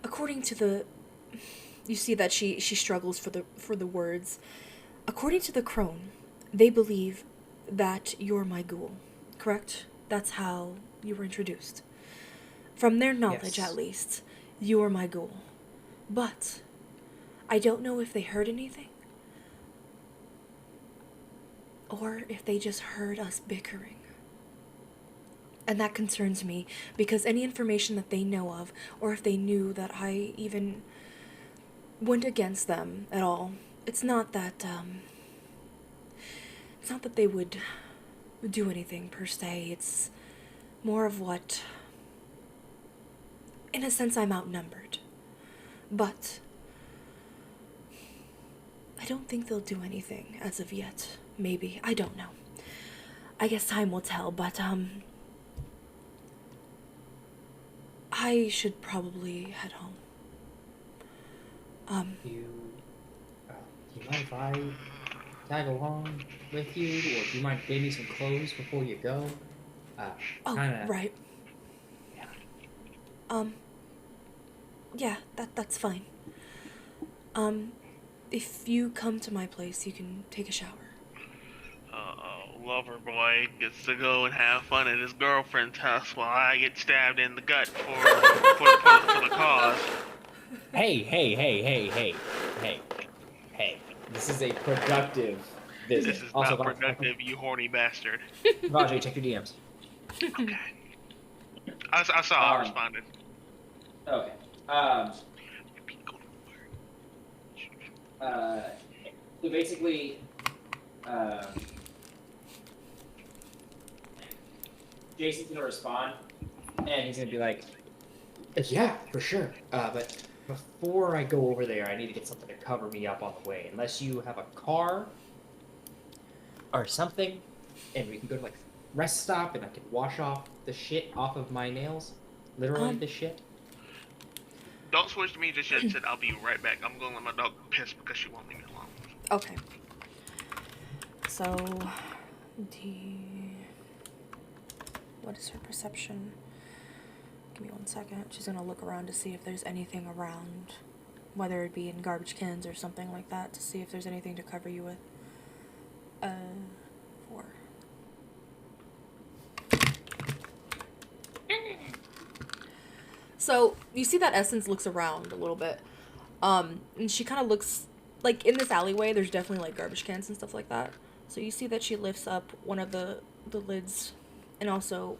According to the... You see that she struggles for the words. According to the crone, they believe that you're my ghoul, correct? That's how you were introduced. From their knowledge, Yes. at least, you are my ghoul. But I don't know if they heard anything, or if they just heard us bickering. And that concerns me, because any information that they know of, or if they knew that I even went against them at all, it's not that they would do anything per se. It's more of what, in a sense, I'm outnumbered. But I don't think they'll do anything as of yet. Maybe. I don't know. I guess time will tell, but I should probably head home. Do you mind if I tag along with you, or do you mind getting me some clothes before you go? Right. Yeah. Yeah, that's fine. If you come to my place, you can take a shower. Lover boy gets to go and have fun at his girlfriend's house while I get stabbed in the gut for the cause. Hey. This is a productive visit. This is Also, not productive, you horny bastard. Rajay, check your DMs. Okay. I saw I responded. Okay. So basically, Jason's gonna respond, and he's gonna be like, "Yeah, for sure. But before I go over there, I need to get something to cover me up on the way. Unless you have a car or something, and we can go to like rest stop, and I can wash off the shit off of my nails. Literally the shit." Don't switch to me just yet. Said I'll be right back. I'm gonna let my dog piss because she won't leave me alone. Okay. So, what is her perception? Give me 1 second. She's gonna look around to see if there's anything around, whether it be in garbage cans or something like that, to see if there's anything to cover you with. 4. So, you see that Essence looks around a little bit. And she kind of looks, like, in this alleyway, there's definitely, like, garbage cans and stuff like that. So you see that she lifts up one of the lids and also,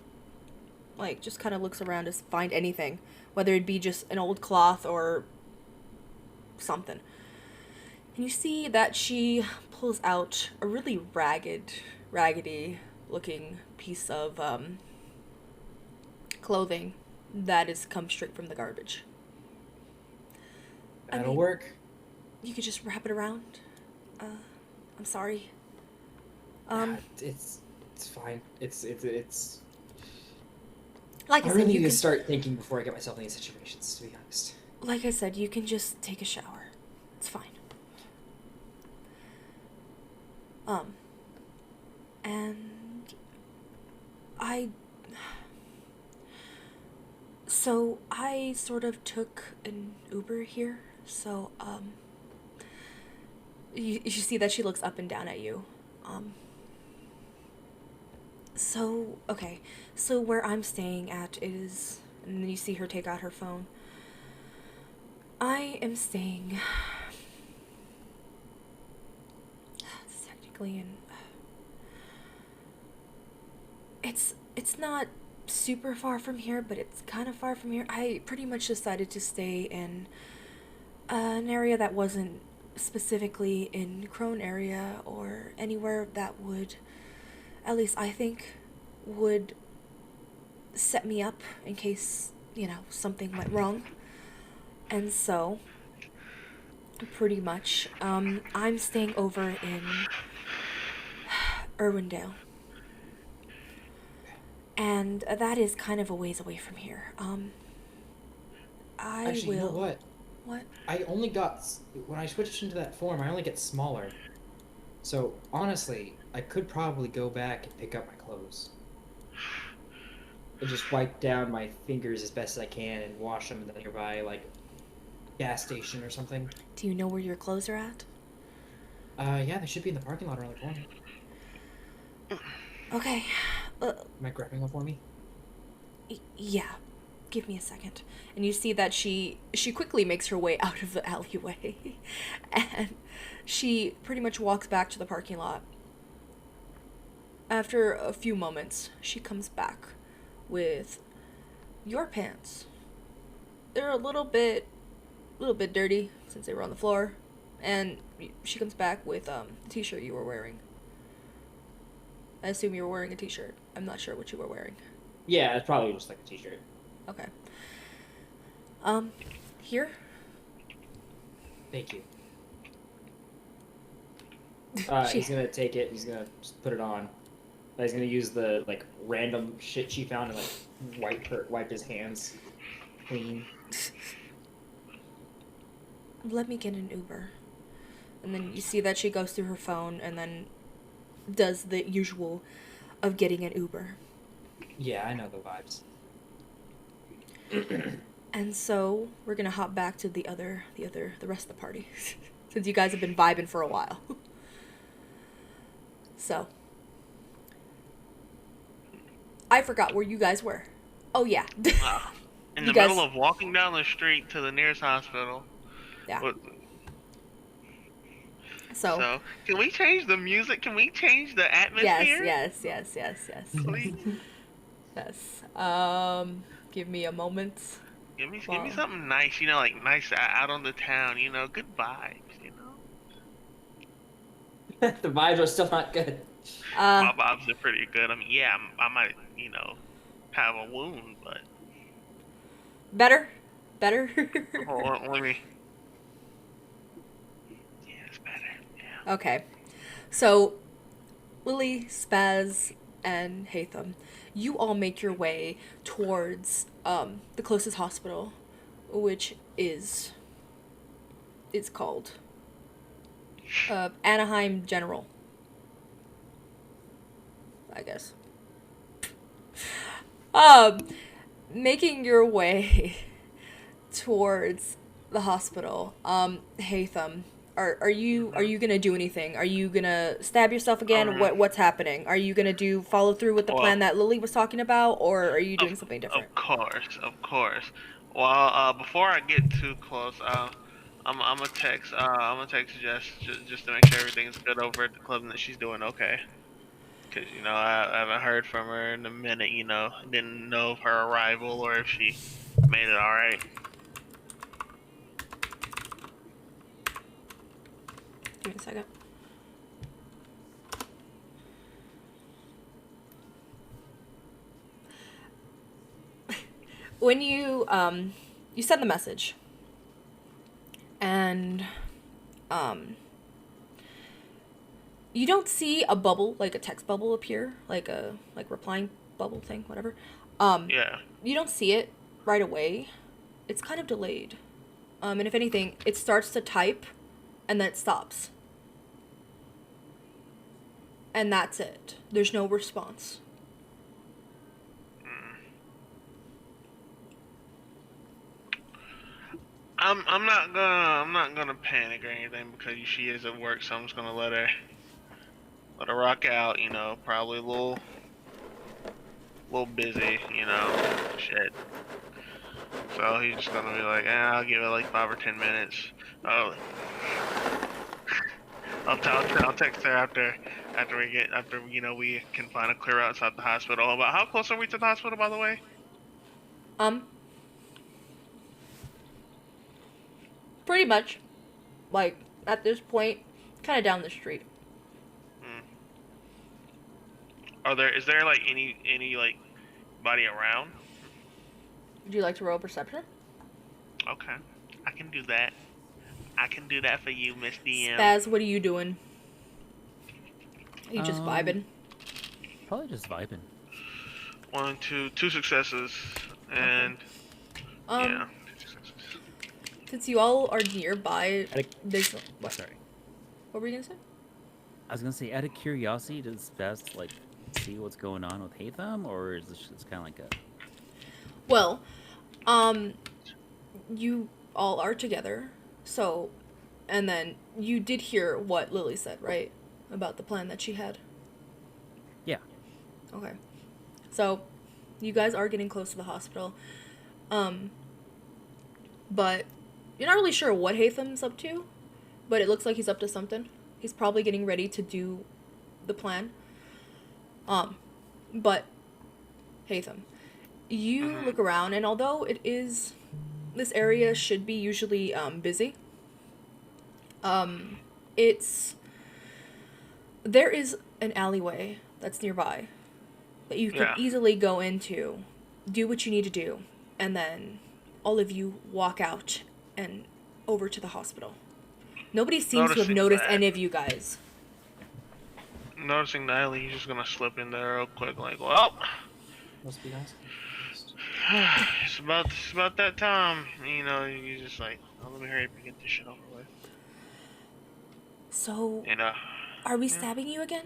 like, just kind of looks around to find anything. Whether it be just an old cloth or something. And you see that she pulls out a really raggedy looking piece of, clothing that has come straight from the garbage. That'll work. you could just wrap it around. I'm sorry. It's fine. It's. Like I I said, really you need to can. start thinking before I get myself in these situations. To be honest. Like I said, you can just take a shower. It's fine. And I. So I sort of took an Uber here. So you see that she looks up and down at you. So okay, so where I'm staying at is, and then you see her take out her phone. I am staying. It's technically in. It's not super far from here, but it's kind of far from here. I pretty much decided to stay in an area that wasn't specifically in Crone area or anywhere that would, at least I think, would set me up in case, something went wrong. And so, pretty much, I'm staying over in Irwindale. And that is kind of a ways away from here. I Actually, will. you know what? What? I only got when I switched into that form. I only get smaller. So honestly, I could probably go back and pick up my clothes. And just wipe down my fingers as best as I can and wash them in the nearby gas station or something. Do you know where your clothes are at? Yeah, they should be in the parking lot around the corner. Okay. Am I grabbing one for me? Yeah. Give me a second. And you see that she quickly makes her way out of the alleyway. And she pretty much walks back to the parking lot. After a few moments, she comes back with your pants. They're a little bit dirty since they were on the floor. And she comes back with the t-shirt you were wearing. I assume you were wearing a t-shirt. I'm not sure what you were wearing. Yeah, it's probably just like a t-shirt. Okay. Here? Thank you. He's She- gonna take it. He's gonna just put it on. He's gonna use the random shit she found and wipe his hands clean. Let me get an Uber. And then you see that she goes through her phone and then does the usual of getting an Uber. Yeah, I know the vibes. And so we're gonna hop back to the rest of the party, since you guys have been vibing for a while. So I forgot where you guys were. Oh yeah. In You the guys- middle of walking down the street to the nearest hospital. Yeah. What- So So, can we change the music? Can we change the atmosphere? yes. Please. Yes. Give me a moment. Give me Wow. something nice, like nice out on the town, good vibes, The vibes are still not good. My vibes are pretty good. I mean, yeah, I might, have a wound, but Better. hold on, let me. Yeah, it's better. Yeah. Okay. So, Lily, Spaz, and Hatham, you all make your way towards the closest hospital, which is it's called Anaheim General, I guess. Making your way towards the hospital, Hatham, are you gonna do anything? Are you gonna stab yourself again? What's happening? Are you gonna follow through with the plan that Lily was talking about, or are you doing something different? Of course. Well, before I get too close, I'm gonna text Jess just to make sure everything's good over at the club and that she's doing okay. Cause I haven't heard from her in a minute. Didn't know of her arrival or if she made it all right. Give me a second. When you send the message, and You don't see a bubble, like a text bubble appear, like a replying bubble thing, whatever. Yeah. You don't see it right away. It's kind of delayed. And if anything, it starts to type and then it stops. And that's it. There's no response. I'm not gonna panic or anything because she is at work, so I'm just gonna let her rock out. You know, probably a little busy. You know, shit. So he's just gonna be like, I'll give it like 5 or 10 minutes. Oh, I'll text her after we can find a clear route outside the hospital. About how close are we to the hospital, by the way? Pretty much, like, at this point, kind of down the street. Is there like any like body around? Would you like to roll perception? Okay, I can do that. I can do that for you, Miss DM. Spaz, what are you doing? Are you just vibing? Probably just vibing. 1, 2 successes, and yeah. Since you all are nearby, there's what? Sorry. What were you gonna say? I was gonna say, out of curiosity, does Best like see what's going on with Hatham, or is this just kind of like a? Well, you all are together, so, and then you did hear what Lily said, right, about the plan that she had. Yeah. Okay. So, you guys are getting close to the hospital, but you're not really sure what Hatham's up to, but it looks like he's up to something. He's probably getting ready to do the plan. But Hatham, you look around, and although this area should be usually busy, there is an alleyway that's nearby that you could easily go into, do what you need to do, and then all of you walk out and over to the hospital. Nobody seems to have noticed any of you guys. Noticing the alley, he's just gonna slip in there real quick, like, well, Must be nice. it's about that time. You know, you're just like, let me hurry up and get this shit over with. So, You know, are we stabbing you again?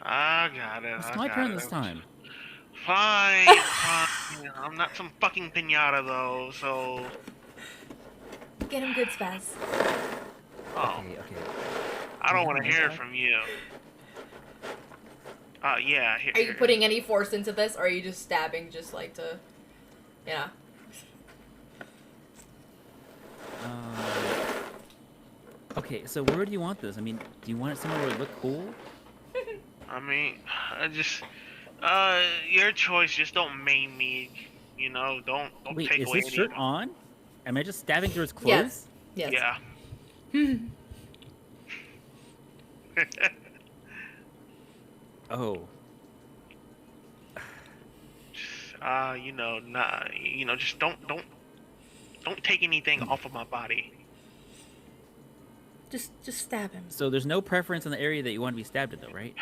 I got it. It's my turn this time. Fine. I'm not some fucking pinata though, so. Get him good, Spaz. Oh. Okay. I don't want to hear it from you. Yeah. Are you putting any force into this, or are you just stabbing just like to, yeah? Okay, so where do you want this? I mean, do you want it somewhere where it look cool? I mean, your choice. Just don't maim me. You know, don't Wait, take is away his shirt any. on? Am I just stabbing through his clothes? Yes. Yeah. Oh. Just don't take anything off of my body. Just stab him. So there's no preference in the area that you want to be stabbed in, though, right?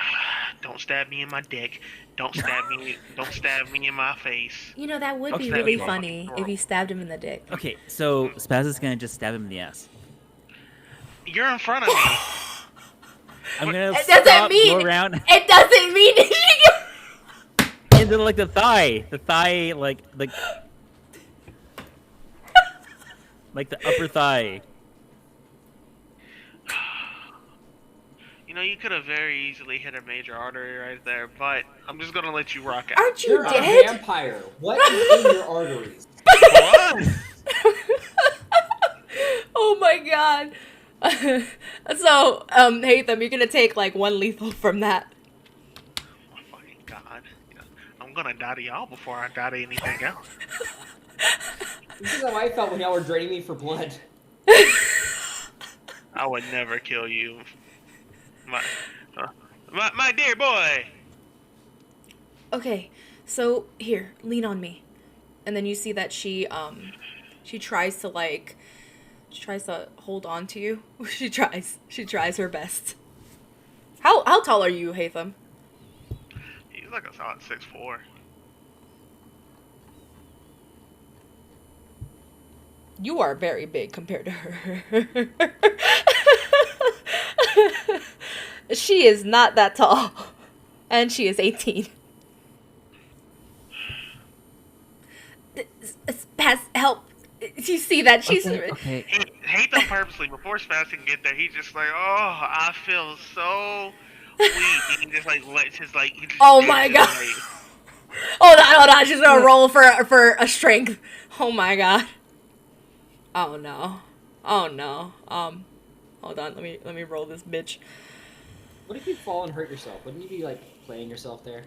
Don't stab me in my dick. Don't stab me. Don't stab me in my face. You know, that would be Okay. really funny if you stabbed him in the dick. Okay, so Spaz is gonna just stab him in the ass. You're in front of me. I'm gonna It doesn't mean. go around It doesn't mean. into like the thigh, like the upper thigh. You know, you could have very easily hit a major artery right there, but I'm just gonna let you rock out. Aren't you You're a dead? vampire. What is in your arteries? What? Oh my god. So, Hatham, you're gonna take like 1 lethal from that. Oh my fucking god. I'm gonna die to y'all before I die to anything else. This is how I felt when y'all were draining me for blood. I would never kill you. My dear boy! Okay, so here, lean on me. And then you see that she tries to like She tries to hold on to you. She tries. She tries her best. How tall are you, Hatham? He's like a solid 6'4". You are very big compared to her. She is not that tall. And she is 18. Spaz, help. You see that? She's... Okay. He hate them purposely. Before Spaz can get there, he's just like, oh, I feel so weak. And he just like lets his like. He just Oh dips my his, god. like, Hold on. She's gonna roll for a strength. Oh my god. Oh no. Hold on. Let me roll this bitch. What if you fall and hurt yourself? Wouldn't you be like playing yourself there?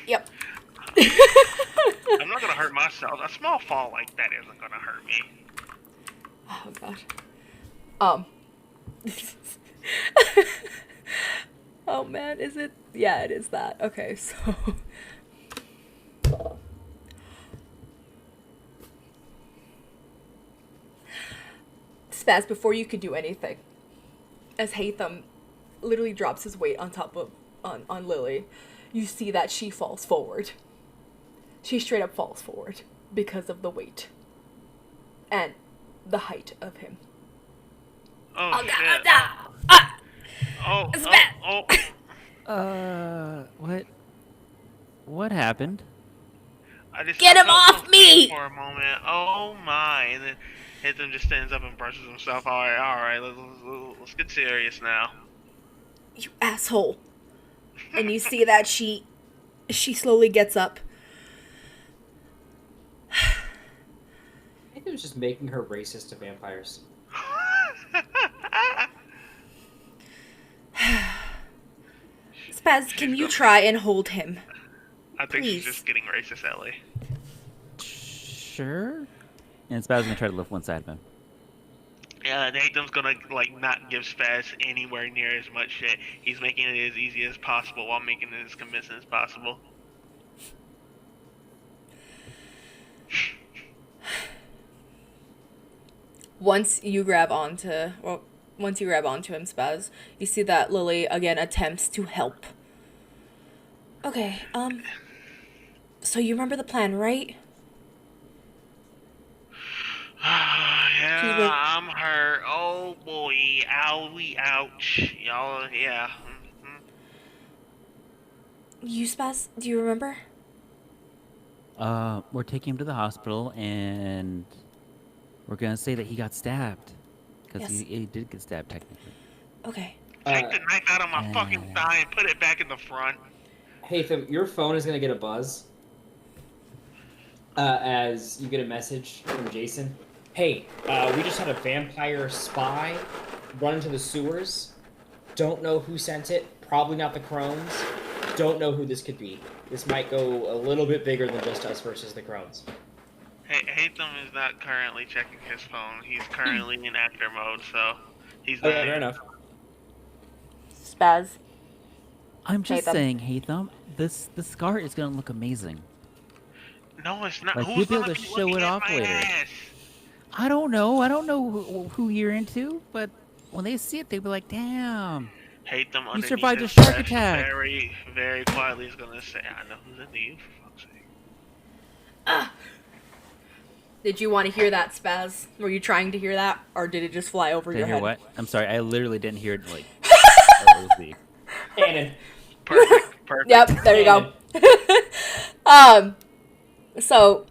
Yep. I'm not gonna hurt myself. A small fall like that isn't gonna hurt me. Oh god. Oh man, is it? Yeah, it is that. Okay, so. Spaz, before you could do anything, as Hatham literally drops his weight on top of on Lily, you see that she falls forward. She straight up falls forward because of the weight and the height of him. Oh, shit. It's bad. What happened? I just Get I him felt off so me! sick for a moment. Oh my! And then Hithem just stands up and brushes himself. All right. Let's get serious now. You asshole. And you see that she slowly gets up. I think it was just making her racist to vampires. Spaz, can you try and hold him? I think Please. she's just getting racist, Ellie. Sure. And Spaz gonna try to lift one side of him. Yeah, Nathan's gonna like not give Spaz anywhere near as much shit. He's making it as easy as possible while making it as convincing as possible. Once you grab onto him, Spaz, you see that Lily again attempts to help. Okay, so you remember the plan, right? Yeah, I'm hurt. Oh boy, owie, ouch. Y'all, yeah. You, Spaz, do you remember? We're taking him to the hospital, and we're gonna say that he got stabbed. Because Yes. he did get stabbed, technically. Okay. Take the knife out of my fucking thigh and put it back in the front. Hatham, your phone is gonna get a buzz as you get a message from Jason. Hey, we just had a vampire spy run into the sewers. Don't know who sent it. Probably not the Crones. Don't know who this could be. This might go a little bit bigger than just us versus the Crones. Hey, Hatham is not currently checking his phone. He's currently in actor mode, so he's not. Okay, fair enough. Spaz. I'm just Hatham. saying, Hatham, the scar is gonna look amazing. No, it's not. Like, Who's you'll be able gonna to be show looking it at off my later. ass? I don't know who you're into, but when they see it, they'll be like, damn. Hatham You underneath survived a his shark vest attack. very, very quietly is gonna say, I know who's into you, for fuck's sake. Did you want to hear that, Spaz? Were you trying to hear that, or did it just fly over your Didn't hear head? what? I'm sorry, I literally didn't hear it, like, ROC. Cannon. Perfect. Yep, there you go. So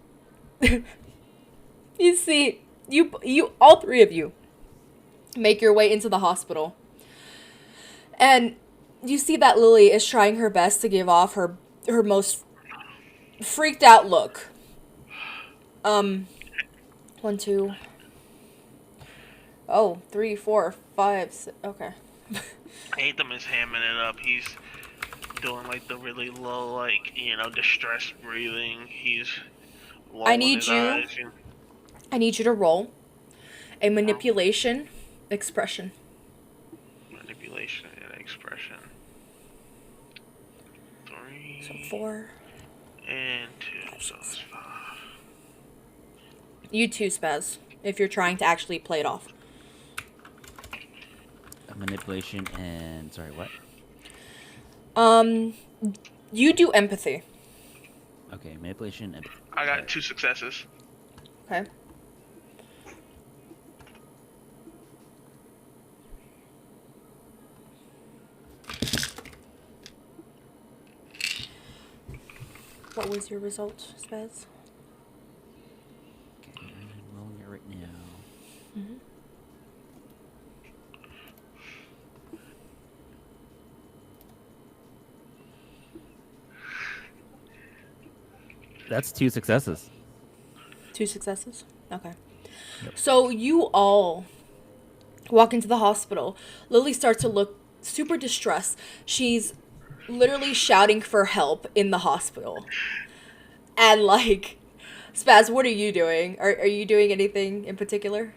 you see, you all three of you make your way into the hospital, and you see that Lily is trying her best to give off her most freaked out look. 1, 2. Oh, 3, 4, 5. Okay. Hatham is hamming it up. He's doing like the really low, like, distressed breathing. He's lowering his eyes. I need you to roll a manipulation expression. Manipulation and expression. 3 So 4. and 2, so it's 5. You too, Spaz, if you're trying to actually play it off. Manipulation and sorry, what? You do empathy. Okay, manipulation. Empathy. I got 2 successes. Okay. What was your result, Spaz? Okay, I'm rolling it right now. Mm-hmm. That's 2 successes. 2 successes? Okay. Yep. So you all walk into the hospital. Lily starts to look super distressed. She's literally shouting for help in the hospital. And like, Spaz, what are you doing? Are you doing anything in particular?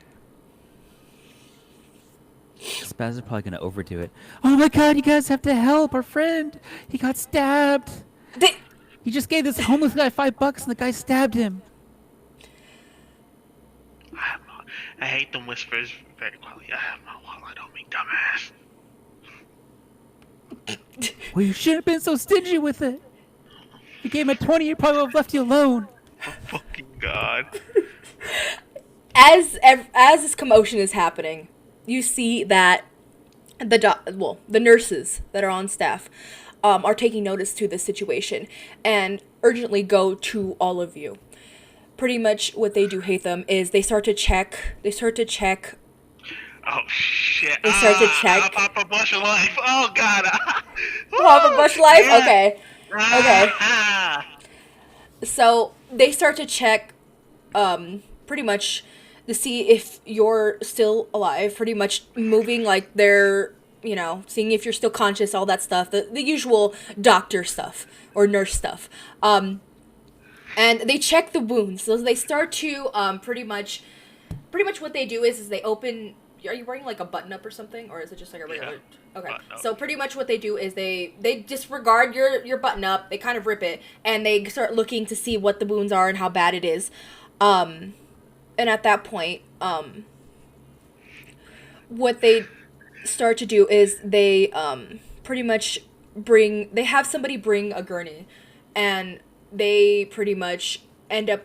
Spaz is probably gonna overdo it. Oh my god, you guys have to help our friend. He got stabbed. He just gave this homeless guy $5 and the guy stabbed him. I hate them whispers very quietly. I have my wallet on me, dumbass. Well, you shouldn't have been so stingy with it. If you gave him a 20, he probably would have left you alone. Oh, fucking God. As this commotion is happening, you see that the nurses that are on staff are taking notice to this situation and urgently go to all of you. Pretty much what they do, Hatham, is they start to check. Oh, shit. They start to check. I'll pop a bush of life. Oh, God. Pop a bush life? Yeah. Okay. Okay. Ah. So they start to check, pretty much to see if you're still alive. Pretty much moving like they're, seeing if you're still conscious, all that stuff. The usual doctor stuff or nurse stuff. And they check the wounds. So they start to pretty much what they do is they open. Are you wearing like a button up or something, or is it just like a regular? Yeah. Okay. Button-up. So pretty much what they do is they disregard your button up. They kind of rip it and they start looking to see what the wounds are and how bad it is. And at that point, what they start to do is they pretty much they have somebody bring a gurney, and they pretty much end up,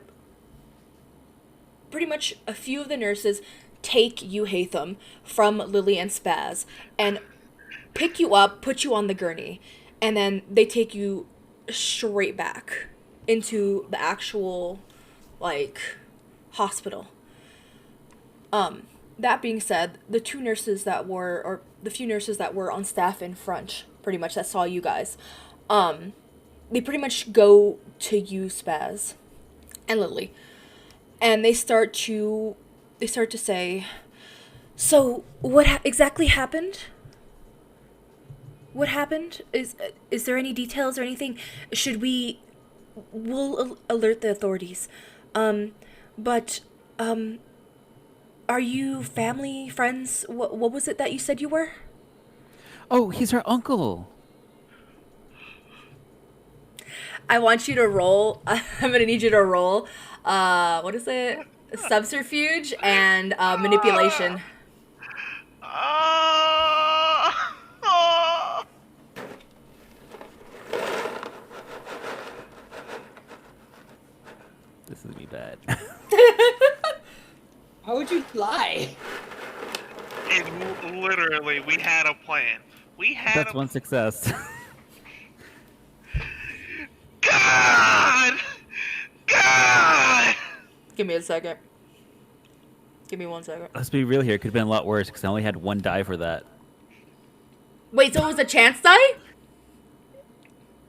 a few of the nurses take you, Hatham, from Lily and Spaz, and pick you up, put you on the gurney, and then they take you straight back into the actual, hospital. That being said, the few nurses that were on staff in front, pretty much, that saw you guys, they pretty much go to you, Spaz, and Lily, and they start to say, so what exactly happened? What happened? Is there any details or anything? We'll alert the authorities. But are you family, friends? What was it that you said you were? Oh, he's her uncle. I want you to roll. I'm gonna need you to roll. What is it? Subterfuge and manipulation. This is gonna be bad. Why would you lie? And literally, we had a plan. That's one success. God! God! Give me a second. Give me 1 second. Let's be real here. It could have been a lot worse because I only had 1 die for that. Wait, so it was a chance die?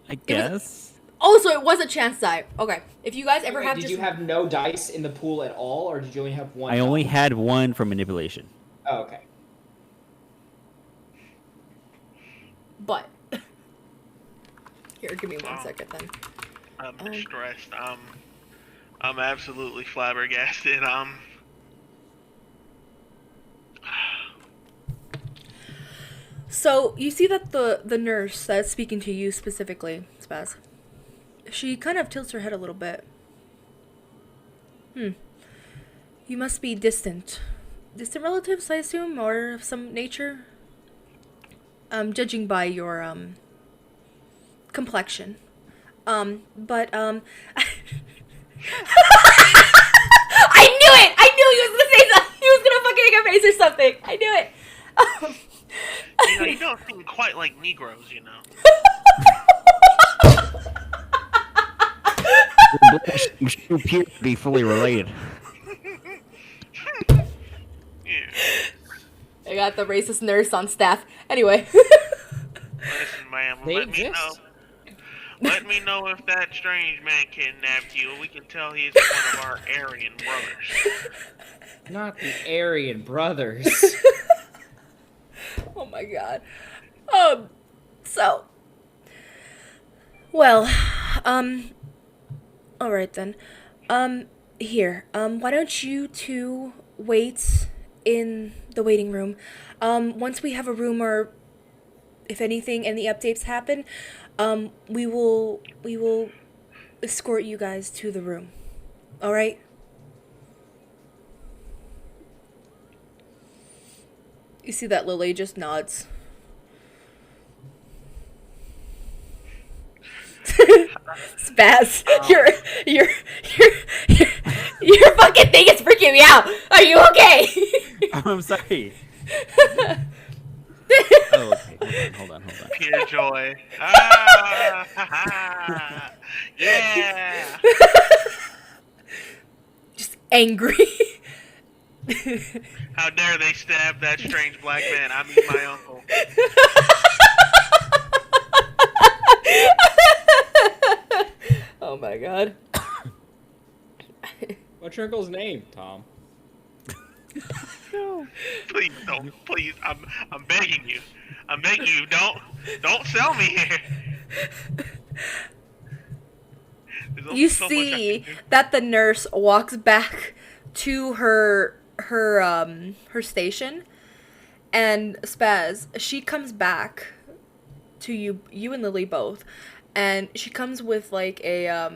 I guess. Oh, so it was a chance die. Okay. If you guys ever Wait, have did just... you have no dice in the pool at all, or did you only have one? I only die? had 1 for manipulation. Oh, okay. But... Here, give me 1 second then. I'm stressed. I'm absolutely flabbergasted. So, you see that the nurse that's speaking to you specifically, Spaz, she kind of tilts her head a little bit. You must be distant. Distant relatives, I assume, or of some nature? judging by your complexion. But I knew it! I knew he was gonna say something! He was gonna fucking make a face or something! I knew it! You don't seem quite like Negroes, you know. You appear to be fully related. Yeah. I got the racist nurse on staff. Anyway. Listen, ma'am, They let me know. exist. Let me know if that strange man kidnapped you. We can tell he's one of our Aryan brothers. Not the Aryan brothers. Oh my god. So. Well, alright then. Here, why don't you two wait in the waiting room? Once we have a room or if anything, any updates happen, we will escort you guys to the room. Alright? You see that Lily just nods. Spaz, your fucking thing is freaking me out. Are you okay? I'm sorry. Oh, okay. Hold on. Pure joy. Ah, ha, ha. Yeah. Just angry. How dare they stab that strange black man? I mean, my uncle. Oh my god. What's your uncle's name, Tom? Please don't. Please, I'm begging you. I'm begging you. Don't sell me here. There's only You so much I see can do. that the nurse walks back to her station, and Spaz, she comes back to you and Lily both, and she comes with like a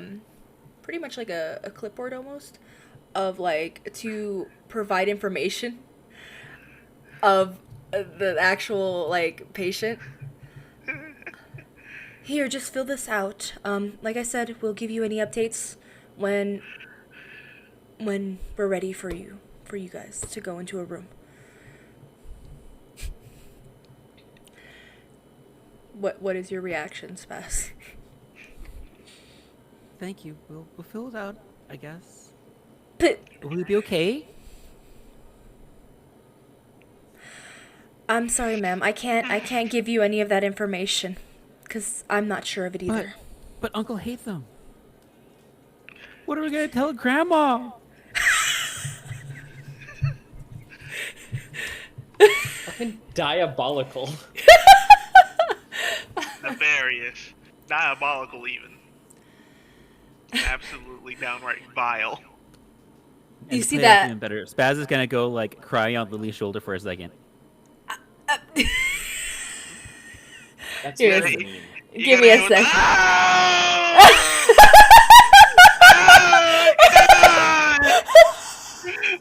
pretty much like a clipboard almost of like to provide information of the actual like patient. Here, just fill this out. Like I said, we'll give you any updates when we're ready for you guys to go into a room. What is your reaction, Spaz? Thank you. We'll fill it out, I guess. But Will it be okay? I'm sorry, ma'am. I can't give you any of that information because I'm not sure of it either. But Uncle hates them. What are we gonna tell Grandma? Fucking diabolical. Nefarious, diabolical, even. Absolutely downright vile. And You to see play it that- even better. Spaz is gonna go like cry on Lily's shoulder for a second. That's Here, what I You mean. Give gotta me a go with, sec. "Ah!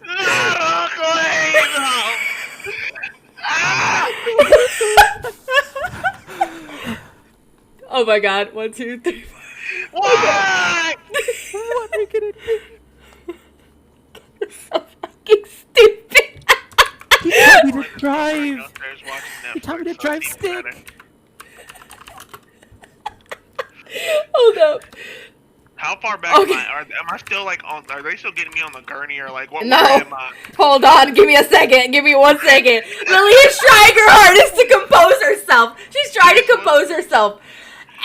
Ah, Uncle Hazel! Ah! Oh my god! 1, 2, 3, 4. Why? What are we gonna do? So fucking stupid. He taught me to drive. Downstairs watching He taught me Netflix, to drive so it's even stick. better. Hold up. How far back Okay. am I still like on? Are they still getting me on the gurney or like what? No. Where am I? Hold on. Give me a second. Give me 1 second. Lily is trying her hardest to compose herself. She's trying to compose herself.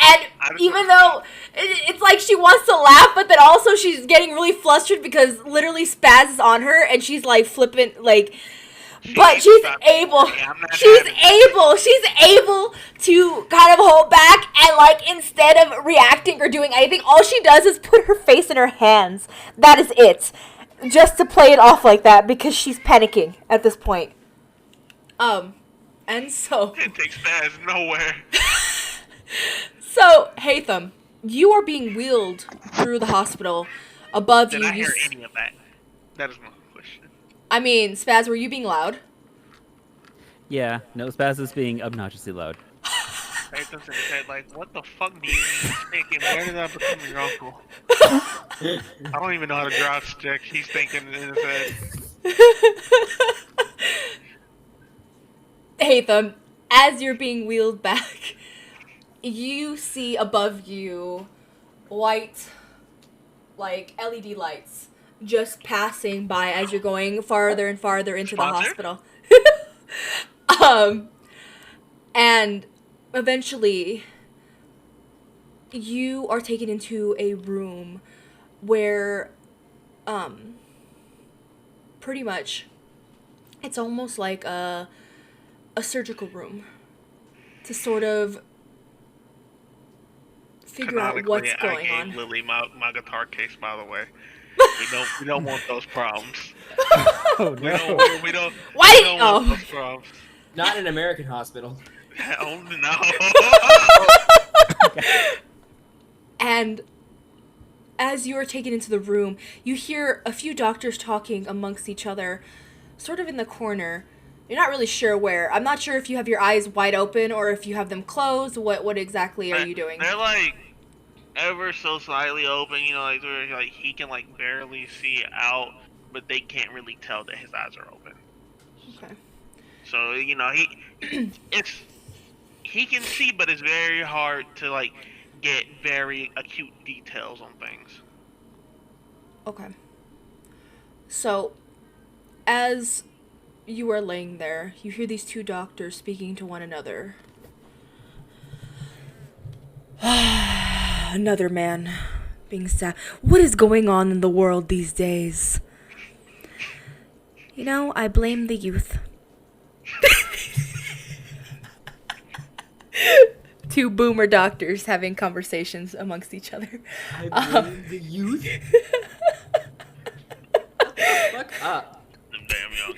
And even though it's like she wants to laugh, but then also she's getting really flustered because literally Spaz is on her and she's like flipping like. But she's able to kind of hold back and like instead of reacting or doing anything, all she does is put her face in her hands. That is it. Just to play it off like that because she's panicking at this point. And so It takes Spaz nowhere. So, Hatham, you are being wheeled through the hospital. Above Did you, I hear any of that? That is my question. I mean, Spaz, were you being loud? Yeah, no spasms being obnoxiously loud. Nathan's in his head like, what the fuck do you mean thinking? Where did I become your uncle? I don't even know how to drive stick. He's thinking in his head. Hatham, as you're being wheeled back, you see above you white, like LED lights just passing by as you're going farther and farther into the Sponsor? hospital. And eventually you are taken into a room where pretty much it's almost like a surgical room to sort of figure out what's Canonically, going I on. gave Lily my guitar case, by the way. We don't want those problems. Oh We no. don't we don't Why? we don't want those problems. Not an American hospital. Oh no. And as you are taken into the room, you hear a few doctors talking amongst each other, sort of in the corner. You're not really sure where. I'm not sure if you have your eyes wide open or if you have them closed. What exactly are you doing? They're like ever so slightly open, you know, like where like he can like barely see out, but they can't really tell that his eyes are open. Okay. So you know he can see, but it's very hard to like get very acute details on things. Okay. So, as you are laying there, you hear these two doctors speaking to one another. Another man being sad. What is going on in the world these days? You know, I blame the youth. Two boomer doctors having conversations amongst each other. The youth. Fuck up. Them damn young.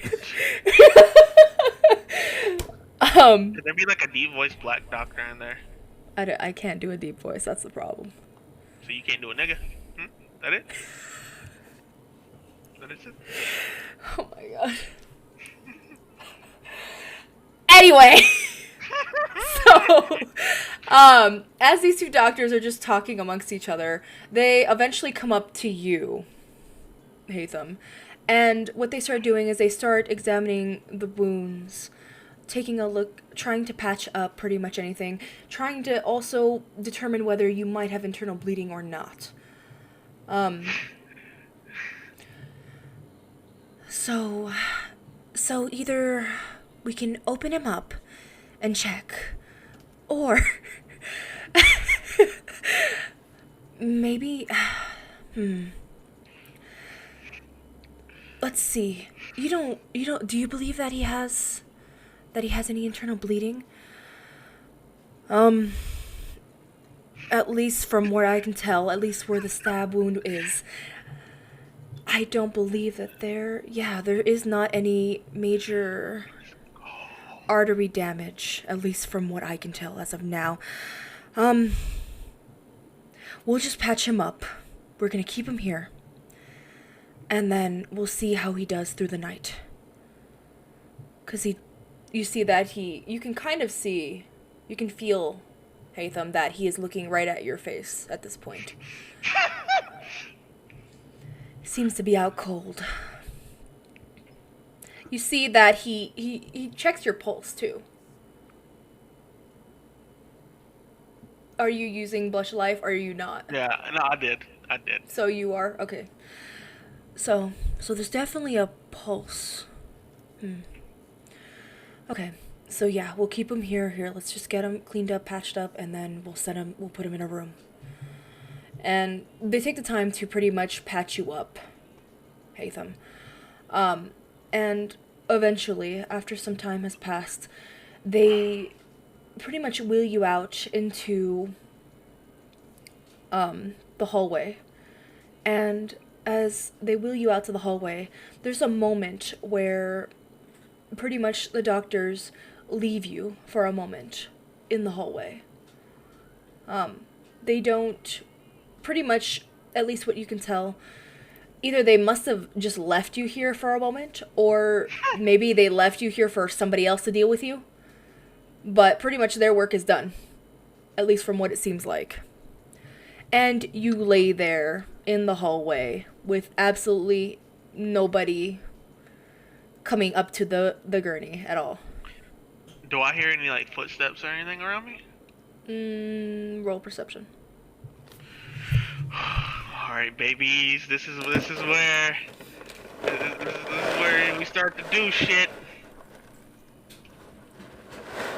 Could there be like a deep voice black doctor in there? I can't do a deep voice. That's the problem. So you can't do a nigga? That it? That is it? Oh my god. Anyway, so as these two doctors are just talking amongst each other, they eventually come up to you, Hatham, and what they start doing is they start examining the wounds, taking a look, trying to patch up pretty much anything, trying to also determine whether you might have internal bleeding or not. So either we can open him up and check, or maybe, let's see. Do you believe that he has any internal bleeding? At least from where I can tell, at least where the stab wound is, I don't believe that there is not any major artery damage, at least from what I can tell as of now. We'll just patch him up. We're gonna keep him here. And then we'll see how he does through the night. 'Cause you see that you can kind of see, you can feel, Hatham, that he is looking right at your face at this point. Seems to be out cold. You see that he checks your pulse too. Are you using Blush of Life or are you not? Yeah, no, I did. So you are? Okay. So there's definitely a pulse. Okay. So yeah, we'll keep him here. Here, let's just get him cleaned up, patched up, and then we'll put him in a room. And they take the time to pretty much patch you up, Hatham. And eventually, after some time has passed, they pretty much wheel you out into the hallway. And as they wheel you out to the hallway, there's a moment where pretty much the doctors leave you for a moment in the hallway. They don't, pretty much, at least what you can tell, either they must have just left you here for a moment, or maybe they left you here for somebody else to deal with you. But pretty much their work is done, at least from what it seems like. And you lay there in the hallway with absolutely nobody coming up to the gurney at all. Do I hear any like footsteps or anything around me? Roll perception. All right, babies. This is where we start to do shit.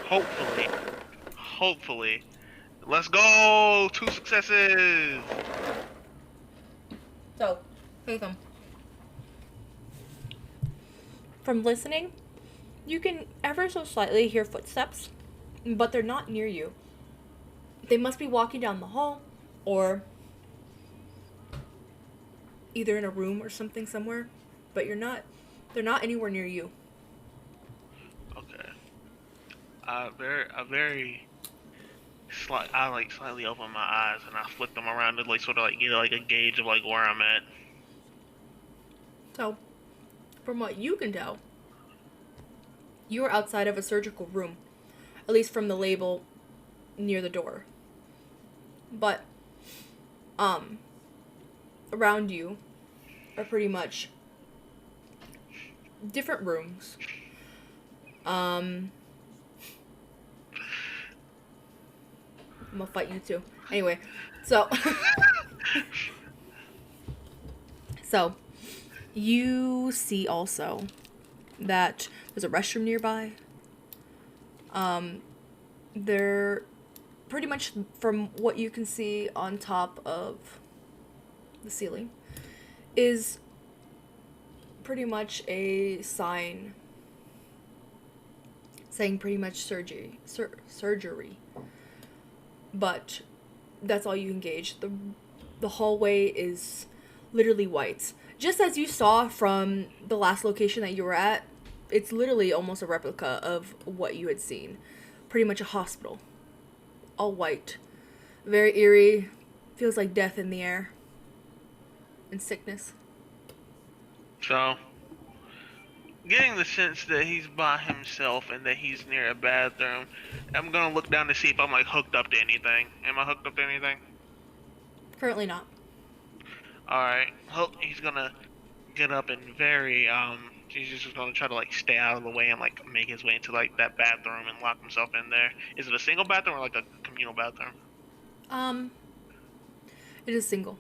Hopefully. Let's go. 2 successes. So, Hatham. From listening, you can ever so slightly hear footsteps, but they're not near you. They must be walking down the hall, or either in a room or something somewhere, but they're not anywhere near you. Okay. I like slightly open my eyes and I flick them around to like sort of like get like a gauge of like where I'm at. So, from what you can tell, you are outside of a surgical room, at least from the label near the door. But, around you are pretty much different rooms. I'm gonna fight you too. Anyway, so you see also that there's a restroom nearby. There, pretty much from what you can see on top of the ceiling, is pretty much a sign saying pretty much surgery. But that's all you can gauge. The hallway is literally white. Just as you saw from the last location that you were at, it's literally almost a replica of what you had seen. Pretty much a hospital. All white. Very eerie. Feels like death in the air. And sickness. So, getting the sense that he's by himself and that he's near a bathroom, I'm gonna look down to see if I'm like hooked up to anything. Am I hooked up to anything? Currently not. Alright. He's gonna get up and he's just gonna try to like stay out of the way and like make his way into like that bathroom and lock himself in there. Is it a single bathroom or like a communal bathroom? It is single.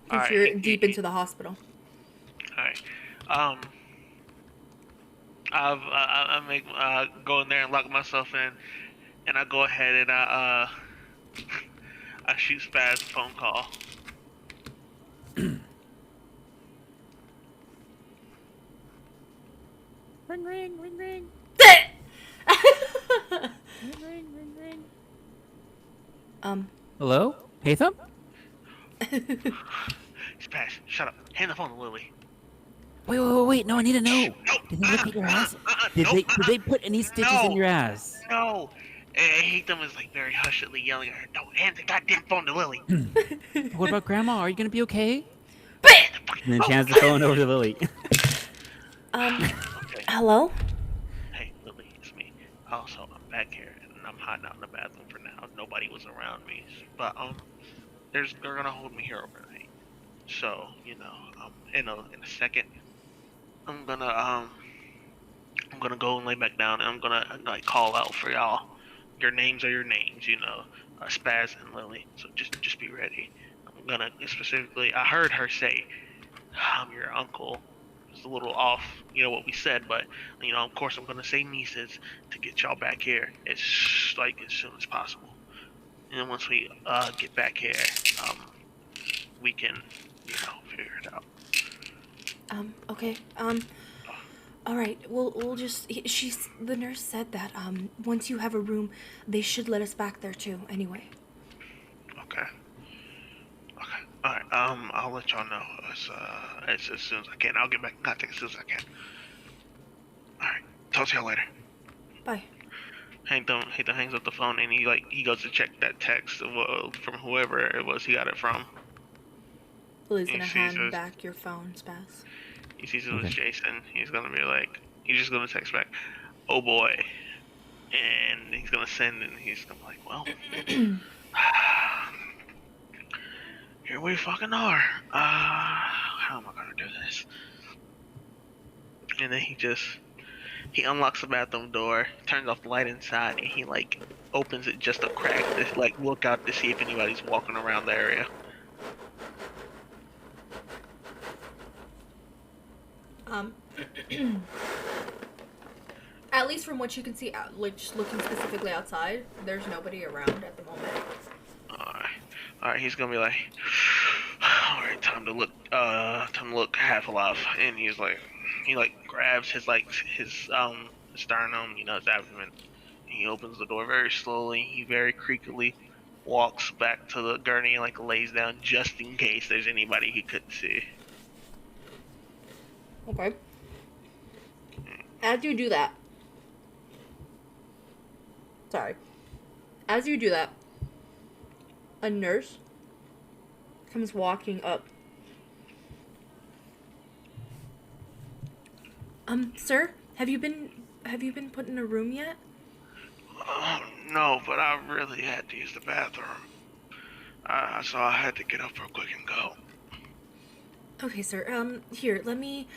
If Alright, you're deep into the hospital. Alright. I make go in there and lock myself in, and I go ahead and I shoot Spaz a phone call. Ring, ring, ring, ring. Ring, ring, ring, ring. Hello? Hatham? Spaz, shut up. Hand the phone to Lily. Wait. No, I need to know. No. Did they look at your ass? Nope. Did they put any stitches in your ass? No. Hatham is like very hushedly yelling at her. Don't hand the goddamn phone to Lily. What about Grandma? Are you gonna be okay? Hand the fucking And then phone. she hands the phone over to Lily. Okay. Hello? Hey, Lily, it's me. Also, I'm back here and I'm hiding out in the bathroom for now. Nobody was around me, but they're gonna hold me here overnight. So, in a second, I'm gonna go and lay back down and I'm gonna like call out for y'all. Your names are your names, Spaz and Lily. So just be ready. I'm gonna specifically. I heard her say, "I'm your uncle." It's a little off, what we said, but of course I'm gonna say nieces to get y'all back here as soon as possible. And once we get back here, we can figure it out. Okay. All right. We'll just. The nurse said that once you have a room, they should let us back there too. Anyway. Okay. All right. I'll let y'all know as soon as I can. I'll get back in contact as soon as I can. All right. Talk to y'all later. Bye. Hatham hangs up the phone and he goes to check that text from whoever it was he got it from. Lily's He gonna sees hand us. back your phone, Spaz. He sees it was Okay. Jason. He's gonna be like, he's just gonna text back, "Oh boy," and he's gonna send, and he's gonna be like, "Well, here we fucking are. How am I gonna do this?" And then he unlocks the bathroom door, turns off the light inside, and he like opens it just a crack to like look out to see if anybody's walking around the area. At least from what you can see, like just looking specifically outside, there's nobody around at the moment. Alright, he's gonna be like, alright, time to look half alive. And he like grabs his sternum, his abdomen. And he opens the door very slowly. He very creakily walks back to the gurney and like lays down just in case there's anybody he couldn't see. Okay. As you do that, a nurse comes walking up. Sir, have you been put in a room yet? No, but I really had to use the bathroom. So I had to get up real quick and go. Okay, sir. Here, let me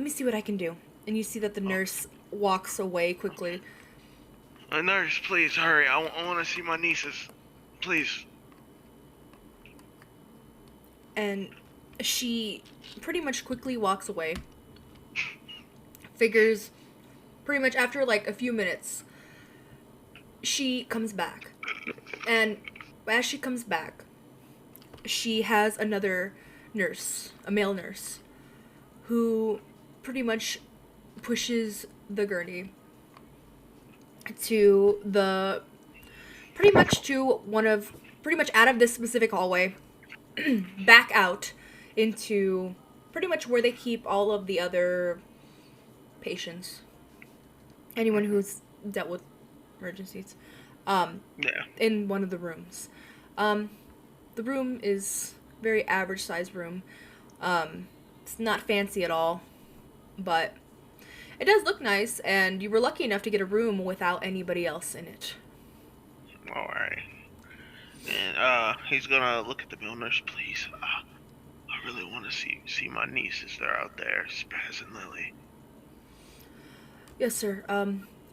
see what I can do. And you see that the nurse walks away quickly. Nurse, please hurry. I want to see my nieces. Please. And she pretty much quickly walks away. Figures pretty much after like a few minutes, she comes back. And as she comes back, she has another nurse, a male nurse, who pretty much pushes the gurney to pretty much out of this specific hallway, back out into pretty much where they keep all of the other patients. Anyone who's dealt with emergencies. Yeah. In one of the rooms. The room is very average sized room. It's not fancy at all, but it does look nice, and you were lucky enough to get a room without anybody else in it. Alright. And he's gonna look at the male nurse, please. I really want to see my nieces. They're out there, Spaz and Lily. Yes, sir.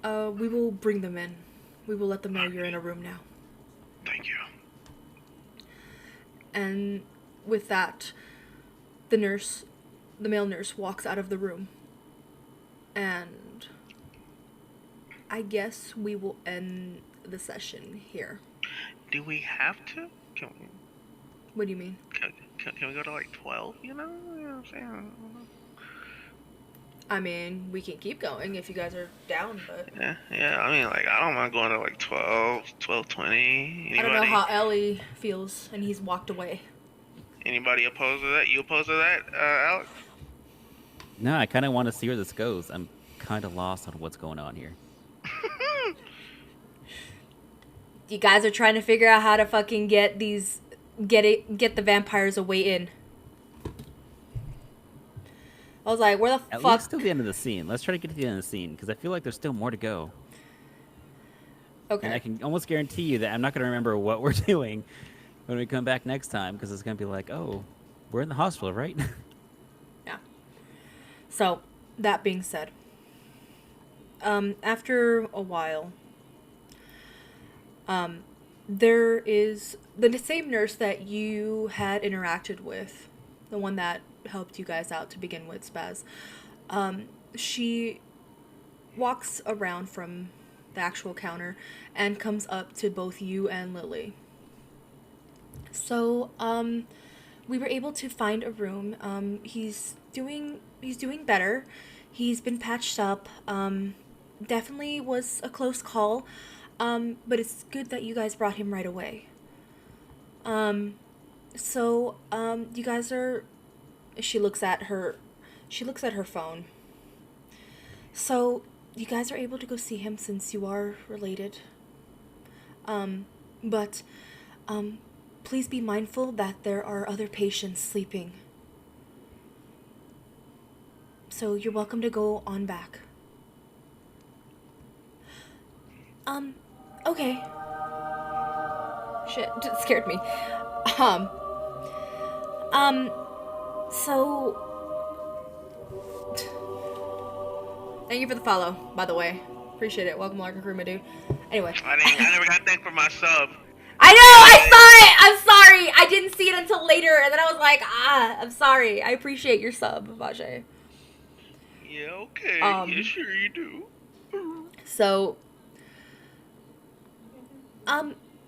We will bring them in. We will let them know you're in a room now. Thank you. And with that, the male nurse walks out of the room. And I guess we will end the session here. Do we have to? What do you mean? Can we go to like 12? You know what I'm saying? I mean, we can keep going if you guys are down, but... Yeah, I mean, like, I don't mind going to like 12, 12:20. Anybody? I don't know how Ellie feels, and he's walked away. Anybody opposed to that? You opposed to that, Alex? No, I kind of want to see where this goes. I'm kind of lost on what's going on here. You guys are trying to figure out how to fucking get the vampires away in. I was like, where the At fuck? least till the end of the scene. Let's try to get to the end of the scene, because I feel like there's still more to go. Okay. And I can almost guarantee you that I'm not going to remember what we're doing when we come back next time, because it's going to be like, oh, we're in the hospital, right? Yeah. So, that being said, after a while, there is the same nurse that you had interacted with, the one that helped you guys out to begin with, Spaz. She walks around from the actual counter and comes up to both you and Lily. So, we were able to find a room. He's doing better. He's been patched up. Definitely was a close call. But it's good that you guys brought him right away. So, you guys are... She looks at her phone. So, you guys are able to go see him since you are related. But, please be mindful that there are other patients sleeping. So you're welcome to go on back. Okay. Shit, it scared me. So... Thank you for the follow, by the way. Appreciate it. Welcome, Larkin Crew, my dude. Anyway. I never got thanked for my sub. I know! I saw it! I'm sorry! I didn't see it until later, and then I was like, I'm sorry. I appreciate your sub, Vajay. Yeah, okay. Yeah, sure you do. So...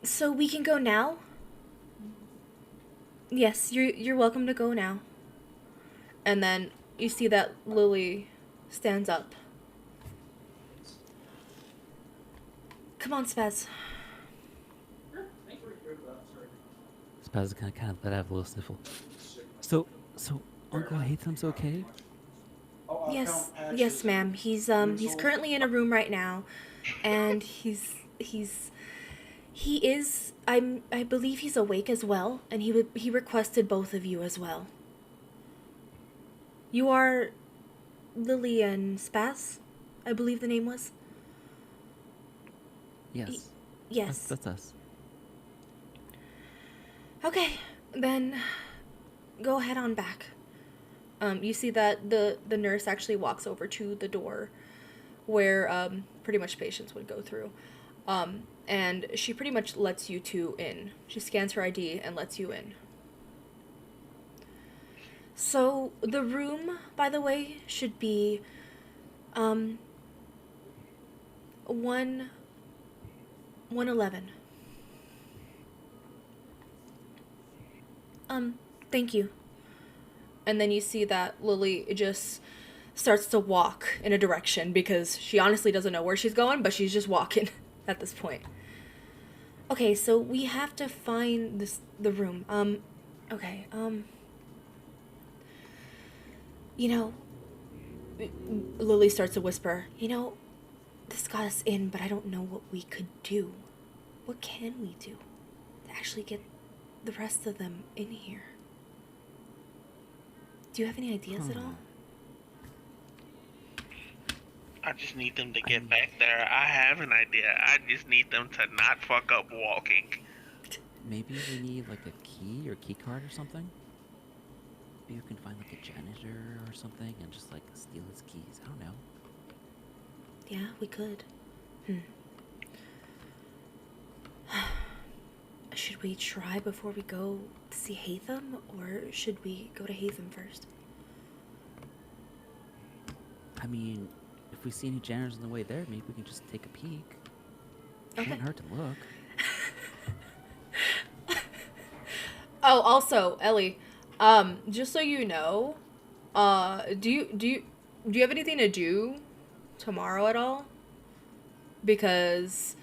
So we can go now? Yes, you're welcome to go now. And then you see that Lily stands up. Come on, Spaz. Spaz is kind of let out a little sniffle. So Uncle Haytham's okay? Yes, ma'am. He's currently in a room right now, and he is. I believe he's awake as well, and he requested both of you as well. You are Lily and Spaz, I believe the name was. Yes. Yes. That's us. Okay, then go ahead on back. You see that the nurse actually walks over to the door where pretty much patients would go through. And she pretty much lets you two in. She scans her ID and lets you in. So the room, by the way, should be 111. Thank you. And then you see that Lily just starts to walk in a direction because she honestly doesn't know where she's going, but she's just walking at this point. Okay, so we have to find the room. Okay, you know, Lily starts to whisper, this got us in, but I don't know what we could do. What can we do to actually get the rest of them in here? Do you have any ideas at all? I just need them to get back there. I have an idea. I just need them to not fuck up walking. Maybe we need like a key or key card or something? Maybe we can find like a janitor or something and just like steal his keys. I don't know. Yeah, we could. Should we try before we go to see Hatham, or should we go to Hatham first? I mean, if we see any janitors on the way there, maybe we can just take a peek. It wouldn't hurt to look. Oh, also, Ellie, just so you know, do you have anything to do tomorrow at all? Because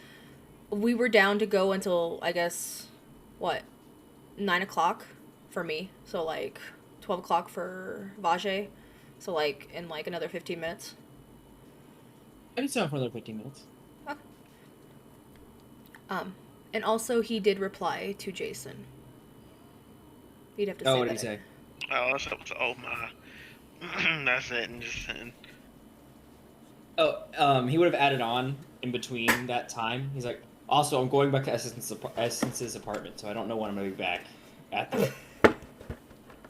we were down to go until, I guess, 9 o'clock for me. So, 12 o'clock for Vajay. So, in, another 15 minutes. I can stay on for another 15 minutes. Okay. And also he did reply to Jason. You'd have to say Oh, what did he that. say? Oh, that's up to my. That's it. And just saying. Oh, he would have added on in between that time. He's like, also, I'm going back to Essence's apartment, so I don't know when I'm going to be back at the...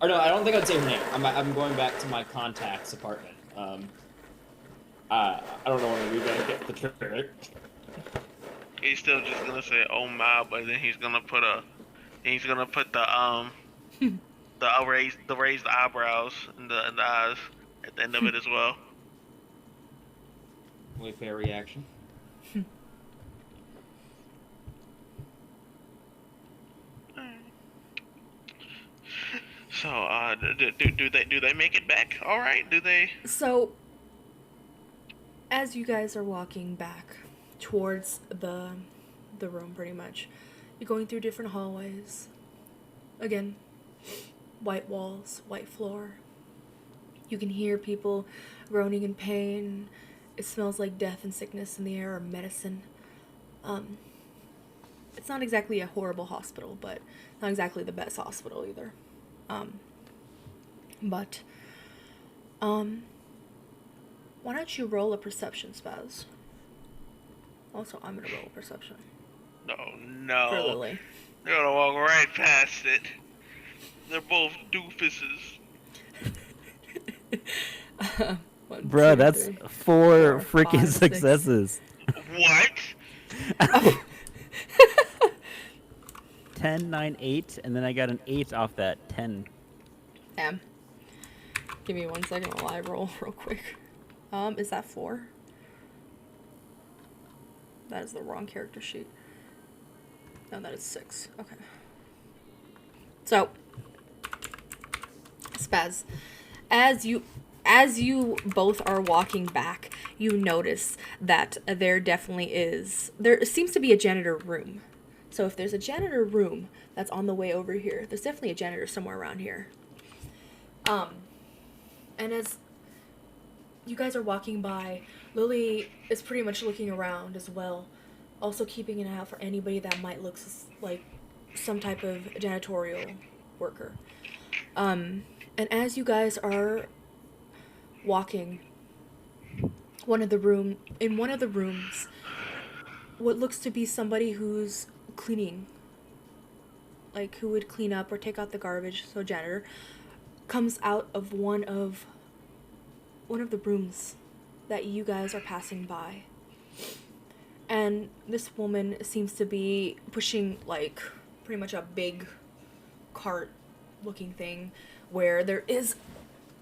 Or no, I don't think I'd say her name. I'm going back to my contact's apartment. I don't know when I'm going to get the trigger. He's still just gonna say, "Oh my," but then he's gonna put the raised eyebrows and the eyes at the end of it as well. Only fair reaction. So, do they make it back? All right? Do they? So, as you guys are walking back towards the room, pretty much, you're going through different hallways. Again, white walls, white floor. You can hear people groaning in pain. It smells like death and sickness in the air, or medicine. it's not exactly a horrible hospital, but not exactly the best hospital either. But why don't you roll a perception, Spaz? Also, I'm gonna roll a perception. Oh For no. Lily. They're gonna walk right past it. They're both doofuses. 1, Bro, 2, that's 3, 4 4, freaking 5, 6. successes. What? 10, 9, 8, and then I got an 8 off that 10. Damn. Give me 1 second while I roll real quick. Is that 4? That is the wrong character sheet. No, that is 6. Okay. So, Spaz, as you both are walking back, you notice that there seems to be a janitor room. So if there's a janitor room that's on the way over here, there's definitely a janitor somewhere around here. And as you guys are walking by, Lily is pretty much looking around as well, also keeping an eye out for anybody that might look like some type of janitorial worker. And as you guys are walking, in one of the rooms, what looks to be somebody who's cleaning, like who would clean up or take out the garbage, so janitor, comes out of one of the rooms that you guys are passing by. And this woman seems to be pushing like pretty much a big cart looking thing where there is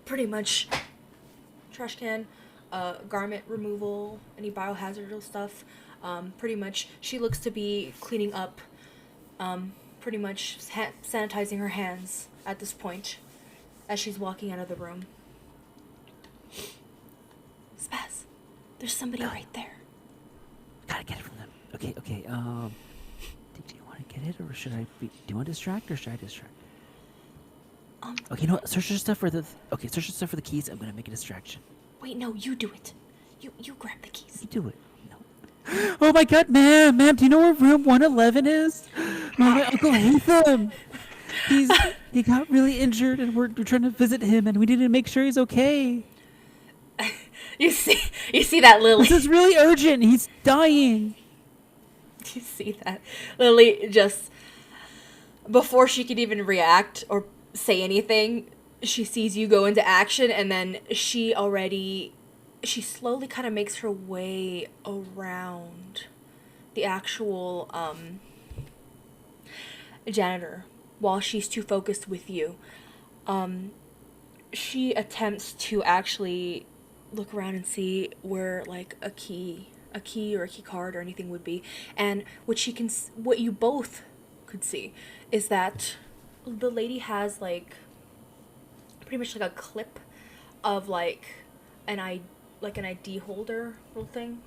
pretty much trash can, garment removal, any biohazardal stuff. Pretty much she looks to be cleaning up, pretty much sanitizing her hands at this point as she's walking out of the room. Spaz, there's somebody right there. Gotta get it from them. Okay. Do you want to get it, or should I be? Do you want to distract, or should I distract? Okay, no. Search your stuff for the. Okay, search your stuff for the keys. I'm gonna make a distraction. Wait, no, you do it. You grab the keys. You do it. No. Oh my God, ma'am, do you know where room 111 is? My uncle hates him. He got really injured, and we're trying to visit him, and we need to make sure he's okay. You see that, Lily? This is really urgent. He's dying. You see that? Lily just, before she could even react or say anything, she sees you go into action, and then she slowly kind of makes her way around the actual janitor while she's too focused with you. She attempts to actually look around and see where like a key or a key card or anything would be, and what you both could see is that the lady has like pretty much like a clip of like an ID holder little thing,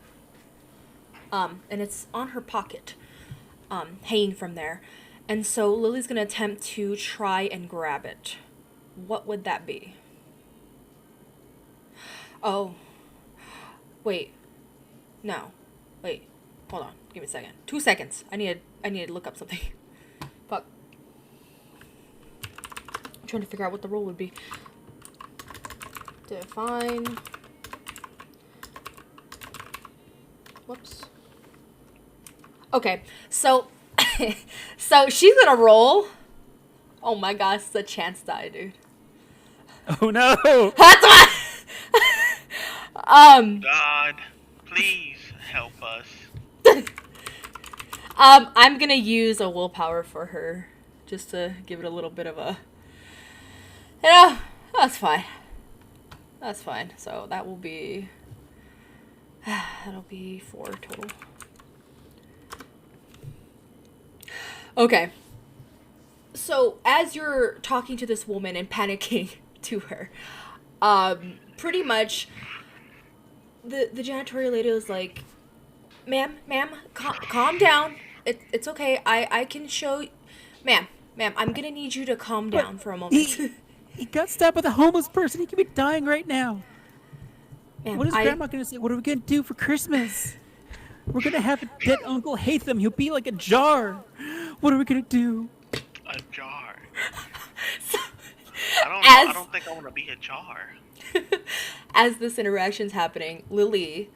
and it's on her pocket, hanging from there. And so Lily's gonna attempt to try and grab it. What would that be? Oh. Wait. No. Wait. Hold on. Give me a second. 2 seconds. I need to look up something. Fuck. I'm trying to figure out what the rule would be. Define. Whoops. Okay. So she's gonna roll. Oh my gosh, it's a chance die, dude. Oh no! That's what. God, please help us. I'm gonna use a willpower for her, just to give it a little bit of a. That's fine. That's fine. So that will be. That'll be 4 total. Okay. So as you're talking to this woman and panicking to her, pretty much the janitorial lady was like, ma'am, calm down. It's okay. I can show you. Ma'am, I'm gonna need you to calm down for a moment. He got stabbed with a homeless person. He could be dying right now. Ma'am, What is Grandma gonna say? What are we gonna do for Christmas? We're gonna have a dead Uncle Hatham. He'll be like a jar. What are we gonna do? A jar. So, I don't know. I as don't think I want to be a jar. as this interaction's happening, Lily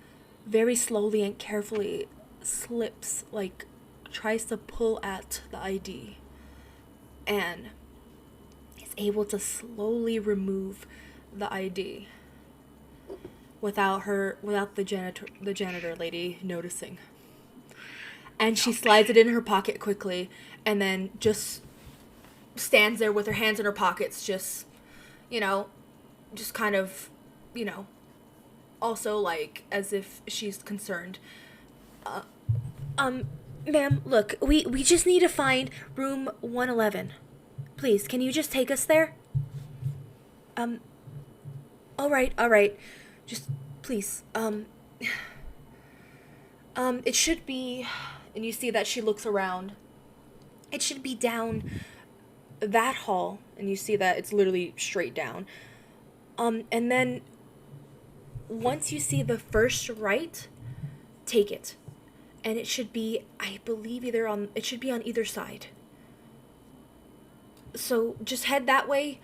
very slowly and carefully slips, like tries to pull at the ID, and is able to slowly remove the ID without the janitor lady noticing. And she slides it in her pocket quickly, and then just stands there with her hands in her pockets, just kind of, also like as if she's concerned. Ma'am, look, we just need to find room 111. Please, can you just take us there? All right. Just please. It should be, and you see that she looks around. It should be down that hall, and you see that it's literally straight down. And then once you see the first right, take it. And it should be, I believe, it should be on either side. So just head that way.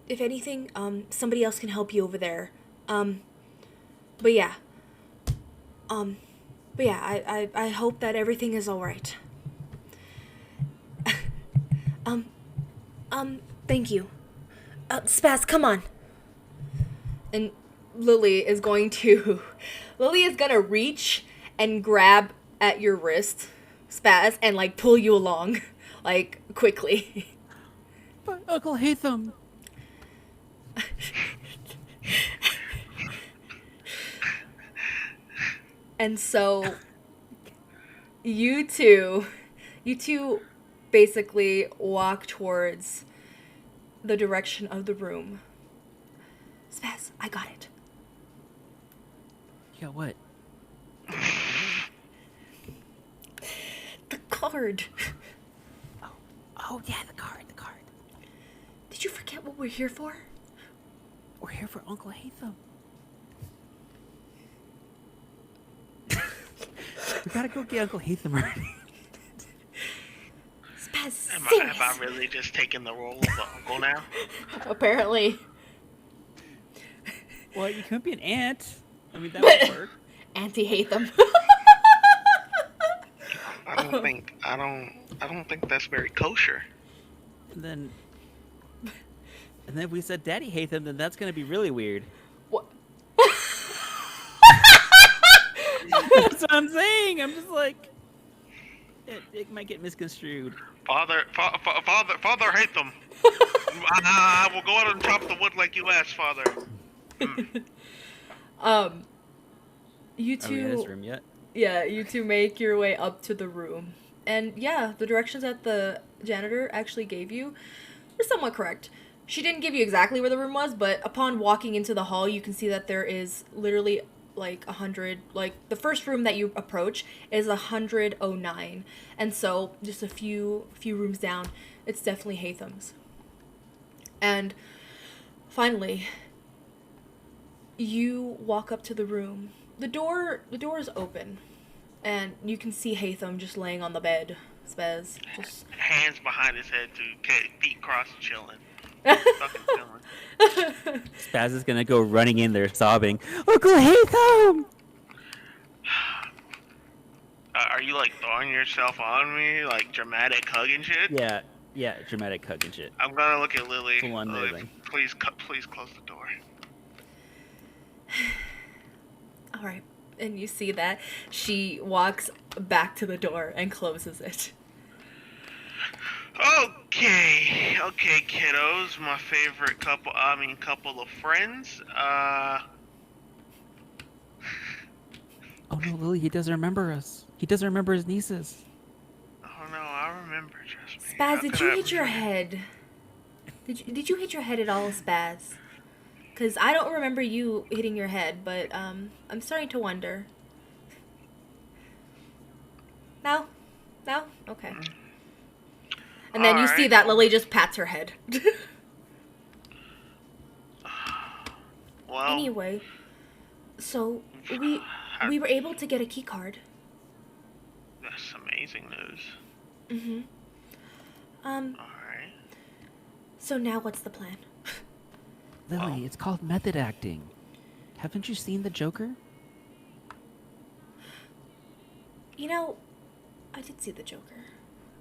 If anything, somebody else can help you over there. But yeah, I hope that everything is alright. Thank you. Spaz, come on. And Lily is gonna reach and grab at your wrist, Spaz, and like pull you along, like quickly. But Uncle Hatham. And so you two basically walk towards the direction of the room. Spaz, I got it. Yeah, what? The card. Oh yeah, the card. Did you forget what we're here for? We're here for Uncle Hatham. We gotta go get Uncle Hatham already. Spaz, Have I really just taken the role of the uncle now? Apparently. Well, you couldn't be an aunt. I mean, that would work. Auntie Hatham. I don't think that's very kosher. And then if we said Daddy Hatham, then that's gonna be really weird. What? That's what I'm saying. I'm just like, it might get misconstrued. Father Hatham. We'll go out and chop the wood like you asked, Father. You Are we in his two, room yet? yeah, you two make your way up to the room. And yeah, the directions that the janitor actually gave you were somewhat correct. She didn't give you exactly where the room was, but upon walking into the hall, you can see that there is literally like 100, like the first room that you approach is 109. And so just a few rooms down, it's definitely Hatham's. And finally, you walk up to the room. The door is open, and you can see Hatham just laying on the bed. Spez, just Hands behind his head, feet crossed, chilling. Fucking chilling. Spaz is gonna go running in there sobbing, Uncle Hatham! Are you like throwing yourself on me, like dramatic hug and shit? Yeah, dramatic hug and shit. I'm gonna look at Lily. Full on Lily, moving. please close the door. all right. And you see that she walks back to the door and closes it. Okay, kiddos. My favorite couple of friends. Oh no, Lily, he doesn't remember us. He doesn't remember his nieces. Oh no, I remember, trust me. Spaz, How did could you I hit your forget? head? Did you hit your head at all, Spaz? Because I don't remember you hitting your head, but I'm starting to wonder. No? Okay. And then you see Alright. that Lily just pats her head. Well, Anyway, so we... we were able to get a key card. That's amazing news. Mm-hmm. Alright. So now what's the plan? Lily, it's called method acting. Haven't you seen the Joker? You know, I did see the Joker.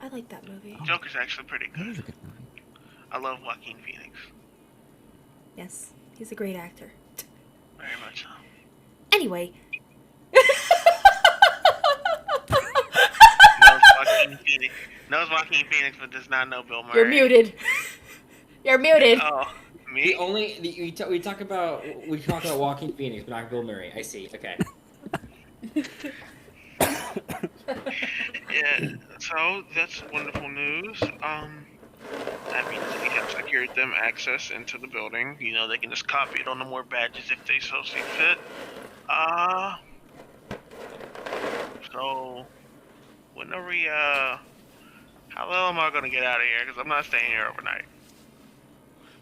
I like that movie. Joker's actually pretty That was good. a good movie. I love Joaquin Phoenix. Yes, he's a great actor. Very much so. Anyway. Knows Joaquin Phoenix, but does not know Bill Murray. You're muted. You're muted. Oh, me? We talk about Joaquin Phoenix, but not Bill Murray. I see. Okay. Yeah. So that's wonderful news. That means we have secured them access into the building. You know, they can just copy it on the more badges if they so see fit. So when are we? How long am I gonna get out of here? Because I'm not staying here overnight.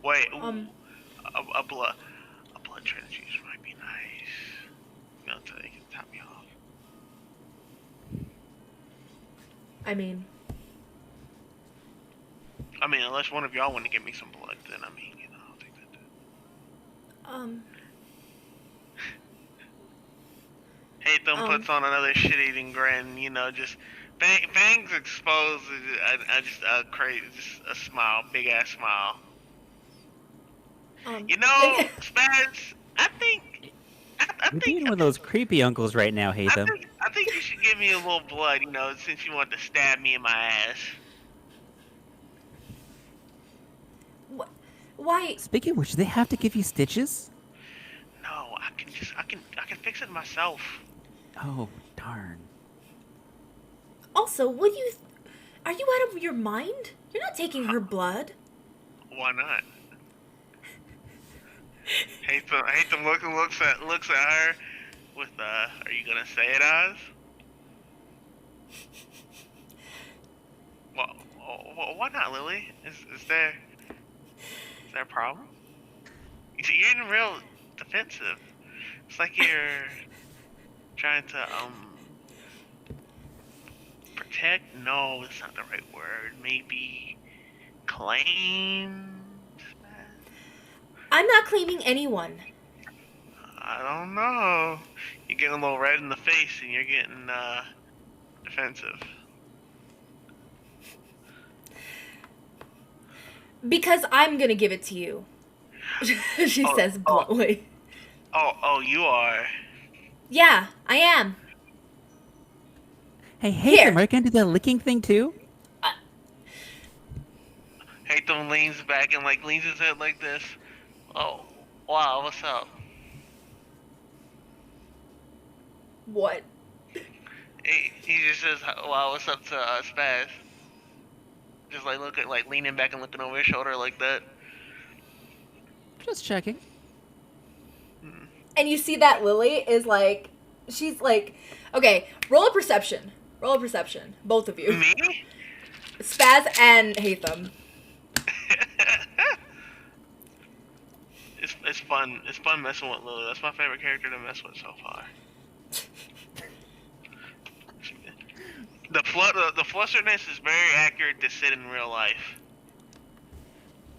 Wait. Ooh, a blood transfusion might be nice. You know, so they can top me off. I mean, unless one of y'all want to give me some blood, then I mean, you know, I'll take that. Hatham puts on another shit-eating grin, you know, just fangs exposed, just a crazy, just a smile, big ass smile. You know, Spaz, I think You're being one of those creepy uncles right now, Hatham. I think you should give me a little blood, you know, since you want to stab me in my ass. why? Speaking of which, do they have to give you stitches? No, I can fix it myself. Oh, darn. Also, are you out of your mind? You're not taking her blood. Why not? Hatham looks at her with are you gonna say it as? Well, why not, Lily? Is there a problem? You're getting real defensive. It's like you're trying to protect. No, that's not the right word. Maybe claim. I'm not claiming anyone. I don't know. You're getting a little red in the face and you're getting defensive. Because I'm gonna give it to you. She says bluntly. Oh, you are. Yeah, I am. Hey, Here. Hatham, are you gonna do that licking thing too? Hatham leans back and leans his head like this. Oh, wow, what's up? What? He just says, wow, what's up to Spaz? Just leaning back and looking over his shoulder like that. Just checking. And you see that Lily is she's okay, roll a perception. Roll a perception. Both of you. Me? Spaz and Hatham. It's fun. It's fun messing with Lily. That's my favorite character to mess with so far. The flusteredness is very accurate to Sid in real life.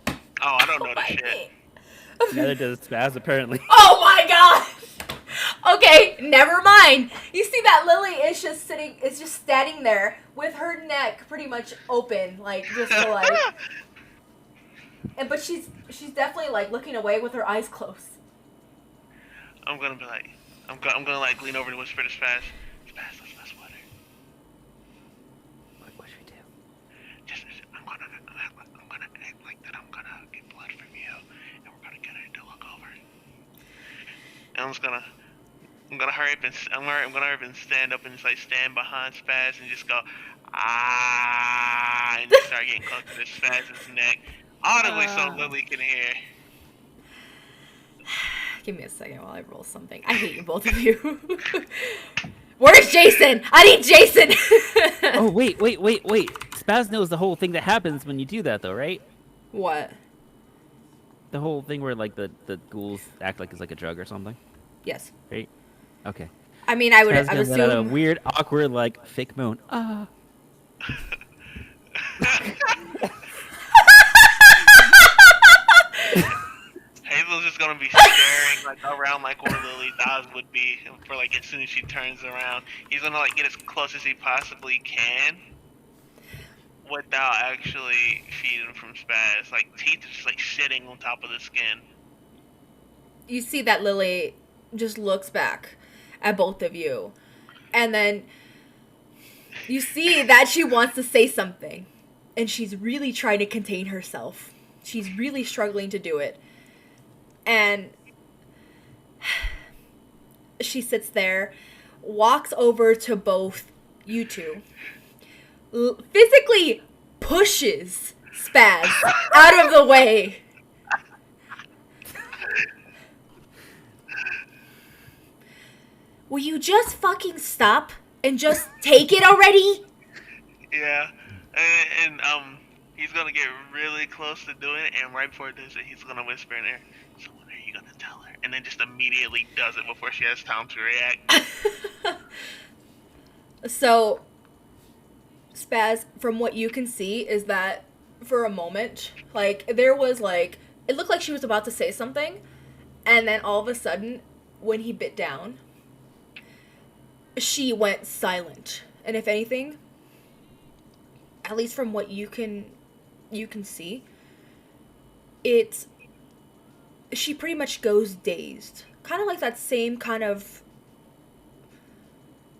Oh, I don't know this shit. Neither does Spaz, apparently. Oh my god! Okay, never mind. You see that Lily is just standing there with her neck pretty much open, but she's definitely looking away with her eyes closed. I'm gonna be I'm gonna lean over to whisper to Spaz. Spaz, let's let her. What should we do? I'm gonna act like that. I'm gonna get blood from you, and we're gonna get her to look over. And I'm gonna hurry up and stand up and stand behind Spaz and just go and just start getting close to Spaz's neck, audibly so Lily can hear. Give me a second while I roll something. I hate you both of you. Where's Jason? I need Jason. Oh, wait. Spaz knows the whole thing that happens when you do that, though, right? What? The whole thing where, the ghouls act like it's like a drug or something? Yes. Right? Okay. I mean, I would Spaz gonna let out a assume. weird, awkward, like fake moan. Ah. Hazel's just gonna be staring like around like where Lily's eyes would be for like as soon as she turns around. He's gonna like get as close as he possibly can without actually feeding from Spaz. Like teeth just like sitting on top of the skin. You see that Lily just looks back at both of you, and then you see that she wants to say something, and she's really trying to contain herself. She's really struggling to do it. And she sits there, walks over to both you two, physically pushes Spaz out of the way. Will you just fucking stop and just take it already? Yeah, and he's gonna get really close to doing it, and right before he does it, he's gonna whisper in there, "So when are you gonna tell her?" And then just immediately does it before she has time to react. So, Spaz, from what you can see, is that for a moment, like, there was, like, it looked like she was about to say something, and then all of a sudden, when he bit down, she went silent. And if anything, at least from what you can see, it's, she pretty much goes dazed. Kind of like that same kind of,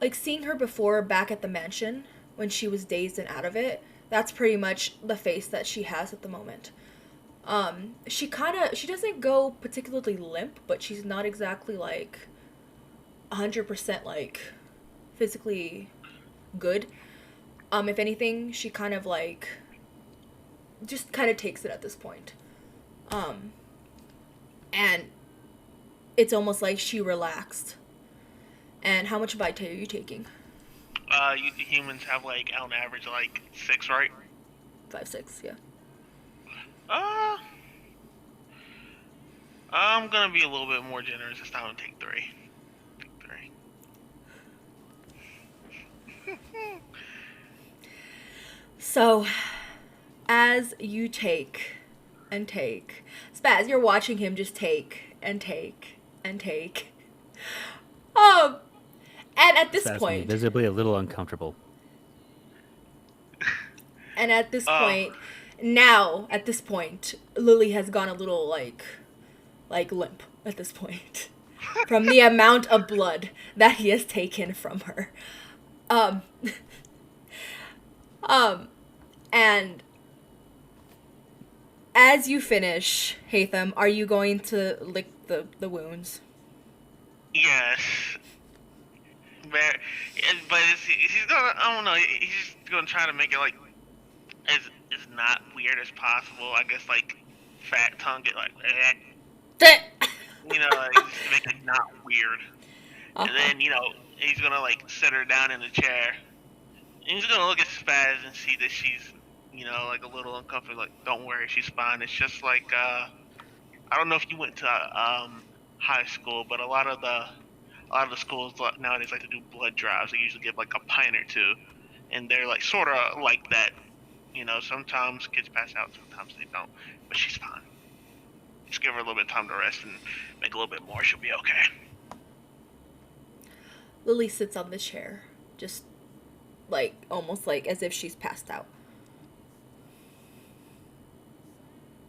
like seeing her before back at the mansion when she was dazed and out of it. That's pretty much the face that she has at the moment. She doesn't go particularly limp, but she's not exactly like 100% like physically good. If anything, she kind of like just kind of takes it at this point. And it's almost like she relaxed. And how much Vita are you taking? You humans have like on average like 6, right? 5, 6, yeah. I'm gonna be a little bit more generous this time and take 3. Take 3. So, as you take and take, Spaz, you're watching him just take and take and take. And at this Spaz point, visibly a little uncomfortable. and at this point, now at this point, Lily has gone a little like limp at this point from the amount of blood that he has taken from her. And as you finish, Hatham, are you going to lick the wounds? Yes. But he's gonna, I don't know, he's just gonna try to make it like as not weird as possible. I guess like fat tongue it like, you know, like, just make it not weird. Uh-huh. And then, you know, he's gonna like sit her down in the chair. And he's gonna look at Spaz and see that she's, you know, like a little uncomfortable. Like, don't worry, she's fine. It's just like, I don't know if you went to high school, but a lot of the schools nowadays like to do blood drives. They usually give like a pint or two, and they're like sort of like that. You know, sometimes kids pass out, sometimes they don't. But she's fine. Just give her a little bit of time to rest and make a little bit more. She'll be okay. Lily sits on the chair, just like almost like as if she's passed out.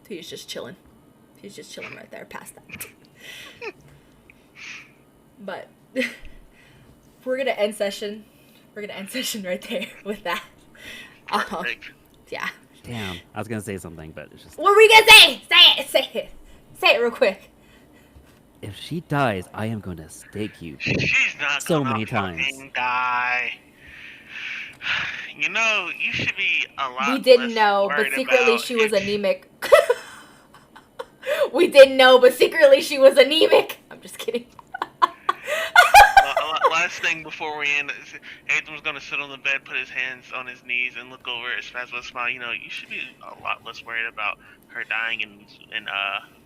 He's just chilling. He's just chilling right there, passed out. But we're gonna end session. We're gonna end session right there with that. Perfect. Yeah. Damn, I was gonna say something, but it's just. What were you gonna say? Say it real quick. If she dies, I am going to stake you. She's not So gonna many times. fucking die. You know, you should be a lot. We didn't less know, but worried secretly about she was if- anemic. We didn't know, but secretly she was anemic. I'm just kidding. Last thing before we end, Atham's gonna sit on the bed, put his hands on his knees, and look over at Spaz with a smile. You know, you should be a lot less worried about her dying, and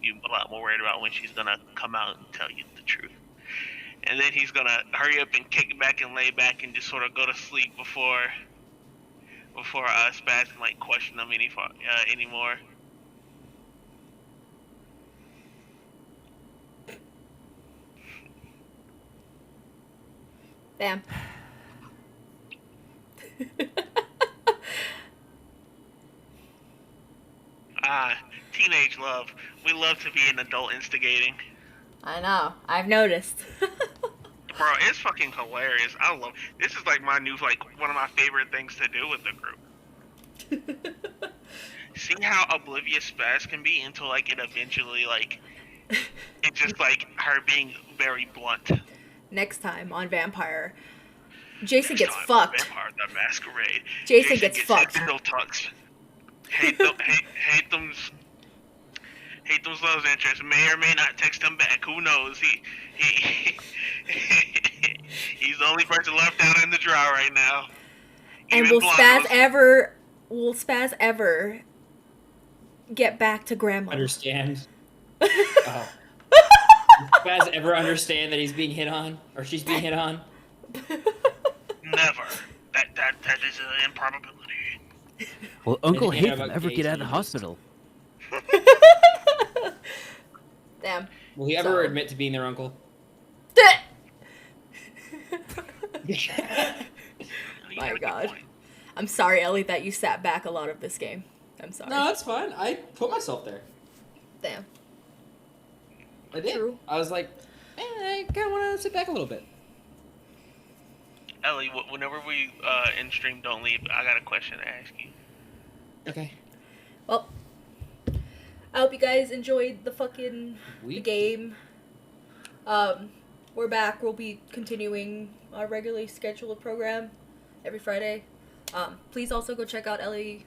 you a lot more worried about when she's gonna come out and tell you the truth. and then he's gonna hurry up and kick back and lay back and just sort of go to sleep before Spaz can like question him anymore. Damn. Teenage love. We love to be an adult instigating. I know. I've noticed. Bro, it's fucking hilarious. I love this. Is like my new, like, one of my favorite things to do with the group. See how oblivious Spaz can be until like it eventually like it's just like her being very blunt. Next time on Vampire, Jason gets Next time, fucked. Vampire the Masquerade. Jason gets fucked. Still tucks. Hate them's love interest. May or may not text him back. Who knows? He's the only person left down in the draw right now. And Even will Spaz ever get back to Grandma? Understand? Oh. Does Spaz ever understand that he's being hit on? Or she's being hit on? Never. That is an improbability. Well, Uncle Yeah, Haytham about ever gay get out of the teenagers. hospital? Damn. Will he ever admit to being their uncle? My God. I'm sorry, Ellie, that you sat back a lot of this game. I'm sorry. No, that's fine. I put myself there. Damn. I did. True. I was like, I kind of want to sit back a little bit. Ellie, whenever we in stream don't leave, I got a question to ask you. Okay. Well, I hope you guys enjoyed the game. We're back. We'll be continuing our regularly scheduled program every Friday. Please also go check out LED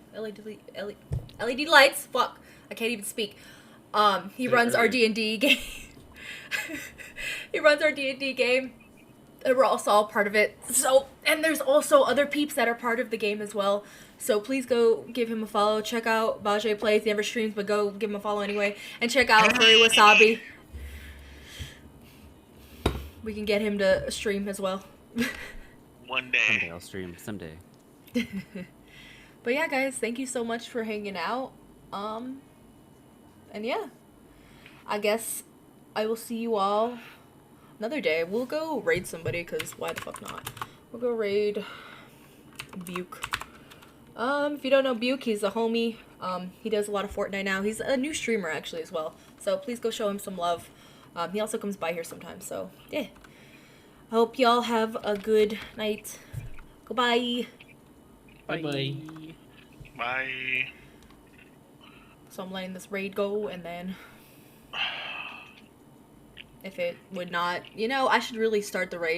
Lights. Fuck, I can't even speak. He runs our D&D game. He runs our D&D game. And we're also all part of it. So, and there's also other peeps that are part of the game as well. So please go give him a follow. Check out Bajay Plays. He never streams, but go give him a follow anyway. And check out Furry Wasabi. We can get him to stream as well. One day. Someday I'll stream. Someday. But yeah, guys, thank you so much for hanging out. And yeah, I guess I will see you all another day. We'll go raid somebody, because why the fuck not? We'll go raid Buke. If you don't know Buke, he's a homie. He does a lot of Fortnite now. He's a new streamer, actually, as well. So please go show him some love. He also comes by here sometimes, so yeah. I hope y'all have a good night. Goodbye. Bye-bye. Bye. So I'm letting this raid go, and then if it would not, I should really start the raid